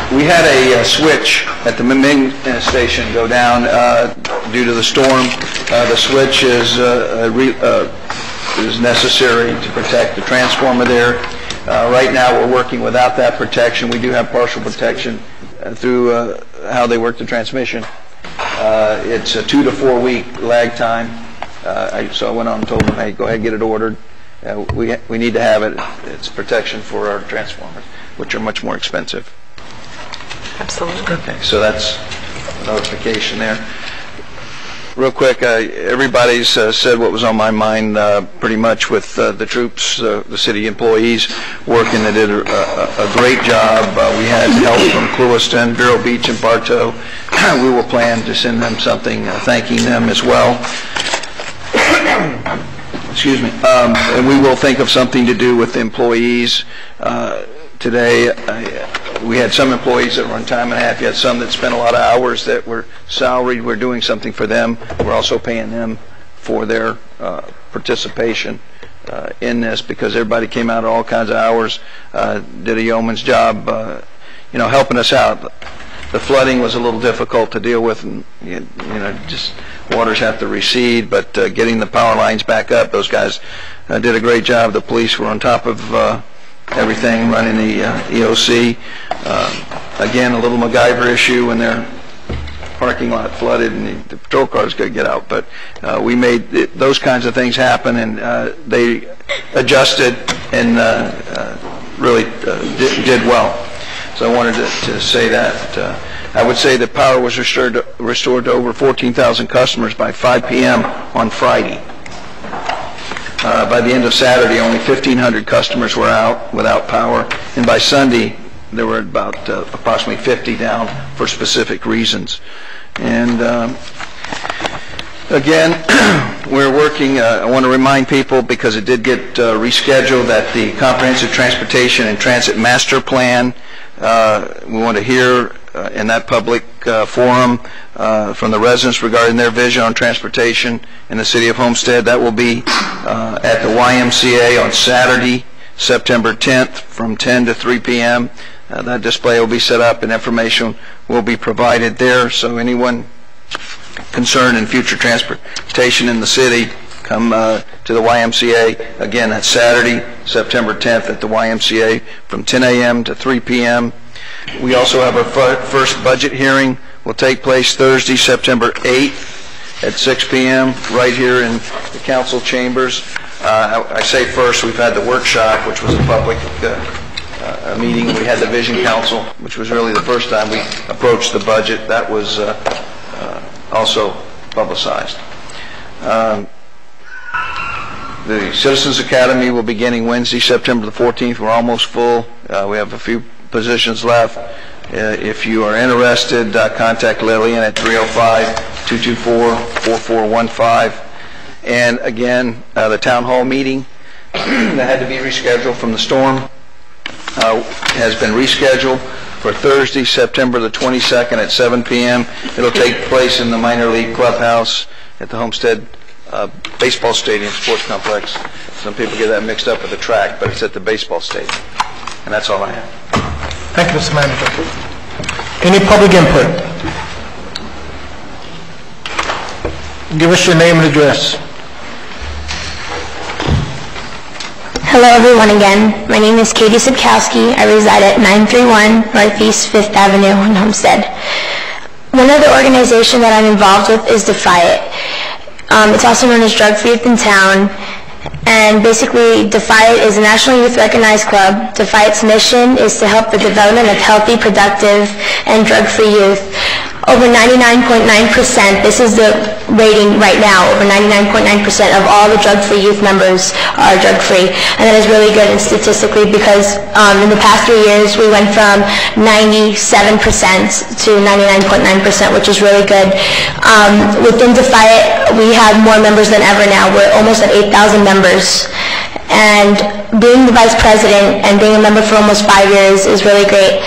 We had a switch at the Ming station go down due to the storm. The switch is necessary to protect the transformer there. Right now, we're working without that protection. We do have partial protection through how they work the transmission. It's a 2 to 4 week lag time. So I went on and told them, hey, go ahead and get it ordered. we need to have it. It's protection for our transformers, which are much more expensive. Absolutely. Okay, so that's a notification there. Real quick, everybody's said what was on my mind pretty much with the troops, the city employees working. They did a great job. We had help from Clewiston, Vero Beach, and Bartow. We will plan to send them something thanking them as well. Excuse me. And we will think of something to do with the employees. Today, we had some employees that were on time and a half. You had some that spent a lot of hours that were salaried. We're doing something for them. We're also paying them for their participation in this, because everybody came out at all kinds of hours, did a yeoman's job, helping us out. The flooding was a little difficult to deal with, and just waters have to recede, but getting the power lines back up, those guys did a great job. The police were on top of everything, running the EOC. Again, a little MacGyver issue when their parking lot flooded and the patrol cars could get out, but we made those kinds of things happen, and they adjusted and really did well. So I wanted to say that. I would say that power was restored to over 14,000 customers by 5 p.m. on Friday. By the end of Saturday, only 1,500 customers were out without power, and by Sunday, there were about approximately 50 down for specific reasons. And again, we're working, I want to remind people, because it did get rescheduled, that the Comprehensive Transportation and Transit Master Plan, we want to hear in that public forum from the residents regarding their vision on transportation in the city of Homestead. That will be at the YMCA on Saturday, September 10th from 10 to 3 p.m. That display will be set up and information will be provided there. So anyone concerned in future transportation in the city, come to the YMCA. Again, that's Saturday, September 10th at the YMCA from 10 a.m. to 3 p.m. We also have our first budget hearing. Will take place Thursday, September 8th at 6 p.m. right here in the council chambers. I say first, we've had the workshop, which was a public meeting. We had the Vision Council, which was really the first time we approached the budget. That was also publicized. The Citizens Academy will be beginning Wednesday, September the 14th. We're almost full. We have a few positions left. If you are interested, contact Lillian at 305-224-4415. And again, the town hall meeting that had to be rescheduled from the storm has been rescheduled for Thursday, September the 22nd at 7 p.m. It'll take place in the minor league clubhouse at the Homestead baseball stadium, sports complex. Some people get that mixed up with the track, but it's at the baseball stadium. And that's all I have. Thank you, Mr. Manager. Any public input? Give us your name and address. Hello everyone again. My name is Katie Sidkowski. I reside at 931 Northeast 5th Avenue in Homestead. One other organization that I'm involved with is Defy It. It's also known as Drug Free Youth in Town. And basically, Defy It is a national youth recognized club. Defy It's mission is to help the development of healthy, productive, and drug-free youth. Over 99.9%, this is the rating right now, over 99.9% of all the drug-free youth members are drug-free. And that is really good statistically, because in the past 3 years, we went from 97% to 99.9%, which is really good. Within Defy It, we have more members than ever now. We're almost at 8,000 members. And being the vice president and being a member for almost 5 years is really great.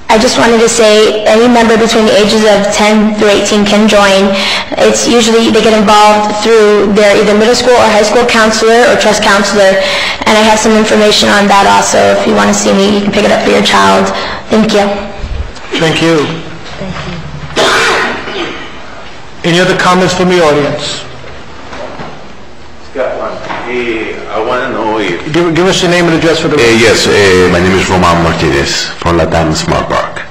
I just wanted to say any member between the ages of 10 through 18 can join. It's usually they get involved through their either middle school or high school counselor or trust counselor. And I have some information on that also. If you want to see me, you can pick it up for your child. Thank you. Thank you. Any other comments from the audience? Got one. I want to know if... Give us your name and address for the... Yes, my name is Roman Martinez from Latam Smart Park.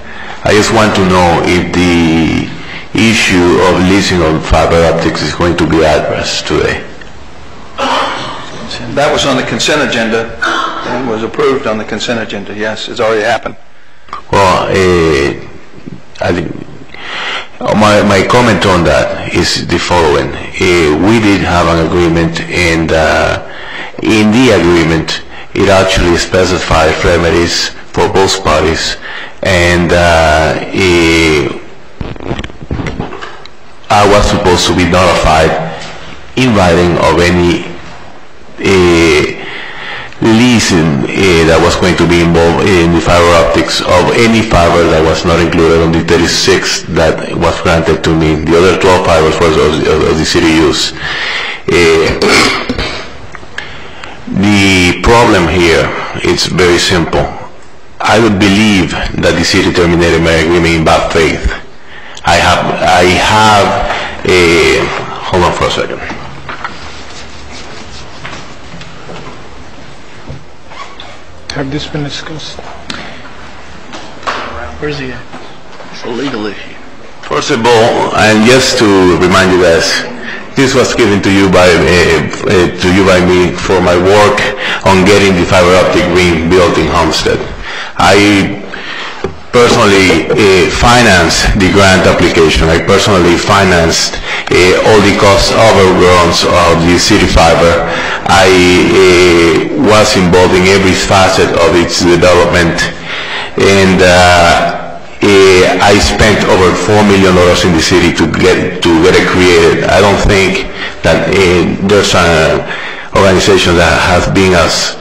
I just want to know if the issue of leasing of fiber optics is going to be addressed today. That was on the consent agenda and was approved on the consent agenda. Yes, it's already happened. Well, I think my comment on that is the following. We did have an agreement, and in the agreement, it actually specified remedies for both parties, and I was supposed to be notified in writing of any leasing that was going to be involved in the fiber optics of any fiber that was not included on the 36 that was granted to me. The other 12 fibers was of the city use. The problem here is very simple. I would believe that the city terminated my agreement in bad faith. I have hold on for a second. Have this been discussed? Where's he at? It's a legal issue. First of all, and just to remind you guys, this was given to you by me for my work on getting the fiber optic ring built in Homestead. I personally financed the grant application. I personally financed all the cost overruns of the city fiber. I was involved in every facet of its development, and I spent over $4 million in the city to get it created. I don't think that there's an organization that has been as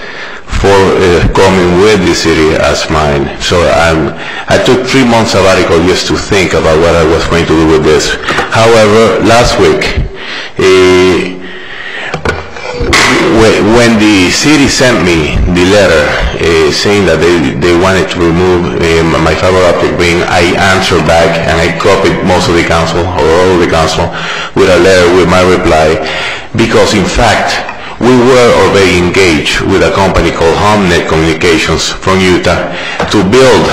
forthcoming with the city as mine. So I took 3 months sabbatical just to think about what I was going to do with this. However, last week, when the city sent me the letter saying that they wanted to remove my fiber optic ring, I answered back and I copied most of the council, or all of the council, with a letter with my reply, because in fact we were already engaged with a company called Homestead Communications from Utah to build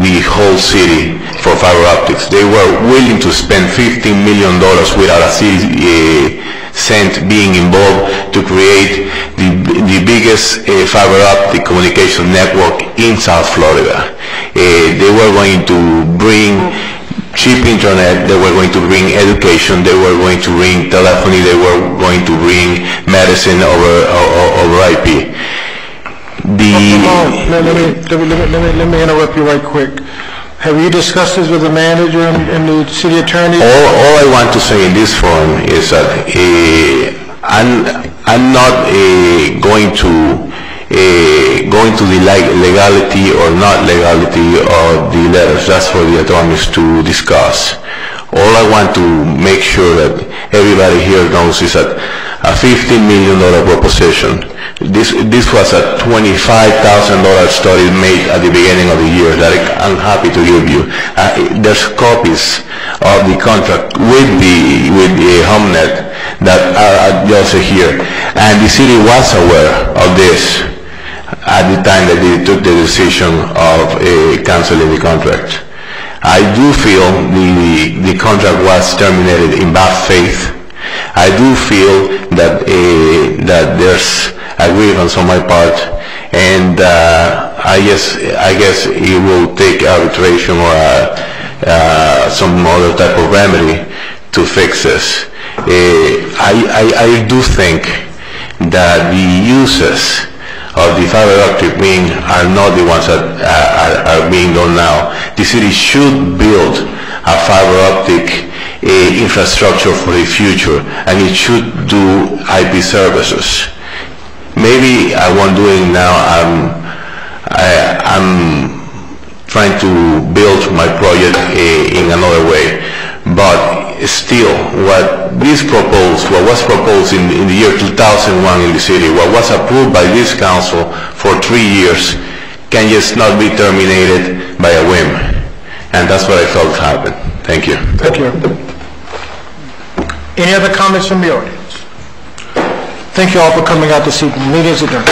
the whole city for fiber optics. They were willing to spend $15 million without a city cent being involved to create the biggest fiber optic communication network in South Florida. They were going to bring cheap internet, they were going to bring education, they were going to bring telephony, they were going to bring medicine over IP. Let me interrupt you right quick. Have you discussed this with the manager and the city attorney? All I want to say in this forum is that I'm not going to the legality or not legality of the letters. That's for the attorneys to discuss. All I want to make sure that everybody here knows is that a $15 million proposition. This was a $25,000 study made at the beginning of the year that I'm happy to give you. There's copies of the contract with the Homestead that are also here, and the city was aware of this at the time that they took the decision of canceling the contract. I do feel the contract was terminated in bad faith. I do feel that there's a grievance on my part, and I guess it will take arbitration or some other type of remedy to fix this. I do think that the uses of the fiber optic ring are not the ones that are being done now. The city should build a fiber optic infrastructure for the future, and it should do IP services. Maybe I won't do it now. I'm trying to build my project in another way, but still, what was proposed in the year 2001 in the city, what was approved by this council for 3 years, can just not be terminated by a whim, and that's what I felt happened. Thank you. Thank you. Any other comments from the audience? Thank you all for coming out this evening. Meeting is adjourned.